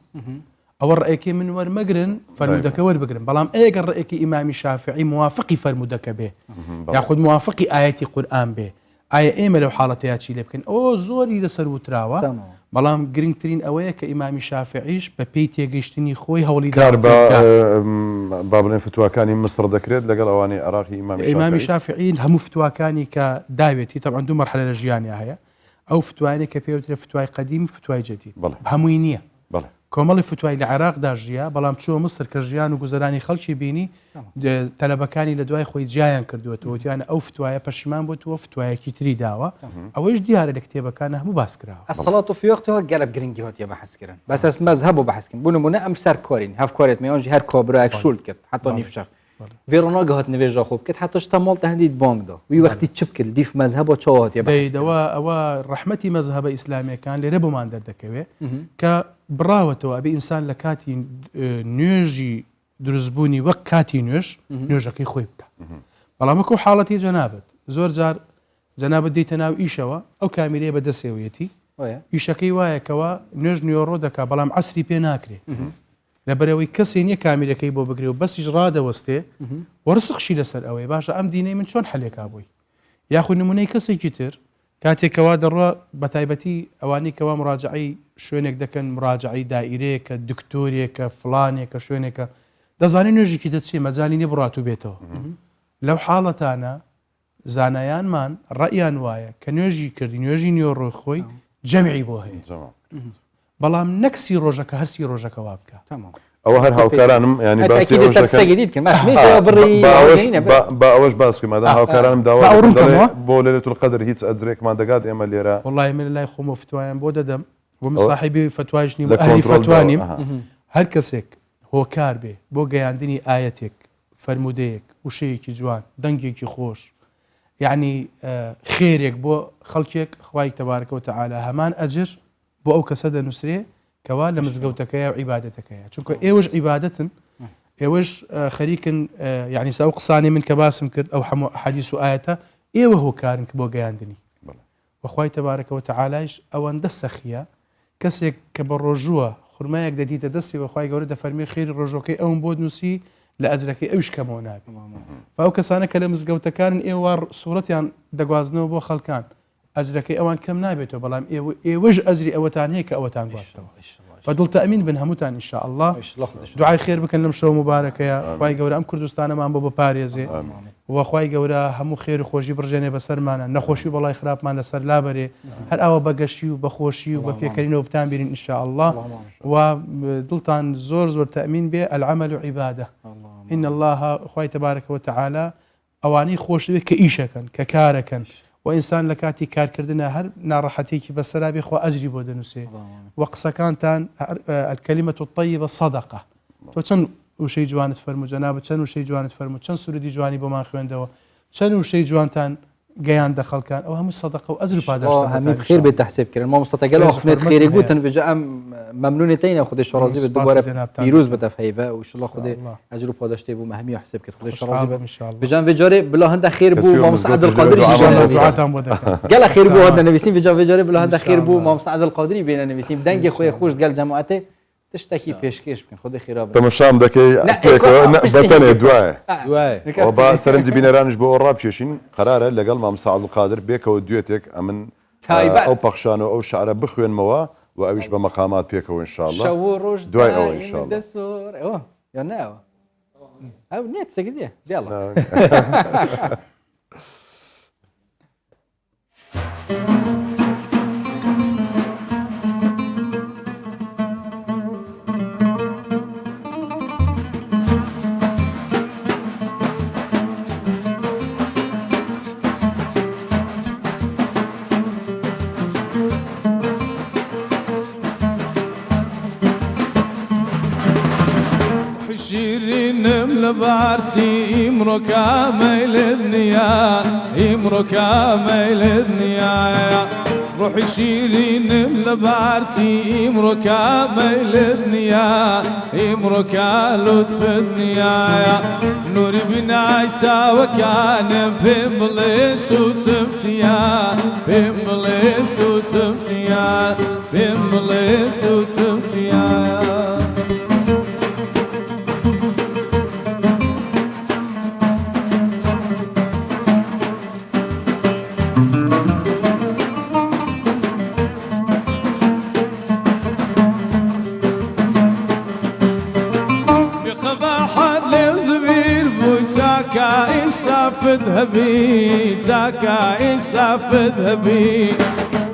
Speaker 5: ئەوە ڕێیەکەی من وەرمەگرن فەرمودەکە وەربگرن بەڵام ئەگەر ڕێیەکی ئیمامی شافعی موافقی فەرمودەکە بێ یاخود موافقی ئاەتی قورئان بێ ئایا ئێمە لەو حاڵەتەیە چی لێ بکەین ئەوە زۆری لەسەر وتراوە بەڵام گرنگترین ئەوەیە کە ئیمامی شافعیش بە پێی تێگەیشتنی خۆی هەوڵی
Speaker 2: کار با بڵێن فتوواکانی مصر دەکرێت لەگەڵ ئەوانەی عراقی
Speaker 5: ئیمامی شافعین هەموو فتوواکانی کە داوێتی تەبعاً دوو مەرحلە لە ژیانی هەیە ئەو فتوانێک کە پێوترێت فتوای قەدیم فتوای جدید هەمووی نییە کۆمەڵی فتوای لە عێراقدا ژیە بەڵام چووە مصر کە ژیان و گوزەرانی خەڵکی بینی تەلەبەکانی لە دوای خۆی جیایان کردووەتەوە وتیانە ئەو فتوایە پەشیمان بووەوە فتوایەکی تری داوە ئەوەش دیارە لە کتێبەکانە هەموو باسکراوە
Speaker 3: الصلاة في وقتها قلب گرنگی هاتیە بەحەسکردن بەس ئەس مەذهب و بەحەسکردن بوو نمونە ئەم سەر کۆرین هەف کۆرێت مێوانجی هەر کۆبرایەک شولد کرد حتا نیفشەف ڤێڕۆناگە هات نوێژە خۆ بکرد حتا شتا ماڵ تەهدید بانگدا وی وەختی چ بکرد دیف مەذهب و چاوە هاتیە
Speaker 5: بەیدەوە ئەوە ڕەحمەتی مەذهبە ئیسلامیەکان لێرە بۆمان دەردەکەوێت کە بڕاوەتەوە ئەبێ ئینسان لە کاتی نوێژی دروستبوونی وەک کاتی نوێژەکەی خۆی بکە بەڵام وەکو حاڵەتی جەنابەت زۆر جار جەنابەت دیتە ناو ئیشەوە ئەو کامیرەیە بەدەستێوەیەتی ئیشەکەی وایەکەوە نوێژ نیۆڕۆ دەکا بەڵام عەسری پێ ناکرێ لەبەرەوەی کەسێ نییە کامیرەکەی بۆ بگرێ و بەسیش ڕادەوەستێ وەرسخشی لەسەر ئەوەی باشە ئەم دینەی من چۆن حەلێکا بووی یاخود نمونەی کەسێکی تر کاتێکەوە دەڕوە بە تایبەتی ئەوانەی کەوا مراجعی شوێنێک دەکەن مراجعی دائیرەیەکە دکتۆرێکە فڵانێکە شوێنێکە دەزانین نوێژێکی دەچێ مەجالی نیە بڕات و بێتەوە لەو حاڵەتانە زانایانمان ڕەیان وایە کە نوێژی کردی نوێژی نیۆڕۆی خۆی جەمعی بۆ هەیە بەڵام نەکسی ڕۆژەکە هەرسی ڕۆژەکە وا بکە
Speaker 2: ئەوە هەر هاوکارانم ینی با ئەوەش باس مادام هاوکارانم داوا بۆ لێلەتول قەدر هیچ ئەجرێکمان دەگات ئێمە لێرە
Speaker 5: وڵای من لای خۆمە فتوایان بۆ دەدەم بۆ مصاحبی فتوایش نیم ئەهلی فتوانیم هەر کەسێک هۆکار بێ بۆ گەیاندنی ئاەتێک فەرمودەیەک وشەیەکی جوان دەنگێکی خۆش یعنی خێرێک بۆ خەڵکێک خوای تەبارەکە و تەعالی هەمان ئەجر بۆ ئەو کەسە دەنووسرێ کەوا لە مزگەوتەکەیە و عیبادەتەکەیە چونکە ئێوەش عیبادەتن ئێوەش خەریکن یعنی ساو قسانی من کە باسم کرد ئەو هەموو حەدیث و ئاەتە ئێوە هۆکارن کە بۆ گەیاندنی وەخوای تەبارەکە و تەعالایش ئەوەندە سەخیە کەسێک کە بە ڕۆژووە خورمایەک دەدیتە دەستی وەخوای گەورە دەفەرمێ خێری ڕۆژۆکەی ئەوم بۆ نووسی لە ئەجرەکەی ئەوش کەمەوە نابێت ئەو کەسانە کە لە مزگەوتەکانن ئێوە سوورەتیان دەگوازنەوە بۆ خەڵکان ئەجرەکەی ئەوان کەم نابێتەوە بەڵام ئێوەش ئەجری ئەوەتان هەیە کە ئەوەتان گواستەوە فدڵتە ئەمین بن هەمووتان ئینشاء الله دوعای خێر بکەن لەم شەو مبارەکەیە خوای گەورە ئەم کوردستانەمان بۆ بپارێزێ وەخوای گەورە هەموو خێر و خۆشی بڕژێنێ بەسەرمانە نەخۆشی و بەڵای خراپمان لەسەر لابەرێ هەر ئەوە بەگەشتی و بەخۆشی و بە پێکەرینەوە بتان بینین ئینشاء الله و دڵتان زۆر تەمین بێ العمل عیبادە إن الله خوای تبارەکە وتعالى ئەوانەی خۆش دەوێت کە ئیشەکەن کە کارەکەن و ئینسان لە کاتی کارکردنە هەر ناڕەحەتێکی بەسەرا بێ خوا ئەجری بۆ دەنووسێ و قسەکانتان الکەلیمەة الطیبە صەدەقە تۆ چەند وشەی جوانت فەرموو جەنابەت چەند وشەی جوانت فەرموو چەند سوورەی جوانی بۆمان خوێندەوە چەند وشەی جوانتان گەیان دەخەڵکان ئەو هەموو سەدەقە و ئەجر و پاداش
Speaker 3: هەمی بخیر بێت تحسیب کردن مامۆستا گەل ئەخنێت خێری گوتن بجا ئەم مەمنونێتینە خودی شڕازی بێت دووبارە پیرۆز بەتە فەیڤە و شڵە خودی ئەجر و پاداش تێ بوو مەهمی حساب کرد خودی شڕازی بجان وێجارێ بلا هەندە خێر بوو مامۆستا عەبدولقادری گەل خێر بوو هەندە نویسین وێجا وێجارێ بلا هەندە خێر بوو مامۆستا عەبدولقادری بێنە نویسین دەنگی خۆی خۆش گەل جەماعەتێ تشتێکی پێشکەش بکەن خودی خێرا
Speaker 2: تەماشام دەکەی بەتەنێ دوایە با سەرنجی بینەرانش بۆ ڕابکێشین قەرارە لەگەڵ مامۆستا عەبدولقادر بێکەوە دوێتێک ئەمن ئەو پەخشانە و ئەو شعرە بخوێنمەوە و ئەویش بە مەقامات پێکەوە ئینشاءالله دوای ئەوە ئینشاءالله
Speaker 3: یا ناوە ئەو نێت سەگدێ دێڵە
Speaker 1: شیرینم لبارسی امروکا میلد نیا امروکا میلد نیا روحی شیرینم لبارسی امروکا میلد نیا امروکا لطف نیا نوری بنای ساوکانم پیم بلیس و سمسیا پیم بلیس و سمسیا پیم بلیس و سمسیا ساكا إصاف ذهبي ساكا إصاف ذهبي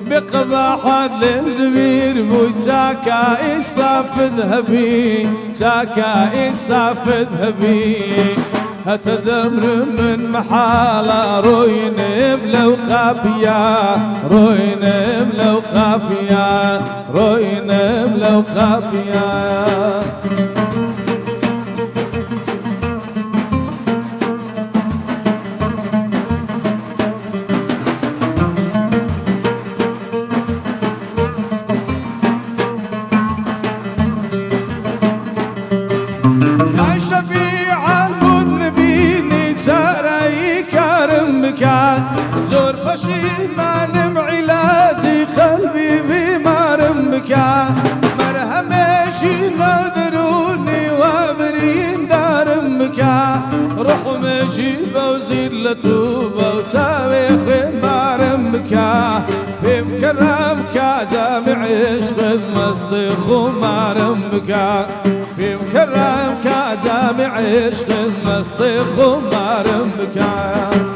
Speaker 1: بقباحة لمزبير بوي ساكا إصاف ذهبي ساكا إصاف ذهبي هتدمر من محالة روين بلو قافية روين بلو قافية روين بلو قافية زور پشیمانم علاجی قلبی بیمارم بکا مرهمشی ندرونی و بریندارم بکا رحمشی بوزیر لتو بوساوی خمارم بکا بیم کرم کازم عشق مصدی خمارم بکا بیم کرم کازم عشق مصدی خمارم بکا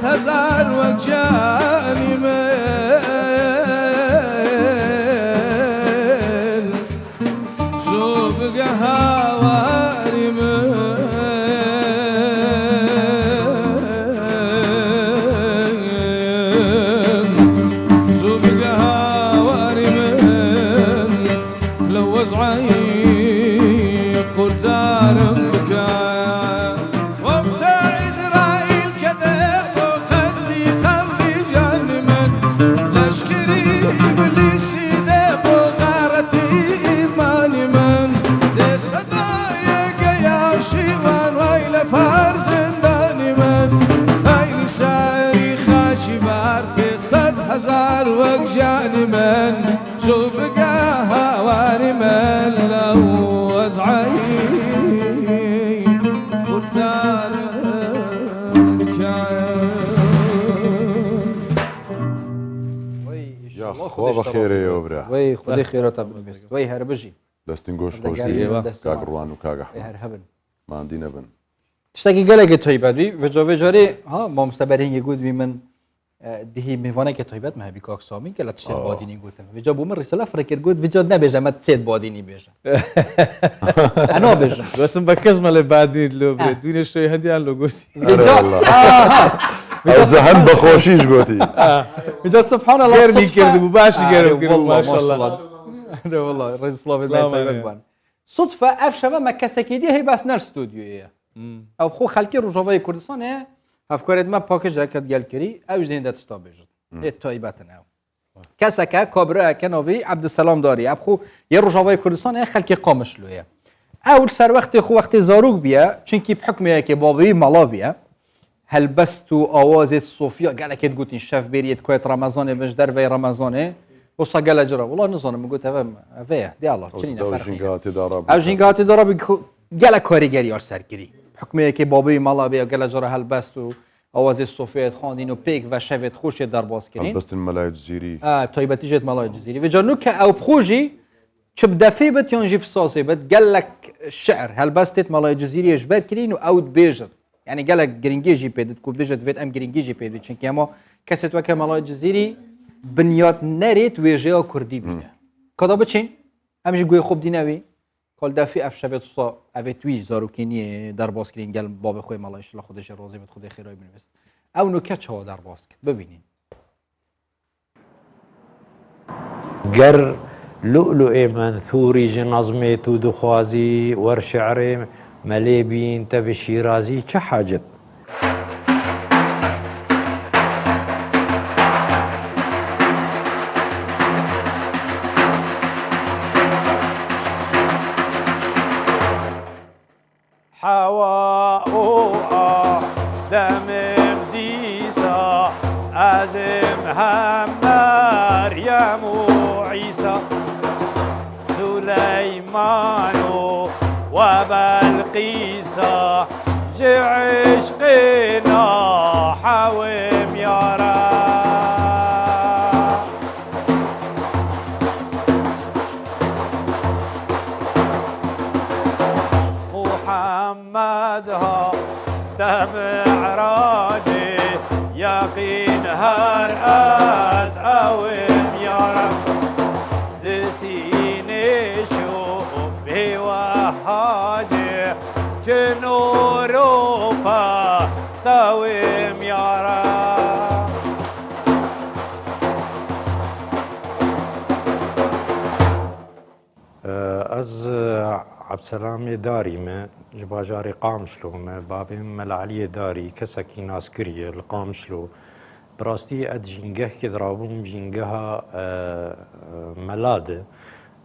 Speaker 1: هزار وجاني وزعي قلتار بكايا وقت إسرائيل كذب وخزدي قبضي جانما لشكري إبليسي ذب وغارتي إيمان من دي صدايا قياشي وان ويل فارس دانما هاي ساري خاشي بار بصد هزار وقجاني من شو بقى هواني من لو وزعي قلتار
Speaker 2: يا خوا بخير يا برا
Speaker 3: وي خدي خيرات بس وي هربجي
Speaker 2: دستين گوش خوش کاگ روان و کاگ احمد
Speaker 3: هرهبن
Speaker 2: ما عندي نبن
Speaker 3: تشتاقي قلق طيبات بي وجا جاري ها ما مستبرين يقول بي من دهي ميفانا كطيبات ما هبي كاك سامي كلا تشتد باديني قلتم وجا بومر رسالة فركر قلت وجا نبيجا ما تسيد باديني بيجا انا بيجا
Speaker 4: گوتم بە کەس مەڵێ بادی لۆ بێت دوینە شوی هەندیان لۆ گوتی
Speaker 2: او زهن بخوشيش قوتي
Speaker 3: وجا سبحان الله
Speaker 4: گەرمی کردبوو باشی گەرم کرد ماشاءالله
Speaker 3: والله رئيس الله بالله صدفة اف شباب ما كسكيدي هي بس نر استوديو او خو خلقي روجاوي كردستان افكارت ما باكج اكد گل كري او جدين دات استابجت تايبتنا كسكا كبرى كنوي عبد السلام داري اب خو يا روجاوي كردستان خلقي قامش لويا اول سر وقت خو وقت زاروك بيا چونكي بحكم كي بابي مالا بيا هل بستو اوازت صوفيا قال كي تقولين شاف بيريت كويت رمضان بنج دربي رمضان وصا قال جرا والله نظن قلت افا دي الله چنين فرق او جينغاتي دارا قال كاريگري سرگري بحكم كي بابي مالا بيا قال جرا هل بستو اوازت صوفيا خواندين و بيك و شفت خوش در باز كرين
Speaker 2: بس الملاي الجزيري
Speaker 3: طيبتي جت مالا الجزيري وجانو ك او بروجي شب دفي بت ينجيب صاصي بت قال لك الشعر هل بستت مالا الجزيري اجبر كرين و اوت بيجت يعني قال لك جرينجي بيد تكون بيجت فيت ام جرينجي بيد چونكي اما كست وك مالا الجزيري بنيات نريت ويجيا كردي بينه كدا بچين همش گوي خوب دينوي قال دافي اف شفت صا اوتوي زاروكيني در باز كرين قال باب خوي مالا ان شاء الله خودش راضي بت خدای خيرای بنويست او نكت هو در باز ببينين
Speaker 9: گر لؤلؤ منثوري جنظمي تو دخوازي ورشعري مليبين تبي شيرازي چه حاجت
Speaker 10: حواء دم ديسا أزم هم مريم وعيسى سليمان وبلقيسا عشقنا حوم يا محمدها تم عراجي يقين هرأس أوم يا رب دسيني شو بوهاجي جنور وبا توم يا رب
Speaker 9: از عبدالسلام داري ما جباجاري قامشلو ما بابي ملعلي داري كسكي ناس كريه القامشلو براستي اد جينجه كدرابون جينجها ملاد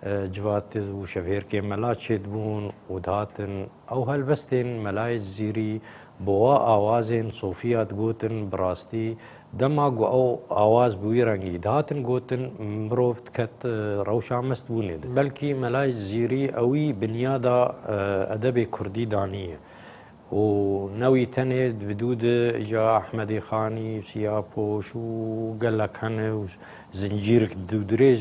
Speaker 9: جوات وشفير كي ملاد شدبون ودهاتن او هالبستن ملاي زيري بوا آوازن صوفيات قوتن براستي دماغ او آواز بوی رنگی دهاتن گوتن مروفت کت روشا مستبونه بلکی ملاي زيري اوي بنيادا ادب كردي دانيه ونوي تند بدود جا احمدي خاني سيابوش وقالك هن زنجيرك دودريج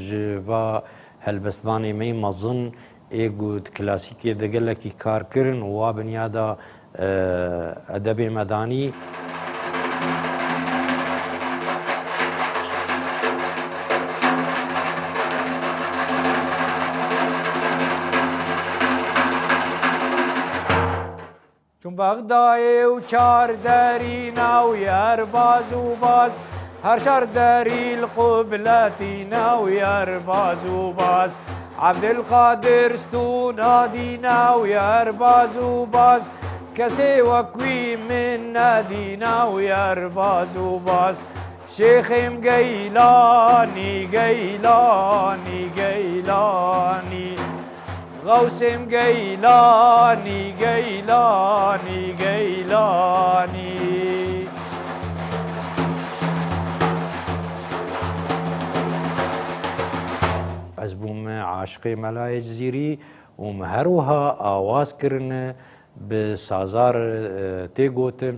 Speaker 9: جوا هالبستاني مي مظن ايقود كلاسيكي ده قالك كاركرن وبنيادا ادب مداني
Speaker 10: چون بغدای و چار درینا و یار باز و باز هر چار دری القبلتینا و یار باز و باز عبد القادر ستو نادينا ويا رباز وباز كسي وكوي من نادينا ويا رباز وباز شيخ مقيلاني قيلاني قيلاني غوث مقيلاني قيلاني قيلاني
Speaker 9: از بوم عاشق ملای جزیری و مهروها آواز کرن به سازار تیگوتن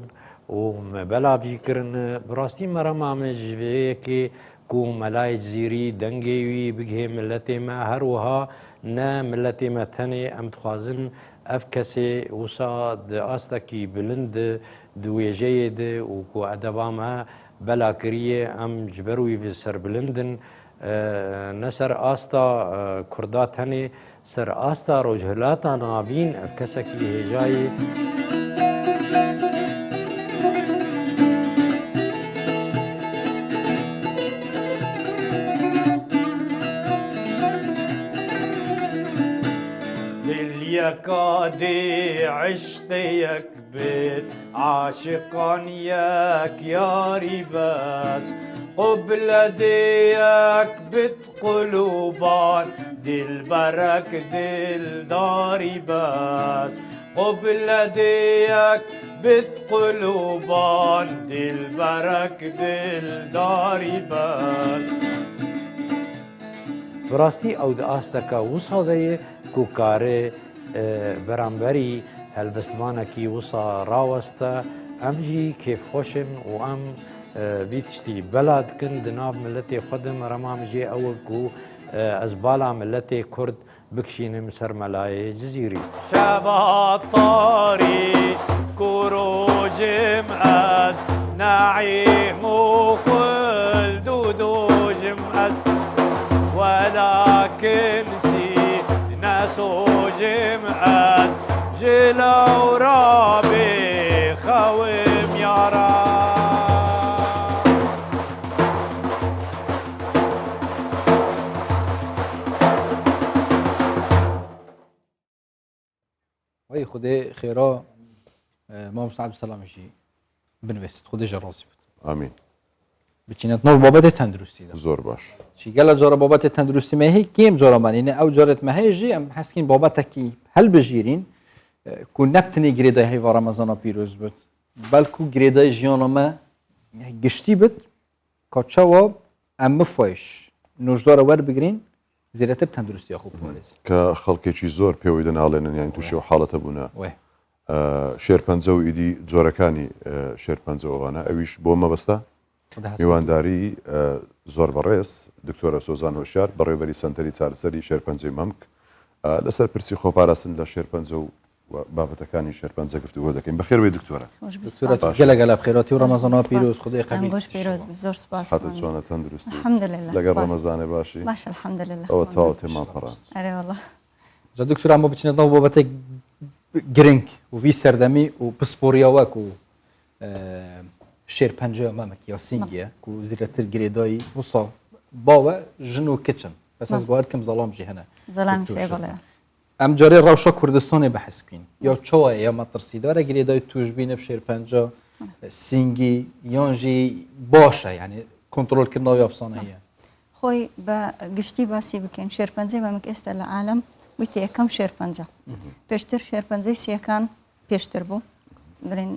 Speaker 9: و مبلاوی کرن براستی مرمام جویه که کو ملای جزیری دنگیوی بگه ملت ما هروها نه ملت ما تنه ام تخوازن اف کسی وصا آستکی بلند دویجه ده و کو ادبا ما بلا کریه ام جبروی به سر بلندن نسر آستا کردات هنی سر آستا روجهلاتا نابین اف کسکی هجایی
Speaker 10: يكادي عشقيك بيت عاشقانيك يا ريباس قبل ديك بت قلوبان دل برك دل داري باس قبل ديك بت قلوبان دل برك دل داري باس
Speaker 9: براستی او د آستکا وصا ده کو کاره برانبری هلبستمانه کی وصا راوسته ام جی کیف خوشن و ام بیتشتی بلاد کن دناب ملت خودم رمام جی اول کو از بالا ملت کرد بکشینم سر ملای جزیری
Speaker 10: شباب طاري كروجم أز نعيم وخلد ودوجم أز ولكن سيدنا سوجم أز جلا ورابي خوم يا رب
Speaker 3: وای خدای خیرا ما مصعب سلام شي بنویست خدای جراسی بود
Speaker 2: آمین
Speaker 3: بچینت نو بابت تندرستی ده
Speaker 2: زۆر باش
Speaker 3: چی گل جارا بابت تندرستی مهی کیم جارا من اینه او جارت مهی جی ام حسکین بابت کی هل بجیرین کو نبتنی گریدای هی و رمضان پیروز بود بلکو گریدای جیان ما گشتی بود کاچاوا ام مفایش نوجدار ور بگرین زیرتر تندرستی خوب پارێز
Speaker 2: کە خەڵکێکی زۆر پێوەی دەناڵێنن یان تووشەوە حاڵەتە بوونە شێرپەنجە و ئیدی جۆرەکانی شێرپەنجەوەوانە ئەویش بۆ مەبەستە میوانداری زۆر بەڕێز دکتۆرە سۆزان هۆشیار بەڕێوەبەری سەنتەری چارەسەری شێرپەنجەی مەمک لەسەر پرسی خۆپاراستن لە شێرپەنجە و بابەتەکانی شێرپەنجە گفتوگۆ دەکەین بەخێرەوەی دکتۆرە
Speaker 3: گەلە گەلە بخێراتی و ڕەمەزانەوە پیرۆز خدای قەبیل
Speaker 11: باش پیرۆز زۆر سپاس
Speaker 2: حتى چۆنە تەندروستی
Speaker 11: الحمدلله
Speaker 2: لەگەڵ ڕەمەزانێ باشی
Speaker 11: باش الحمدلله
Speaker 2: ئەوە تاوە تێمان پەڕان
Speaker 11: ئەرێ والله
Speaker 3: جا دکتۆر ئەمە بچینێتەوە بابەتێک گرنگ و وی سەردەمی و پسپۆریاوەک و شێرپەنجە مەمەک یا سینگیە و زیرەتر گرێدایی وسا باوە ژن و کچن بەس ئەس باوەر کەم زەڵامژی هەنە
Speaker 11: زەلام شێ بڵێ
Speaker 3: ئەم جارێ ڕەوشە کوردستانی بەحەس بکەین یا چۆوە یا مەترسیدارە گرێدای توشبینە شێرپەنجە سینگی یانژی باشە یعنی کۆنتڕۆلکردنەوەی ئەفسانە هەیە
Speaker 11: خۆی بە گشتی باسی بکەین شێرپەنجەی مەمەک ئێستا لە عالەم ویتە یەکەم شێرپەنجە پێشتر شێرپەنجەی سیەکان پێشتر بوو بڵێن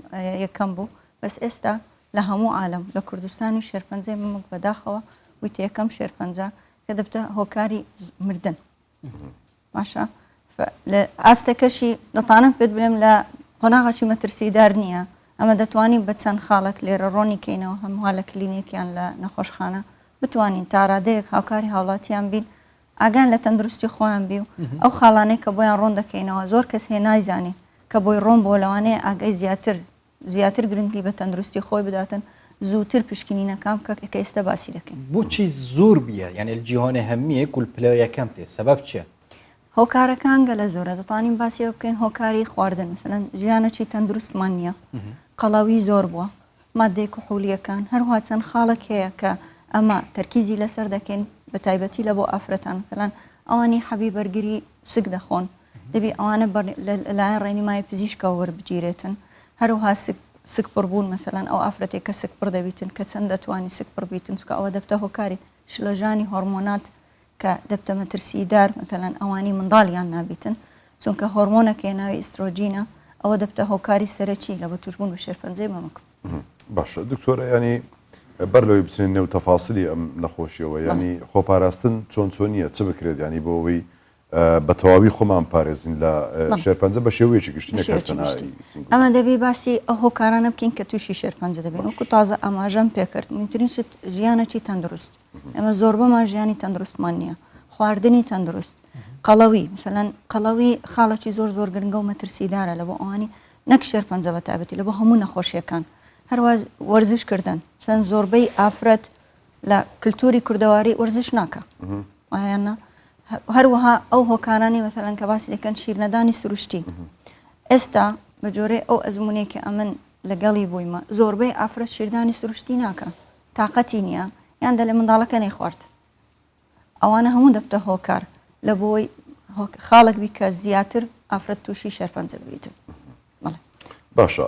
Speaker 11: یەکەم بوو بەس ئێستا لە هەموو عالم لە کوردستانی شێرپەنجەی مەمەک بەداخەوە ویتە یەکەم شێرپەنجە کە دەبتە هۆکاری مردن ماشە لە ئاستەکەشی دەتانم پێت بڵێم لە قۆناغەکی مەترسیدار نییە ئەمە دەتوانین بە چەند خاڵک لێرە ڕۆنی کەینەوە هەمووها لە کلینیکیان لە نەخۆشخانە بتوانین تا ڕادەیەک هاوکاری هاوڵاتیان بین ئاگان لە تەندروستی خۆیان بی و ئەو خاڵانەی کە بۆیان ڕۆن دەکەینەوە زۆر کەس هێ نایزانێ کە بۆی ڕۆن بۆ لەوانەیە ئاگای زیاتر گرنگی بە تەندروستی خۆی بداتن زووتر پشکنینەکان کە ئێستا باسی دەکەین
Speaker 3: بۆچی زۆر بیە یعنی جیهانی هەمیە کولپلەیەکەم تێ سەبەب چیە
Speaker 11: هۆکارەکان گەلە زۆرە دەتوانین باسیەوە بکەین هۆکاری خواردن مثلەن ژیانەکی تەندروستمان نییە قەڵاوی زۆر بووە مادەی کوحولیەکان هەروها چەند خاڵک هەیە کە ئەمە تەرکیزی لەسەر دەکەین بە تایبەتی لە بۆ ئافرەتان مثلەن ئەوانی حەبی بەرگری سک دەخۆن دەبی ئەوانە لەلایەن ڕێنیمای پزیشکە وەربگیرێتن هەروها سک پڕبوون مەسەلەن ئەو ئافرەتێک کە سک پڕ دەبیتن کە چەند دەتوانانی سک پڕ بیتن چکە ئەوە دەبتە هۆکاری شلەژانی هۆرمۆنات کە دەبتە مەترسیدار مەتەلەن ئەوانی منداڵیان نابیتن چونکە هۆرمۆنەکە ناوی ئیسترۆجینە ئەوە دەبتە هۆکاری سەرەکی لە بە توشبوون بە شێرپەنجەی مەمەکە
Speaker 2: باشە دکتۆرە ینی بەر لەوەی بچین نێو تەفاسیلی ئەم نەخۆشیەوە ینی خۆپاراستن چۆن نییە چ بکرێت ینی بۆ ئەوەی بە تەواوی خۆمان پارێزین لە شێرپەنجە بە شێوەیەکی گشتی
Speaker 11: ئەمە دەبێ باسی ئەو هۆکارانە بکەین کە تووشی شێرپەنجە دەبێن وەکو تازە ئاماژەم پێکرد میترین شت ژیانەکی تەندروست ئەمە زۆربەمان ژیانی تەندروستمان نییە خواردنی تەندروست قەڵەوی مثلەن قەڵەوی خاڵێکی زۆر گرنگە و مەترسیدارە لە بۆ ئەوانی نەک شێرپەنجە بە تایبەتی لە بۆ هەموو نەخۆشیەکان هەروە وەرزشکردن چەند زۆربەی ئافرەت لە کللتوری کوردەواری وەرزش ناکە وایانە هەروەها ئەو هۆکارانی مەسەلەن کە باسی دەکەن شیرنەدانی سروشتی ئێستا بە جۆرەی ئەو ئەزمونێکی ئەمن لەگەڵی بوویمە زۆربەی ئافرەت شیردانی سروشتی ناکە تااقەتی نییە یان دە لە منداڵەکە نەی خوارد ئەوانە هەموو دەبتە هۆکار لە بۆی خاڵک بی کە زیاتر ئافرەت تووشی شێرپەنجە ببیتن
Speaker 2: باشە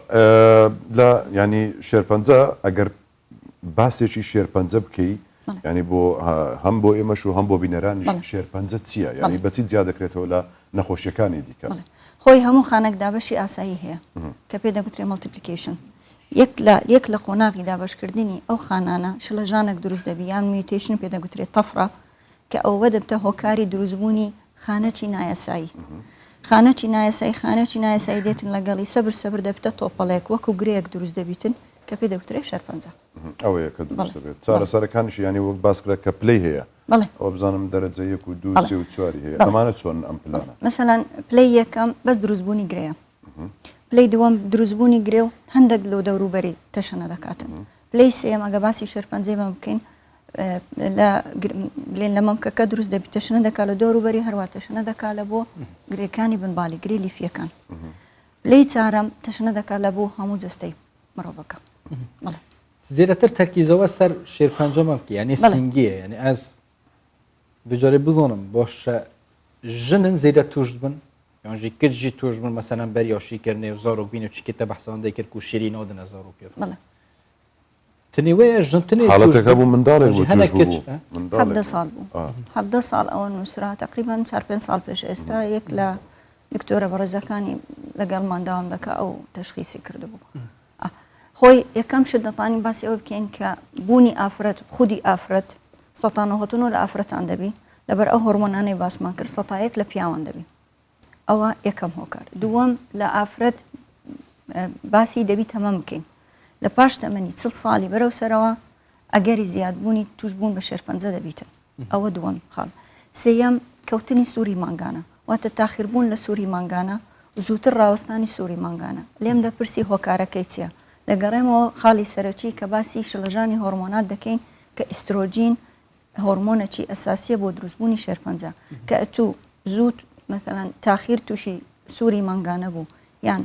Speaker 2: لە ینی شێرپەنجە ئەگەر باسێکی شێرپەنجە بکەی ینی بۆ هەم بۆ ئێمەش و هەم بۆ بینەرانی شێرپەنجە چییە ینی بەچی زیاد دەکرێتەوە لە نەخۆشیەکانی دیکە
Speaker 11: خۆی هەموو خانەك دابەشی ئاسایی هەیە کە پێ دەگوترێ مەڵتیپلیکیشن یەک لە قۆناغی دابشکردنی ئەو خانانە شڵەژانێک دروست دەبی یان میوتیشن پێ دەگوترێت تەفرە کە ئەوە دەبتە هۆکاری دروستبوونی خانەکی نایەسایی خانەکی نایەسایی دێتن لەگەڵی سەبر دەبتە تۆپەڵێک وەکو گرەیەک دروست دەبیتن کە پێ دەگوترێت شێرپەنجە
Speaker 2: ئەوەیە کە دروست دەبێت چارەسەرەکانیشی ینی وەک باسکرە کە پلەی هەیە ئەو بزانم دەرەجە 1 و 2 3 و 4 هەیە ئەمانە چۆن ئەم پلانە
Speaker 11: مەسەلەن پلەی یەکەم بەس دروستبوونی گرەیە پلەی دووەم دروستبوونی گرێ و هەندێک لەو دەوروبەری تەشەنە دەکاتن پلەی سێم ئەگە باسی شێرپەنجەی مە بکەین لە مەمکەکە دروست دەبی تەشنە دەکات لە دەوروبەری هەروە تەشنە دەکات لە بۆ گرێکانی بنباڵی گرێ لیفیەکان پلەی چارەم تەشنە دەکات لە بۆ هەموو جستەی مرۆڤەکە
Speaker 3: زیاتر تەرکیزەوە سەر شێرپەنجەمە بکە یعنی سنگیە یعنی ئەس بجارێ بزانم باشە ژنن زیاتر توش بن یانجی کچی توش بن مەسەلەن بەریاشیکردنێ و زار و بین و چیکێتە بەحسەوەندەی کرد و شیرین ئەودنە زار و پێ تنیوەیە ژنتنی
Speaker 2: حاڵەتەکە بوو منداڵێک
Speaker 11: هەبدە ساڵ بوو هەبدە ساڵ ئەوە نووسرا تقریبان 4-5 ساڵ پێش ئێستا یەک لە دکتۆرە بەڕێزەکانی لەگەڵمانداوام دەکە ئەو تەشخیصی کردبوو خۆی یەکەم شت دەتوانین باسی ئەوە بکەین کە بوونی ئافرەت خودی ئافرەت سەتانەهەتن و لە ئافرەتان دەبی لەبەر ئەو هۆرمۆنانەی باسمان کرد سەتایەک لە پیاوان دەبی ئەوە یەکەم هۆکار دووەم لە ئافرەت باسی دەبی تەمەم بکەین لە پاش تەمەنی 40 ساڵی بەرەو سەرەوە ئەگەری زیادبوونی توشبوون بە شێرپەنجە دەبیتن ئەوە دووەم خاڵ سێیەم کەوتنی سووری مانگانە واتە تاخیربوون لە سووری مانگانە زووتر ڕاوەستانی سووری مانگانە لێم دەپرسی هۆکارەکەی چییە دەگەڕێمەوە خاڵی سەرەکی کە باسی شڵەژانی هۆرمۆنات دەکەین کە ئیسترۆجین هۆرمۆنەکی ئەساسیە بۆ دروستبوونی شێرپەنجە کە ئەتوو زووت مثلەن تاخیر تووشی سووری مانگانە بوو یان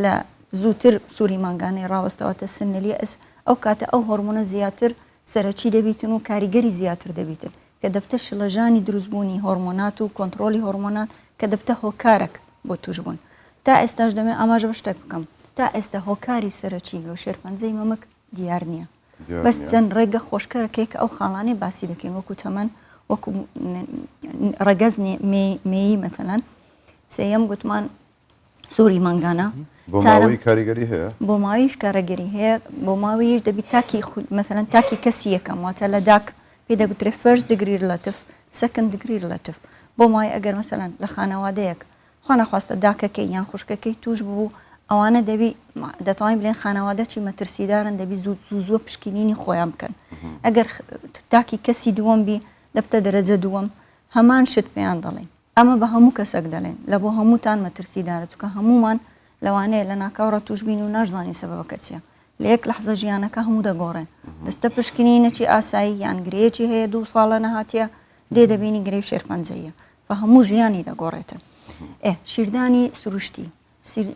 Speaker 11: لە زووتر سووری مانگانەی ڕاوەستەوەتە سنلیە ئەس ئەو کاتە ئەو هۆرمۆنە زیاتر سەرەکی دەبیتن و کاریگەری زیاتر دەبیتن کە دەبتە شڵەژانی دروستبوونی هۆرمۆنات و کۆنتترۆلی هۆرمۆنات کە دەبتە هۆکارێک بۆ توشبوون تا ئێستاش دەمێ ئاماژە بە شتێک بکەم تا ئێستا هۆکاری سەرەکی لۆ شێرپەنجەی مەمک دیار نییە بەس چەند ڕێگە خۆشکەرەکەی کە ئەو خاڵانەی باسی دەکەین وەکو تەمەەن وەکو ڕەگەز مێیی مەتەنەن سێەم گوتمان سووری مانگانە
Speaker 2: کاریگەری هەیە
Speaker 11: بۆ ماویش کارەگەری هەیە بۆ ماویش دەبی تاکی مەسەرەن تاکی کەسی یەکەم واتە لە داک پێ دەگوترێ فەرست دگری ڕەتف سەکند دگری ڕەتف بۆ مای ئەگەر مەسەلەن لە خانەوادەیەک خوا نەخواستە داکەکەی یان خوشکەکەی توش بوو ئەوانە دەبی دەتوانین بڵێن خانەوادەکی مەترسیدارن دەبی زوو پشکنینی خۆیان بکەن ئەگەر تاکی کەسی دووەم بی دەبتە دەرەجە دووەم هەمان شت پێیان دەڵێن ئەمە بە هەموو کەسێک دەڵێن لە بۆ هەمووتان مەترسیدارە چکە هەمومان لەوانەیە لە ناکاوڕە توشبین و ناشزانانی سەبەبەکە چیە لە یەک لەحزە ژیانەکە هەموو دەگۆڕێن دەستە پشکنینەکی ئاسایی یان گرەیەکی هەیە 2 ساڵە نەهاتیە دێ دەبینی گرەی شێرپەنجەیە بە هەموو ژیانی دەگۆڕێتن شیردانی سروشتی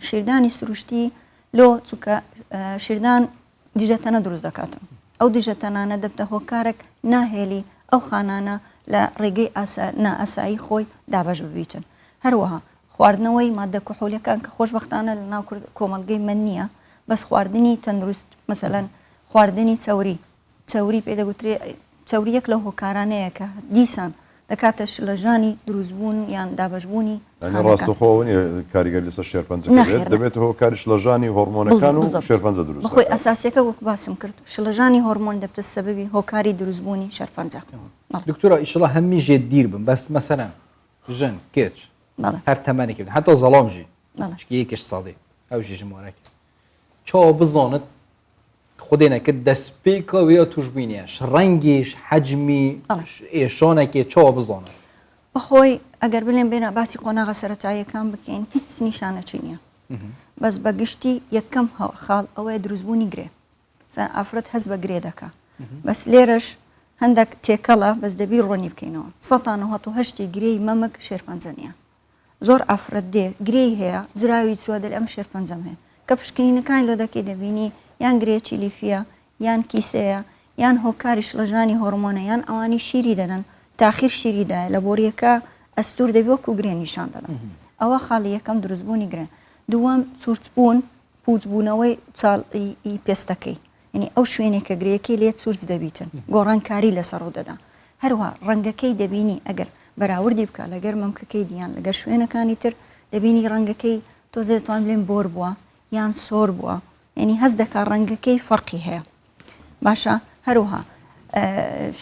Speaker 11: شیردانی سروشتی لۆ چووکە شیردان دیژەتەنە دروست دەکاتن ئەو دیژەتەنانە دەبتە هۆکارێک ناهێلی ئەو خانانە لە ڕێگەی نائاسایی خۆی دابش ببیتن. هەروەها خواردنەوەی مادە کحولیەکان کە خۆشبەختانە لە ناو کۆمەلگەی من نییە، بەس خواردنی تەندروست مثلەن خواردنی چەوری پێدەگوترێ چەوریەک لە هۆکارانەیە کە دیسان دەکاتە شلەژانی دروستبوون یان دابشبوونی
Speaker 2: ڕاستەخۆنی کاریگەر لەسەر شێرپەنجە دەبێت هۆکاری شلەژانی هۆرمۆنەکان و شێرپەنجە دروست
Speaker 11: بخۆی ئەساسیەکە وەک باسم کرد شلەژانی هۆرمۆن دەبتە سەبەبی هۆکاری دروستبوونی شێرپەنجە.
Speaker 3: دکتۆرە ئیشڵە هەمی ژێ دیر بم بەس مەسەرەن ژن کێچ هەر تەمەێکی حتا زەڵامژی یەکش ساڵی ئەو ژی ژمارەکە چاوە بزانت خودێنەکە دەستپێکەوەیە توشببینیش ڕەنگیش حەجمی ئێشانێکی چاوە بزانە
Speaker 11: بەخۆی ئەگەر بڵێن بێنە باسی قۆناغە سەرەتاییەکان بکەین هیچ نیشانەچی نییە بەس بەگشتی یەکەم خاڵ ئەوەیە دروستبوونی گرێ ئافرەت هەست بە گرێ دەکا بەس لێرەش هەندێک تێکەڵە بەس دەبی ڕۆنی بکەینەوە 1970 گرەی مەمەک شێرپەنجە نییە زۆر ئافرەت دێ گرەی هەیە زراوی چوادە ئەم شێرپەنجەم هەیە کە پشکنینەکان لۆ دەکەی دەبینی یان گرێکی لیفیە یان کیسەیە یان هۆکاری شلەژانی هۆرمۆنە یان ئەوانی شیری دەدەن تاخیر شیریدایە لە بۆریەکە ئەستور دەبی وەکو گرێ نیشان دەدەن ئەوە خاڵی یەکەم دروستبوونی گرێ دووەم چورتبوون پوچبوونەوەی چاڵی پێستەکەی یعنی ئەو شوێنێکە گرەیەکەی لێ چورج دەبیتن گۆڕانکاری لەسەر ڕوو دەدا هەروها ڕەنگەکەی دەبینی ئەگەر بەراوردی بکە لەگەر مەمکەکەی دییان لەگەر شوێنەکانی تر دەبینی ڕەنگەکەی تۆزێ دەتوان بڵێن بۆر بووە یان سۆر بووە ینی هەست دەکات ڕەنگەکەی فەرقی هەیە باشە هەروها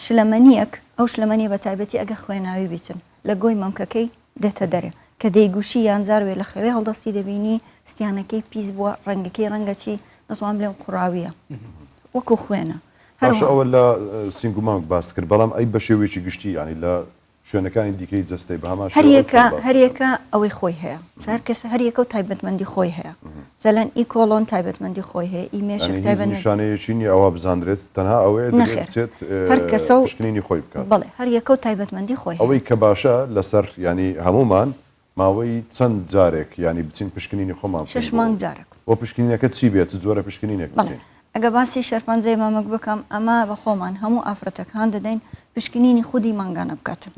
Speaker 11: شلەمەنیەک ئەو شلەمەنی بە تایبەتی ئەگە خوێناوی بیتن لە گۆی مەمکەکەی دێتە دەرێ کە دەیگوشی یانزاروێ لە خەوێ هەڵدەستی دەبینی ستیانەکەی پیس بووە ڕەنگەکەی ڕەنگەچی دەزوان بڵێن قوڕاویە وەکو خوێنە
Speaker 2: ئەوە لە سینگومان باس کرد بەڵام ئەی بە شێوێکی گشتی ینی لە شوێنەکانی دیکەی جستەی بە هەمان
Speaker 11: هەریەکە ئەوەی خۆی هەیە چار کەس هەریەکە و تایبەتمەندی خۆی هەیە زەلەن ئیکۆلۆن تایبەتمەندی خۆی هەیە ئیمێشک
Speaker 2: تایبەتشانەیەکی نیە ئەوە بزانرێت تەنها ئەوەیە بچێت
Speaker 11: هەر کەسە و
Speaker 2: شکنینی خۆی بکات
Speaker 11: بڵێ هەریەکە و تایبەتمەندی خۆی
Speaker 2: ئەوەی کە باشە لەسەر ینی هەمومان ماوەی چەند جارێک ینی بچین پشکنینی خۆمان
Speaker 11: 6 مانگ جارێک
Speaker 2: بۆ پشکنینەکە چی بێت جۆرە پشکنینێک
Speaker 11: ئەگە باسی شەرپەنجەی مامەک بکەم ئەمە بە خۆمان هەموو ئافرەتەکان دەدەین پشکنینی خودی مانگانە بکاتن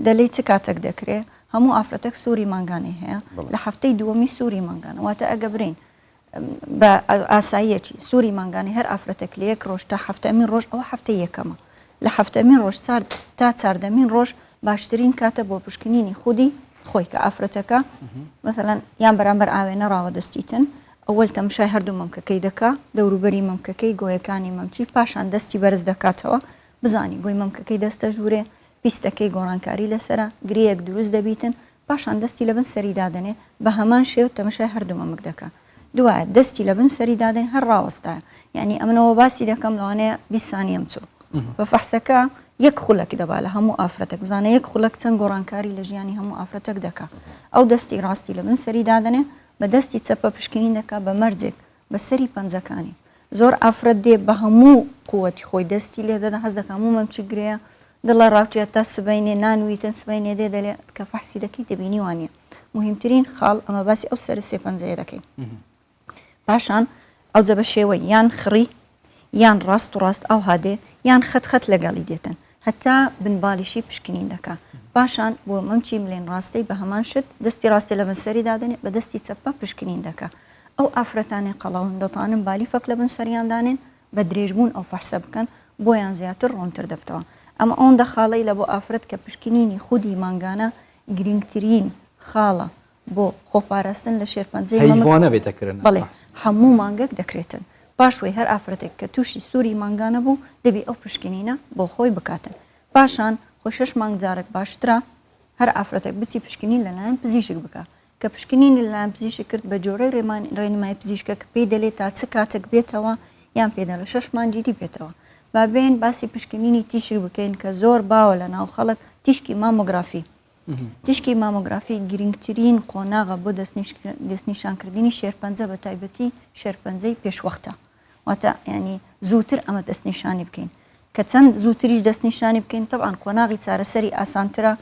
Speaker 11: دەلێ چ کاتێک دەکرێت هەموو ئافرەتەك سووری مانگانی هەیە لە هەفتەی دووەمی سووری مانگانە واتە ئەگە برین بە ئاساییەکی سووری مانگانی هەر ئافرەتێک لە یەک ڕۆژ تا هەفتەمین ڕۆژ ئەوە هەفتەی یەکەمە لە هەفتەمین ڕۆژ تا چاردەمین ڕۆژ باشترین کاتە بۆ پشکنینی خودی خۆی کە ئافرەتەکە مثلەن یان بەرامبەر ئاوێنە ڕاوە دەستیتن ئەوەل تەمشای هەردوو مەمکەکەی دەکا دەوروبەری مەمکەکەی گۆیەکانی مەمچی پاشان دەستی بەرز دەکاتەوە بزانی گۆی مەمکەکەی دەستە ژوورێ پیستەکەی گۆڕانکاری لەسرە گرەیەک دروست دەبیتن پاشان دەستی لە بن سەری دادنێ بە هەمان شێو تەمەشای هەردوو مەمک دەکا دوایە دەستی لە بن سەری دادن هەر ڕاوەستایە یعنی ئەمنەوە باسی دەکەم لەوانەیە 20 سانیەم چوو بە فەحسەکە یەک خولەکی دەبا لە هەموو ئافرەتێک بزانە یەک خولەک چەند گۆڕانکاری لە ژیانی هەموو ئافرەتێک دەکا ئەو دەستی ڕاستی لە بن سەری دادنێ بە دەستی چەپە پشکنین دەکا بە مەرجێک بە سەری پەنجەکانی زۆر ئافرەت دێ بە هەموو قووەتی خۆی دەستی لێ دەدا هەز دەکە هەموو مەمچی گرەیە دڵە ڕاوچێت تا سبەینێ نانویتن سبەینێ دێ دەلێ کە فەحسی دەکەی دەبینی وانە مهمترین خاڵ ئەمە باسی ئەو سەر سێ پەنجەیە دەکەین پاشان ئەو جە بە شێوەی یان خڕی یان ڕاست و ڕاست ئەو هادێ یان خەت لەگەڵی دێتن هەتا بنبالیشی پشکنین دەکا پاشان بۆ مەمچی ملێن ڕاستی بە هەمان شت دەستی ڕاستی لە بنسەری دادنێ بە دەستی چەپە پشکنین دەکا ئەو ئافرەتانی قەڵاون دەتوانن بالیفەک لە بنسەریاندانێن بە درێژبوون ئەو فەحسە بکەن بۆیان زیاتر ڕۆنتر دەبتەوە ئەمە ئەوەندە خاڵەی لە بۆ ئافرەت کە پشکنینی خودی مانگانە گرنگترین خاڵە بۆ خۆپاراستن لە شێرپەنجەی
Speaker 3: هەیوانە بێتەکردن
Speaker 11: بەڵێ هەموو مانگەک دەکرێتن پاشوەی هەر ئافرەتێک کە تووشی سووری مانگانە بوو دەبی ئەو پشکنینە بۆ خۆی بکاتن پاشان خۆ 6 مانگ جارێک باشترە هەر ئافرەتێک بچی پشکنین لەلایەن پزیشک بکە کە پشکنینی لەلایەن پزیشک کرد بە جۆرەی ڕێنمای پزیشکە کە پێی دەلێت تا چ کاتێک بێتەوە یان پێدا لە 6 مانگی بێتەوە با بێن باسی پشکنینی تیشک بکەین کە زۆر باوە لە ناو خەڵک تیشکی مامۆگرافی تیشکی مامۆگرافی گرنگترین قۆناغە بۆ دەستنیشانکردنی شێرپەنجە بە تایبەتی شێرپەنجەی پێشوەختە واتە ینی زووتر ئەمە دەستنیشانی بکەین کە چەند زووتریش دەستنیشانی بکەین طبعاً قۆناغی چارەسەری ئاسانترە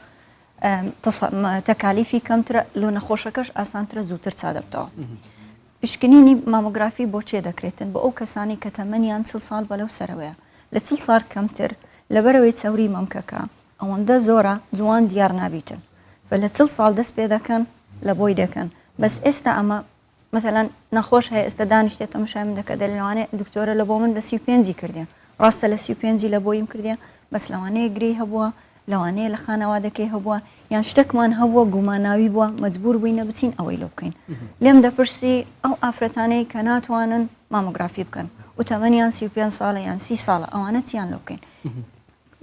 Speaker 11: تەکالیفی کەمترە لۆ نەخۆشەکەش ئاسانترە زووتر چادەبتەوە پشکنینی مامۆگرافی بۆ چێ دەکرێتن بە ئەو کەسانی کە تەمەنیان 40 ساڵ بەلەو سەرەوەیە لە 40 ساڵ کەمتر لەبەرەوەی چەوری مەمکەکە ئەوەندە زۆرە جوان دیار نابیتن لە چل ساڵ دەست پێ دەکەن لە بۆی دەکەن بەس ئێستا ئەمە مثلەن نەخۆش هەیە ئێستا دانیشتێتە مشای من دەکە دەلوانێ دکتۆرە لە بۆ من بە 35 کردیان ڕاستە لە 35 لە بۆیم کردیان بەس لەوانەیە گرێی هەبووە لەوانەیە لە خانەوادەکەی هەبووە یان شتێکمان هەبووە گوماناوی بووە مەجبور بووینە بچین ئەوەی لە بکەین لێم دەپرسی ئەو ئافرەتانەی کە ناتوانن مامۆگرافی بکەن و تەمەنیان 35 ساڵە یان 30 ساڵە ئەوانە چیان لە بکەین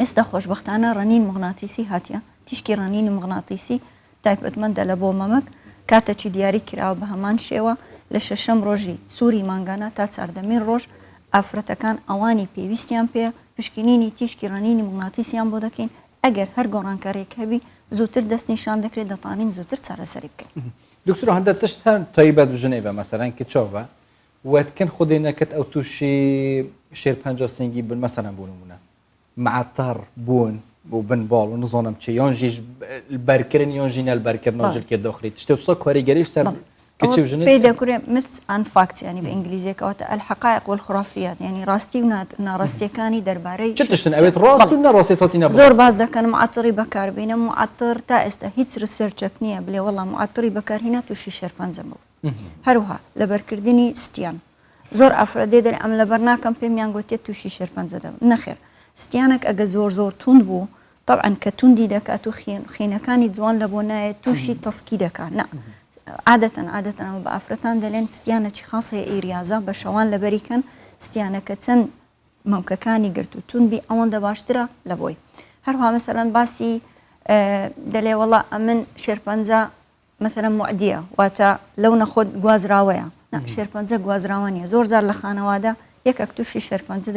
Speaker 11: ئێستا خۆشبەختانە ڕەنین مغناتیسی هاتیە تیشکی ڕەنینی مغناتیسی تایبەتمەندە لە بۆ مەمەک کاتەکی دیاری کراوە بە هەمان شێوە لە شەشەم ڕۆژی سووری مانگانە تا چاردەمین ڕۆژ ئافرەتەکان ئەوانی پێویستیان پێ پشکنینی تیشکی ڕەنینی مغناتیسیان بۆ دەکەین ئەگەر هەر گۆڕانکارێک هەبی زووتر دەستنیشان دەکرێت دەتوانین زووتر چارەسەری بکەین
Speaker 3: دکتۆر هەندە تشت هەر تایبەت بژنێ بە مەسەرەن کچۆڤە وەتکن خودی نەکەت ئەو تووشی شێر پەنج سنگی بن مەسەرەن بوونمونە معتەر بوون بۆ بن باڵ و نزانم چ یانژیش بەرکردن یانژینە البەرکردن ژلکێ داخلیت شتێ بسا کاریگەریش سەر کچی بژنێ
Speaker 11: پێی دەکورێت مثل ئەن فاکت ینی بە ئینگلیزیەکەواتە الحقائق والخرافیات ینی ڕاستی و ناڕاستیەکانی دەربارەی
Speaker 3: چ تشتن ئەوێت ڕاست و ناڕاستی هاتی نەبوو
Speaker 11: زۆر باز دەکەن معتەڕی بەکاربێنە معتەر تا ئێستا هیچ ریسێرچێک نییە بڵێ وەڵام معتەڕی بەکارهێنا تووشی شێرپەنجە بوو هەروها لە بەرکردنی ستیان زۆر ئافرەدێ دەر ئەم لەبەر ناکەم پێمیان گوتێت تووشی شێرپەنجە دەبن نەخێر ستیانێک ئەگە زۆر توند بوو طبعا کە توندی دەکات و خێنەکانی جوان لە بۆ نایە تووشی تەسکی دەکات نه عادەتەن ئەمە بە ئافرەتان دەڵێن ستیانەکی خاص هەیە ئێریازە بە شەوان لەبەریکەن ستیانەکە چەند مەمکەکانی گرت و توندبی ئەوەندە باشترە لە بۆی هەروها مەسەرەن باسی دەڵێ وەڵا ئەمن شێرپەنجە مەسەرەن معدیە واتە لەو نەخۆت گوازراوەیە شێرپەنجە گوازراوە نیە زۆر جار لە خانەوادە یەکێک تووشی شێرپەنجە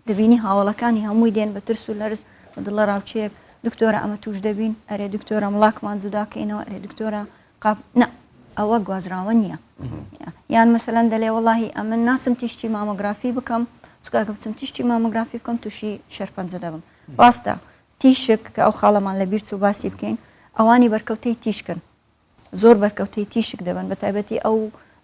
Speaker 11: دەبینی هاوڵەکانی هەمووی دێن بە ترس و لەرز دڵە ڕاوچەیەک دکتۆرە ئەمە توش دەبین ئەرێ دکتۆرە مڵاکمان جوداکەینەوە ئەرێ دکتۆرە قاپ نە ئەوە گوازراوە نییە یان مەسەلەن دەڵێ وەڵاهی ئەمن ناچم تیشتی مامۆگرافی بکەم چکاکە بچم تیشتی مامۆگرافی بکەم تووشی شێرپەنجە دەبم ڕاستە تیشک کە ئەو خاڵەمان لە بیر چوو باسی بکەین ئەوانی بەرکەوتەی تیشکن زۆر بەرکەوتەی تیشک دەبن بە تایبەتی ئەو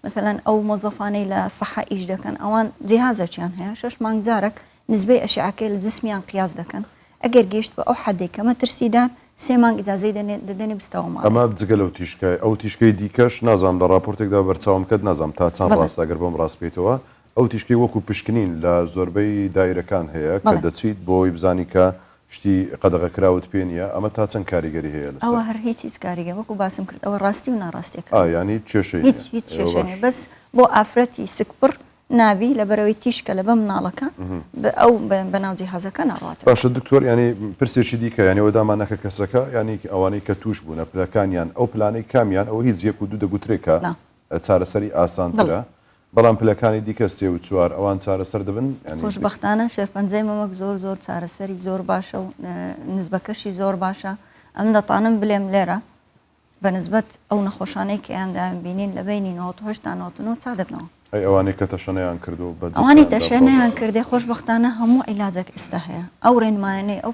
Speaker 11: مثلەن ئەو مۆزەفانەی لە سەحا ئیش دەکەن ئەوان جیهازەکیان هەیە 6 مانگ جارێک نسبەی ئەشعەکەی لە جسمیان قیاس دەکەن ئەگەر گەیشت بە ئەو حەدێک کەمە ترسیدار 3 مانگ ئیجازەی دەدەنێ بستەوەمان
Speaker 2: ئەمە بجگە لەو تیشکای ئەو تیشکەی دیکەش نازام لە راپۆرتێکدا بەرچاوم کرد نازام تا چەند ڕاست ئەگەر بۆم ڕاست بێتەوە ئەو تیشکەی وەکو پشکنین لە زۆربەی دایرەکان هەیە کە دەچیت بۆی بزانی کە شتی قەدەغەکراوت پێ نیە ئەمە تا چەند کاریگەری هەیە
Speaker 11: ئەوە هەر هیچ کاریگە وەکو باسم کرد ئەوە ڕاستی و ناڕاستێک
Speaker 2: ینی کێشەی
Speaker 11: هیچ کێشەنێ بەس بۆ ئافرەتی سکپڕ نابی لە بەرەوەی تیشکە لە بەم مناڵەکە ئەو بەناو جیهازەکە ناڕاتە
Speaker 2: باشە دکتۆر ینی پرسێکی دیکە ینی وەدامانەکە کەسەکە ینی ئەوانەی کە توش بوونە پلەکانیان ئەو پلانەی کامیان ئەو هیچ یەک و دوو دەگوترێکە چارەسەری ئاسانترە بەڵام پلەکانی دیکە 3 و 4 ئەوان چارەسەر دەبن
Speaker 11: خۆشبەختانە شێرپەنجەی مەمەک زۆر چارەسەری زۆر باشە و نسبەکەشی زۆر باشە ئەم دەتانم بلێم لێرە بە نسبەت ئەو نەخۆشانەی کە یاندان بینین لە بینی 98 تا 99 چا دەبنەوە
Speaker 2: ئەوانەی کە تەشەنەیان کردو
Speaker 11: ئەوانی تەشێنەیان کردێ خۆشبەختانە هەموو عیلاجێک ئێستا هەیە ئەو ڕێنمایانەی ئەو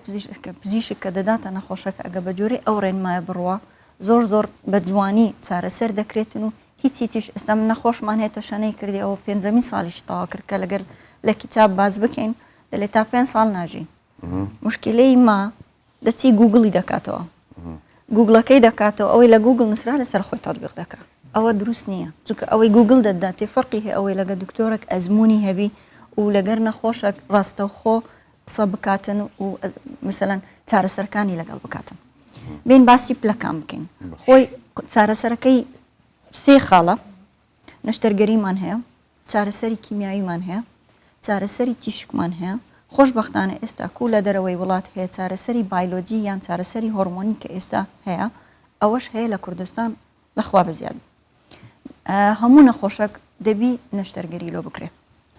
Speaker 11: پزیشک کە دەداتە نەخۆشەکە ئەگە بە جۆرەی ئەو ڕێنمایە بڕوە زۆر بە جوانی چارەسەر دەکرێتن و هیچ ئێستا من نەخۆشمان هەیە تەشەنەی کردی ئەوە 5 ساڵیش تەوا کرد کە لەگەر لە کتاب باز بکەین دەڵێت تا 5 ساڵ ناژین مشکلەی ما دەچی گوگڵی دەکاتەوە گوگڵەکەی دەکاتەوە ئەوەی لە گوگڵ نووسرا لەسەر خۆی تەطبیق دەکات ئەوە دروست نییە چونکە ئەوەی گوگڵ دەداتێ فەرقی هەیە ئەوەی لەگە دکتۆرێک ئەزمموی هەبی و لەگەر نەخۆشێک ڕاستەوخۆ قسە بکاتن و مثلەن چارەسەرەکانی لەگەڵ بکاتن بین باسی پلەکان بکەین خۆی چارەسەرەکەی 3 خاڵە نەشتەرگەریمان هەیە چارەسەری کیمیاییمان هەیە چارەسەری تیشکمان هەیە خۆشبەختانە ئێستا کو لە دەرەوەی وڵات هەیە چارەسەری بایلۆجی یان چارەسەری هۆرمۆنی کە ئێستا هەیە ئەوەش هەیە لە کوردستان لەخوا بەزیاد هەموو نەخۆشک دەبی نەشتەرگەری لۆ بکرێ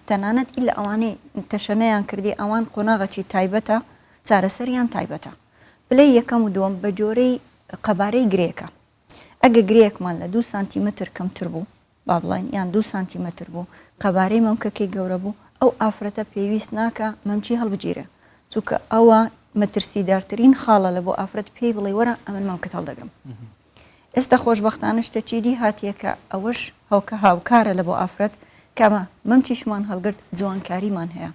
Speaker 11: تەنانەت ئیلا ئەوانەی تەشەنەیان کردی ئەوان قۆناغەکی تایبەتە چارەسەریان تایبەتە بلێ یەکەم و دووەم بە جۆرەی قەبارەی گرێکە ئەگە گرێکمان لە 2 سانتیمتر کەمتر بوو با بڵین یان 2 سانتیمتر بوو قەبارەی مەمکەکەی گەورە بوو ئەو ئافرەتە پێویست ناکە مەمچی هەڵبگیرێ چونکە ئەوە مەترسیدارترین خاڵە لە بۆ ئافرەت پێی بڵێ وەرە ئەمن مەمکەت هەڵدەگرم ئێستا خۆشبەختانە شتێکی دی هاتیەکە ئەوەش هەوکە هاوکارە لە بۆ ئافرەت کەمە مەمچیشمان هەڵگرت جوانکاریمان هەیە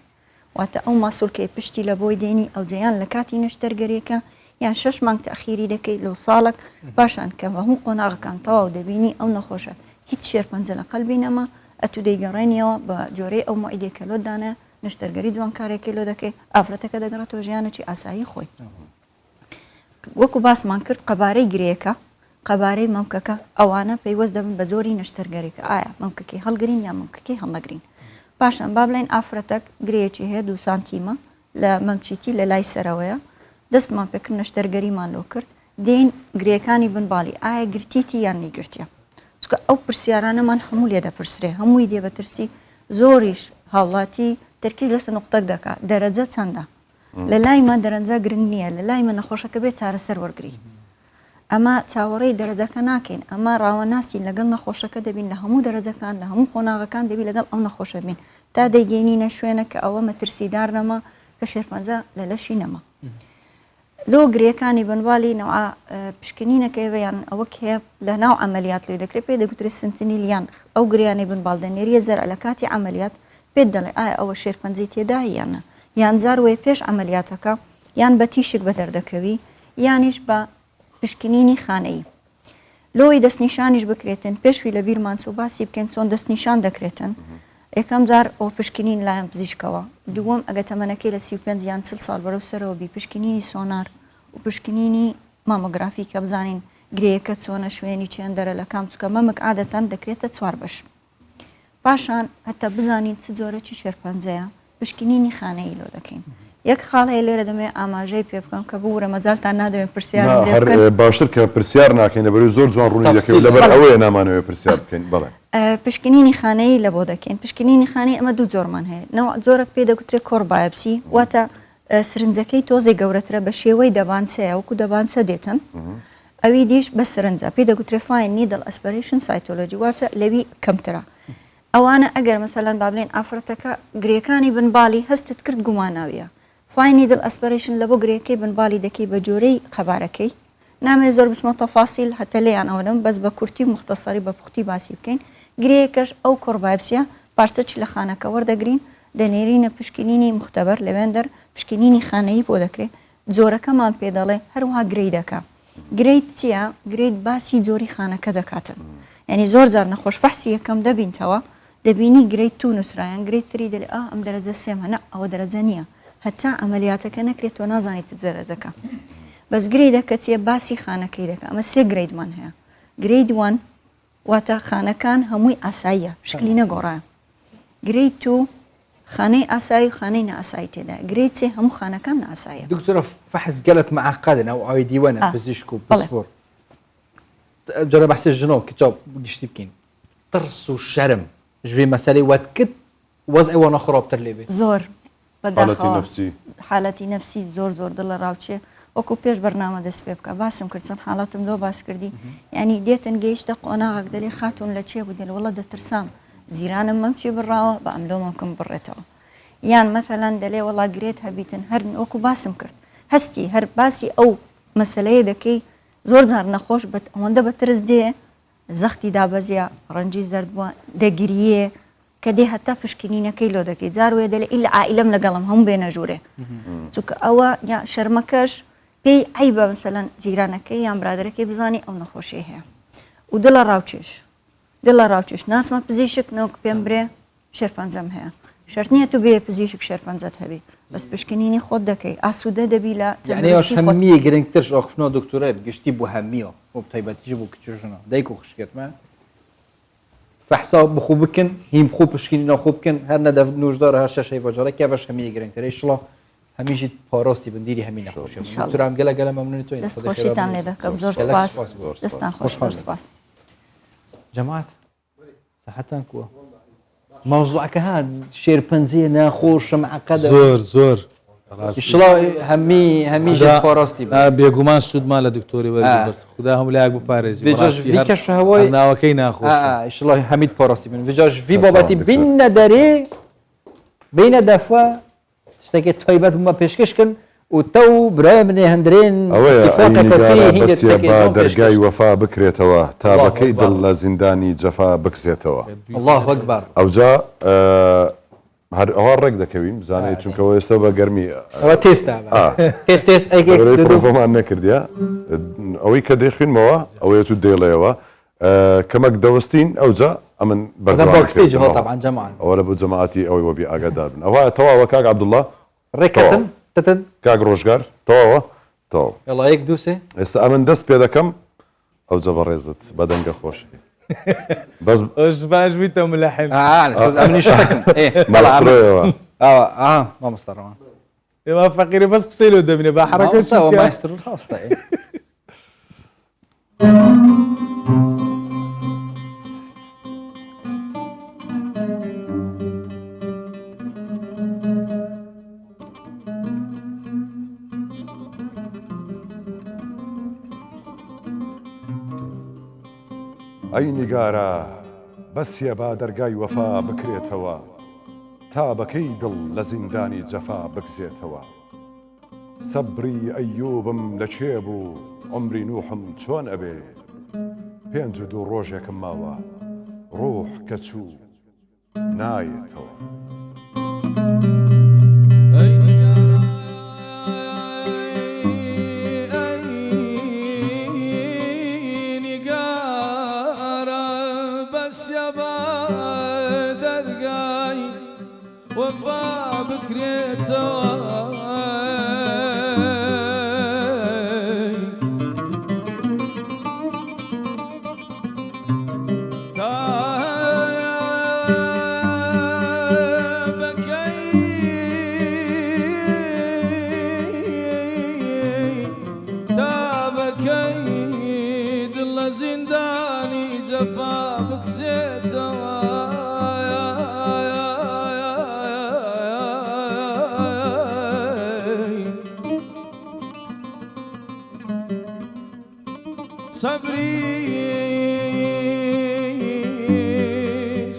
Speaker 11: واتە ئەو ماسوولکەی پشتی لە بۆی دێنی ئەو جیان لە کاتی نەشتەرگەریەکە یان 6 مانگ تاخیری دەکەیت لەو ساڵک پاشان کە بە هەموو قۆناغەکان تەواو دەبینی ئەو نەخۆشە هیچ شێرپەنجە لە قەلبی نەما ئەتو دەیگەڕێنیەوە بە جۆرەی ئەو مائیدێکە لۆدانە نشتەرگەری جوانکارێکی لۆ دەکەی ئافرەتەکە دەگەڕێتەوە ژیانێکی ئاسایی خۆی وەکو باسمان کرد قەبارەی گرێەکە قەبارەی مەمکەکە ئەوانە پەیوەست دەبن بە زۆری نشتەرگەریکە ئایا مەمکەکەی هەڵگرین یا مەمکەکەی هەڵنەگرین پاشان با بڵێن ئافرەتەک گرەیەکی هەیە 2 سانتیمە لە مەمچیتی لە لای سەرەوەیە دەستمان پێکرد نشتەرگەریمان لۆ کرد دێن گرێەکانی بنباڵی ئایا گرتیتی یان نیگرتیە چکە ئەو پرسیارانەمان هەموو لێ دەپرسرێ هەمووی دێ بەترسی زۆریش هاوڵاتی تەرکیز لەسەر نقطەک دەکات دەرەجە چەندە لە لایمە دەرەنجە گرنگ نییە لە لایمە نەخۆشەکە بێت چارەسەر وەرگری ئەمە چاوەڕێی دەرەجەکە ناکەین ئەمە ڕاوەناستی لەگەڵ نەخۆشەکە دەبین لە هەموو دەرەجەکان لە هەموو قۆناغەکان دەبی لەگەڵ ئەو نەخۆشە بین تا دەیگەینینە شوێنە کە ئەوە مەترسیدار نەما کە شێرپەنجە لە لەشی نەما لۆ گرێەکانی بنوالی نەوە پشکنینەکەیان ئەوە هەیە لە ناو ئەمەلیات لێ دەکرێت پێ دەگوترێت سنتنیلیان ئەو گریانەی بنباڵ دەنێریە زەرە لە کاتی ئەمەلیات پێت دەڵێ ئایا ئەوە شێرپەنجەی تێدا یانە یان جار وێ پێش ئەمەلیاتەکە یان بە تیشک بە دەردەکەوی یانیش بە پشکنینی خانەیی لۆی دەستنیشانیش بکرێتن پێشوی لە بیرمان چوو باسی بکەن چۆن دەستنیشان دەکرێتن یەکەم جار ئەو پشکنین لایەن پزیشکەوە دووەم ئەگە تەمەنەکەی لە 35 یان 40 ساڵ بەرەو سەرەوە بی پشکنینی سۆنار و پشکنینی مامۆگرافی کە بزانین گرەیەکە چۆنە شوێنی چێن دەرە لە کام چکە مەمک عادەتەن دەکرێتە 4 بەش پاشان هەتا بزانین چ جۆرەی شێرپەنجەیە پشکنینی خانەیی لۆ دەکەین یەک خاڵ هەیە لێرە دەمێ ئاماژەی پێ بکەم کە بوورە مەجالتان نادەوێن پرسیار
Speaker 2: باشتر کە پرسیار ناکەین لەبەر زۆر جوان ڕوونی دەکەین لەبەر ئەوەیە نامانەوێت پرسیار بکەین بەڵێ
Speaker 11: پشکنینی خانەیی لە بۆ دەکەین پشکنینی خانەی ئەمە دوو جۆرمان هەیە نەوە جۆرەك پێ دەگوترێت کۆڕبایبسی واتە سرنجەکەی تۆزێک گەورەترە بە شێوەی دەبانچەیە وەکو دەبانچە دێتن ئەوی دیش بە سرنجە پێ دەگوترێت فاین نیدل ئەسپەرێشن سایتۆلۆجی واتە لەوی کەمترە ئەوانە ئەگەر مەسەلەن با بڵێن ئافرەتەکە گرێەکانی بنباڵی هەستت کرد گوماناویە فاینی دڵ ئەسپەرێشن لە بۆ گرێەکەی بنباڵی دەکەی بە جۆرەی قەبارەکەی نامێ زۆر بسمە تەفاسیل هەتە لێیان ئەوەدەم بەس بە کورتی و مختصری بە پوختی باسی بکەین گرەیەکەش ئەو کۆڕبایبسیە پارچەی لە خانەکە وەردەگرین دەنێرینە پشکنینی مختبەر لەوێن دەر پشکنینی خانەیی بۆ دەکرێت جۆرەکەمان پێ دەڵێ هەروها گرەی دەکا گرێیت چییە گرێیت باسی جۆری خانەکە دەکاتن یعنی زۆر جار نەخۆش فەحسی یەکەم دەبینتەوە دەبینی گرێیت تو نووسرایان گرێیت تری دەڵێ ئەم دەرەجە سێم هەنە ئەوە دەرەجە نییە هەتا ئەمەلیاتەکە نەکرێت تۆ نازانیت دەرەجەکە بەس گرەی دەکە چیە باسی خانەکەی دەکە ئەمە سێ گرێدمان هەیە گرێید وان واتە خانەکان هەمووی ئاساییە شکلی نەگۆڕایە گرێیت تو خانەی ئاسایی و خانەی نەئاسایی تێدا گرێیت سێ هەموو خانەکان نەئاسایە
Speaker 3: دکتۆرە فەحز گەلت معقدن ئەو ئەوی دیوەنە پزیشک و پسپۆر جۆرە بەحسی ژنۆ کتاب گشتی بکەین ترس و شەرم ژوێ مەسەلەی وەتکرد وەزعی وەنە خڕۆبتر لێ بێ
Speaker 11: زۆر
Speaker 2: بەداخەوە
Speaker 11: حالەتی نەفسی زۆر زۆر دڵە ڕاوچێ وەکو پێش بەرنامە دەست پێ بکە باسم کرد چەند حاڵاتم لۆ باس کردی ینی دێتن گەیشتە قۆناغێک دەڵێ خاتون لە چێ بوو دێ وڵە دەترسام زیرانم مەم چێ بڕاوە بە ئەملۆمەکەم بڕێتەوە یان مەثەلاً دەڵێ وڵا گرێت هەبیتن هەر وەکو باسم کرد هەستی هەر باسی ئەو مەسلەیە دەکەی زۆر جار نەخۆش بەت ئەوەندە بەترس دێ زەختی دابەزیە ڕەنجی زەرد بووە دەگریە کە دێ هەتا پشکنینەکەی لۆ دەکەی جار وێ دەڵێ ئیلا عائیلەم لەگەڵم هەموو بێنە ژوورێ چونکە ئەوە یا شەرمەکەش پێی عیبە مەسەلاً جیرانەکەی یان برادەرەکەی بزانی ئەو نەخۆشی هەیە و دڵە ڕاوچێش ناچمە پزیشک نەوەک پێم برێ شێرپەنجەم هەیە شەرت نییە تو بێ پزیشک شێرپەنجەت هەبی بەس پشکنینی خۆت دەکەی ئاسوودە دەبی لە
Speaker 3: هەمیە گرنگترش ئۆخفنەوە دکتۆرە گشتی بۆ هەمیەوە بۆ تایبەتیش بۆ کچژنە دایک و خشکێتمە فەحسا بخۆ بکن هیم خۆ پشکنینە خۆ بکن هەر نەدە نوژدار هەر شەشەی بۆجارە کێڤش هەمیە گرنگترە ئیشڵا هەمیژی پارۆستی بندیری هەمی نەخۆشی تورام گەلە گەلە مەمنونی تۆ
Speaker 11: دەستخۆشیتان لێ دەکەم زۆر سپاس دەستان خۆش سپاس
Speaker 3: جەماعەت سەحەتان کووە مەوزوعەکە هات شێرپەنجەیە ناخۆشە معقەدە
Speaker 4: زۆر
Speaker 3: هەمیژی پارۆستی
Speaker 4: بێگومان سوودمان لە دکتۆری وەرگرت بەس خدا هەموو لایەک بپارێزی
Speaker 3: هەوای
Speaker 4: ناوەکەی ناخۆش
Speaker 3: ئیشڵا هەمید پارۆستی بن ویجاژ وی بابەتی بینە دەرێ بینە دەفە شتێکی تایبەت بوومە پێشکەشکن و تە و برای منێ هەندرێن
Speaker 2: بەسیە بە دەرگای وەفا بکرێتەوە تا بەکەی دڵ لە زیندانی جەفا بکسێتەوە
Speaker 3: الله ئەکبەر
Speaker 2: ئەوجا هەر ئەوە ڕێک دەکەوین بزانێت چونکەەوە ئێستا بە گەرمی
Speaker 3: ئەوە تێستا تێست
Speaker 2: پرۆفۆمان نەکردیا ئەوەی کە دەیخوێنمەوە ئەوەیە تو دێڵێەوە کەمەک دەوەستین ئەوجا ئەمن
Speaker 3: بەرستی طبعا جەماعەت
Speaker 2: ئەوە لە بۆ جەماعەتی ئەوەی وەبی ئاگادار بن ئەوە تەواوە کاک عەبدوڵڵا
Speaker 3: ڕێکەتن تتن
Speaker 2: کاک ڕۆژگار تەواوە تەواو
Speaker 3: یاڵا یەک دوو سێ
Speaker 2: ئێستا ئەمن دەست پێ دەکەم ئەوجا بەڕێزت بەدەنگە خۆشی بەس
Speaker 1: باش بیتە ملەحن
Speaker 3: ئەمنی شتەکەم
Speaker 2: ماسترۆیەوە
Speaker 3: مامۆستاڕەوە
Speaker 1: ئێوە فەقیری بەس قسەی لێ دەبینێ بە حرەکەت
Speaker 3: ماستر ڕاستە
Speaker 2: ئەی نیگارە بەسیە با دەرگای وەفا بکرێتەوە تا بەکەی دڵ لە زیندانی جەفا بگزێتەوە سەبری ئەیوبم لەکێ بوو عمری نوحم چۆن ئەبێ 52 ڕۆژێکم ماوە ڕۆح کە چوو نایێتەوە
Speaker 1: وفا بکرێتەوە تا بەکەی دڵ لە زیندانی جەفا بکزێتەوە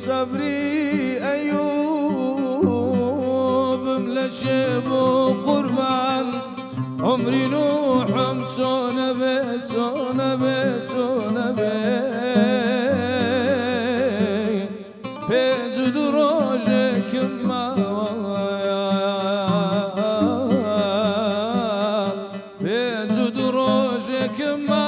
Speaker 1: صبري أيوبم لشيب قربان عمري نوحم شون بيت شون بيت شون بيت بيجد روجك ما بيجد روجك ما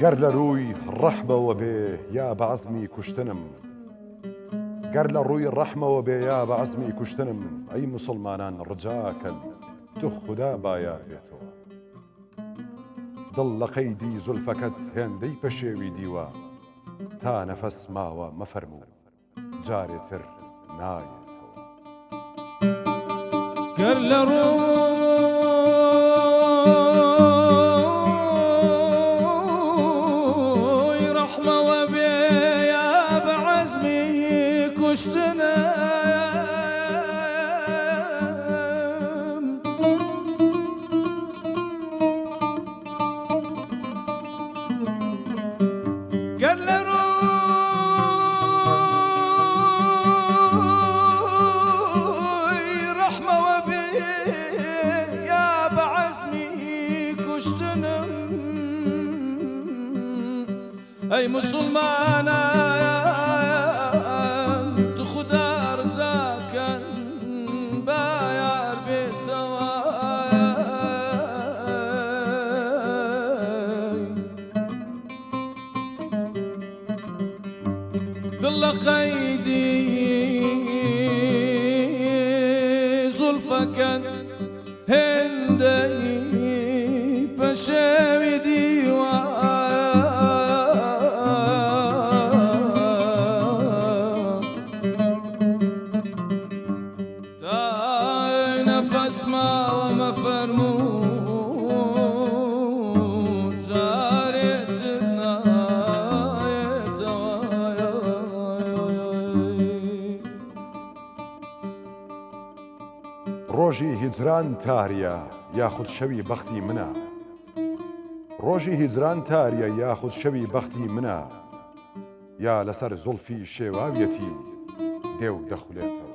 Speaker 2: گەر لە ڕووی ڕەحمەوە بێ یا بە عەزمی کوشتنم گەر لە ڕووی ڕەحمەوە بێ یا بە عەزمی کوشتنم ئەی موسڵمانان ڕجاکەن تو خوددا بایار بێتەوە دڵ لە قەیدی زولفەکەت هێندەی پەشێوی دیوە تا نەفەس ماوە مەفەرموو جارێتر نایێتەوە
Speaker 1: گەر لە أي مسلمانان تو خدا رزاكن بايار بيتواي ضل قيدي زلفكت هندي بشاوي ديوان
Speaker 2: ڕۆژی هیجران تاریە یاخود شەوی بەختی منە ڕۆژی هیجران تاریە یاخود شەوی بەختی منە یا لەسەر زولفی شێواویەتی دێو دەخولێتەوە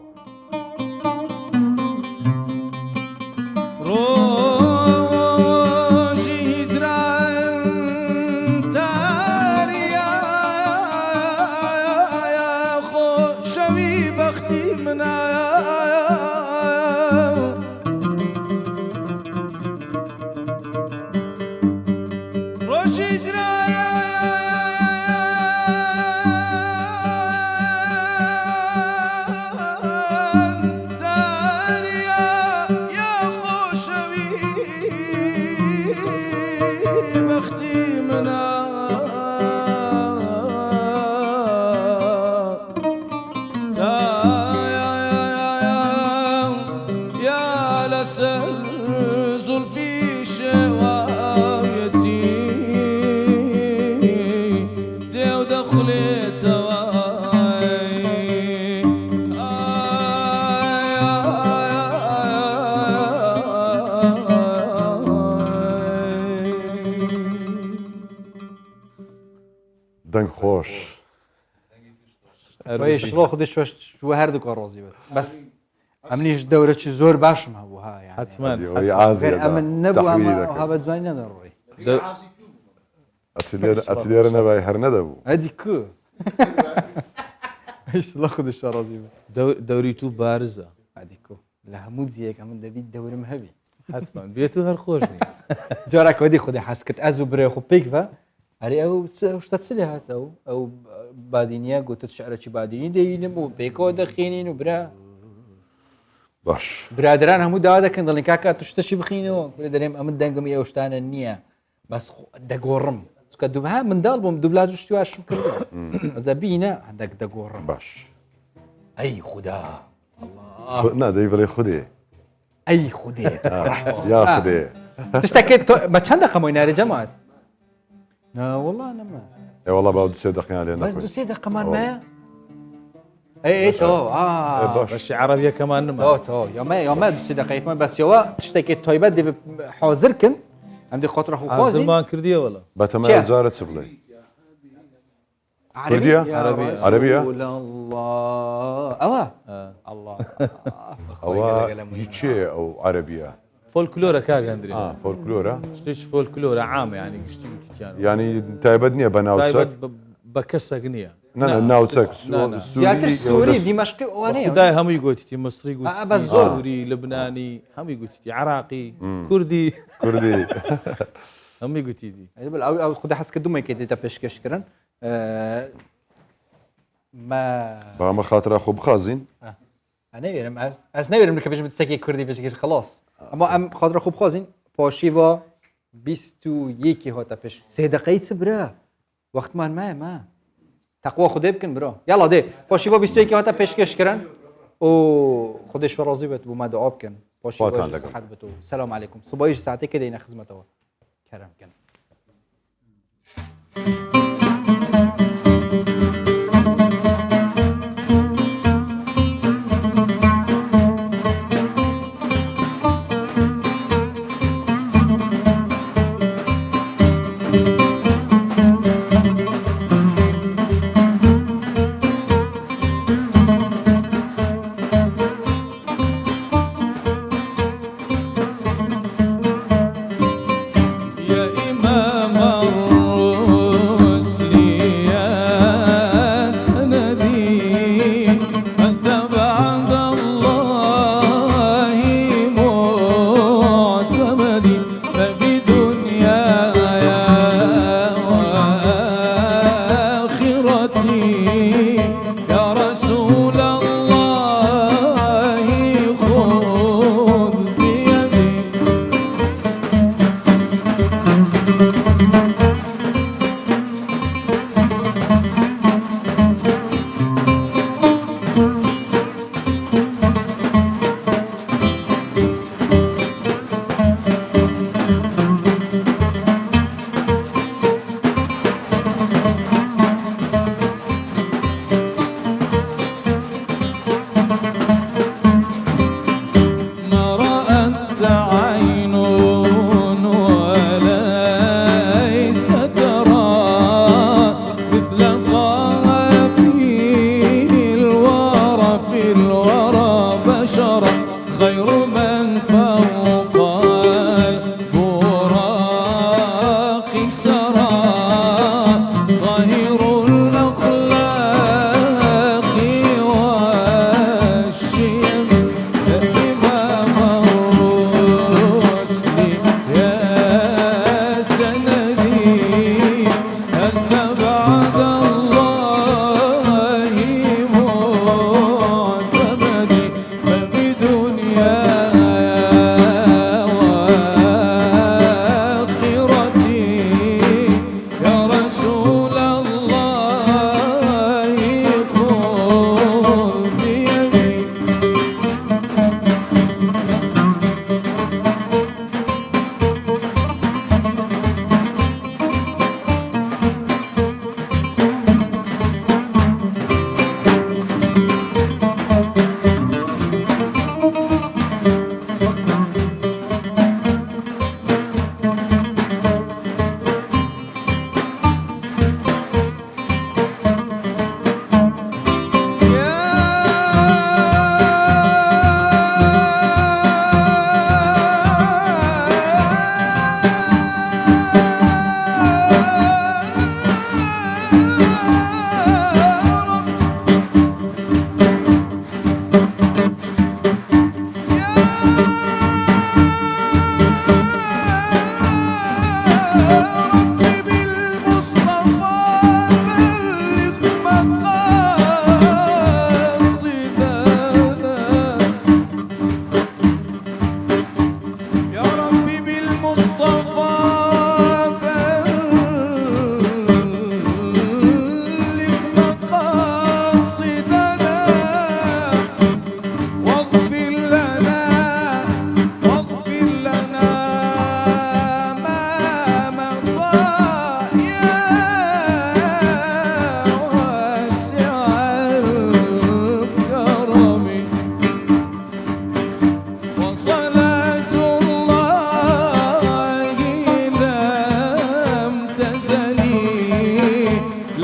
Speaker 2: دەنگ خۆش
Speaker 3: شڵۆ خودی شوە هەردووکە ڕۆزی بەس ئەمنیش دەورەی زۆر باشم هەبوو ها
Speaker 4: حتمان
Speaker 3: ئەمە نەبوو ها بە جوانی نەدەڕۆی
Speaker 2: ئەت لێرە نەبای هەر نەدەبوو
Speaker 3: ئەدی کو شڵۆ خودی ڕۆزی
Speaker 4: دەوری تو بارزە
Speaker 3: ئەدی کو لە هەموو جیەک ئەمن دەبیت دەورم هەبی
Speaker 4: حتمان بێت و هەر خۆش
Speaker 3: جارێکەوەدی خودی حەز کرد ئەز و برێ خۆ پێک بە ئەری ئەو شتە چ لێ هاتەوە ئەو بادینیە گوتت شعرەکی بادینی دەینم و پێکەوە دەخێنین و برا
Speaker 2: باش
Speaker 3: برادران هەموو داوا دەکەن دەڵێن کاکە تو شتەشی بخینەوە کورە دەرێم ئەمە دەنگم ئێوە شتانە نییە بەس دەگۆڕم چکە دوها منداڵ بووم دوبلاژ شتیواشم کردو ئەزە بینە هەندێک دەگۆڕم
Speaker 2: باش
Speaker 3: ئەی خودا
Speaker 2: نادەی بڵێ خودێ
Speaker 3: ئەی خودێ
Speaker 2: یا خودێ
Speaker 3: شتەکەت بە چەند دەقەمەوەی نارە جەماعەت وڵا نەما
Speaker 2: وڵا با دوسێ دقیقیان لێ
Speaker 3: بەس دوسێ دەقەمان مایە ئەی تۆ
Speaker 4: بەشی عەرەبیەکەمان نما
Speaker 3: تۆ یامە دوسێ دقیقمە بەسەوە شتێکێک تایبەت دێ حاضرکن ئەمدی خۆترە خوازی
Speaker 4: ئازمان کردیە وەڵا
Speaker 2: بەتەمە جارە چ بڵێ کوردیە عەرەبیە
Speaker 3: ئەوە
Speaker 2: ئەوە هیچێ ئەو عەرەبیە
Speaker 4: فۆلکلۆرە کاگەندرێ
Speaker 2: فۆلکلۆرە
Speaker 4: شتێکی فۆلکلۆرە عامە ینی گشتی وتیان
Speaker 2: ینی تایبەت نییە بە ناوچەک
Speaker 4: بە کەسێک نییە
Speaker 2: ناوچەک
Speaker 3: سووری دیمەشقی ئەوانەیە
Speaker 4: خدای هەمووی گوتیتی مصری گوتی سووری لبنانی هەمووی گوتیتی عراقی کوردی هەمووی گوتیتی
Speaker 3: ئەو خوددا حەز کە دومێکی دێتە پێشکەشکردن
Speaker 2: بەمە خاترا خۆ بخازین
Speaker 3: نەوێرم ئەس نەوێرم کە بێژم تێکی کوردی بێژێکش خلاص ئەمە ئەم خاترە خوب خۆزین پۆشیوە 21 هۆتە پێش سێ دقەی چ برا وەختمان مایە ما تەقوا خودێ بکەن برۆ یاڵا دێ پۆشیوە 21 هۆتە پێشکەشکردن و خودش ڕۆزی بێت بوومە دعا بکەن پۆشیوە صحت بێت و سەلام عەلیکم سوبایش ساعتێکە دێنە خزمەتەوە کەرەم بکەن
Speaker 1: خير من فوق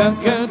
Speaker 1: لك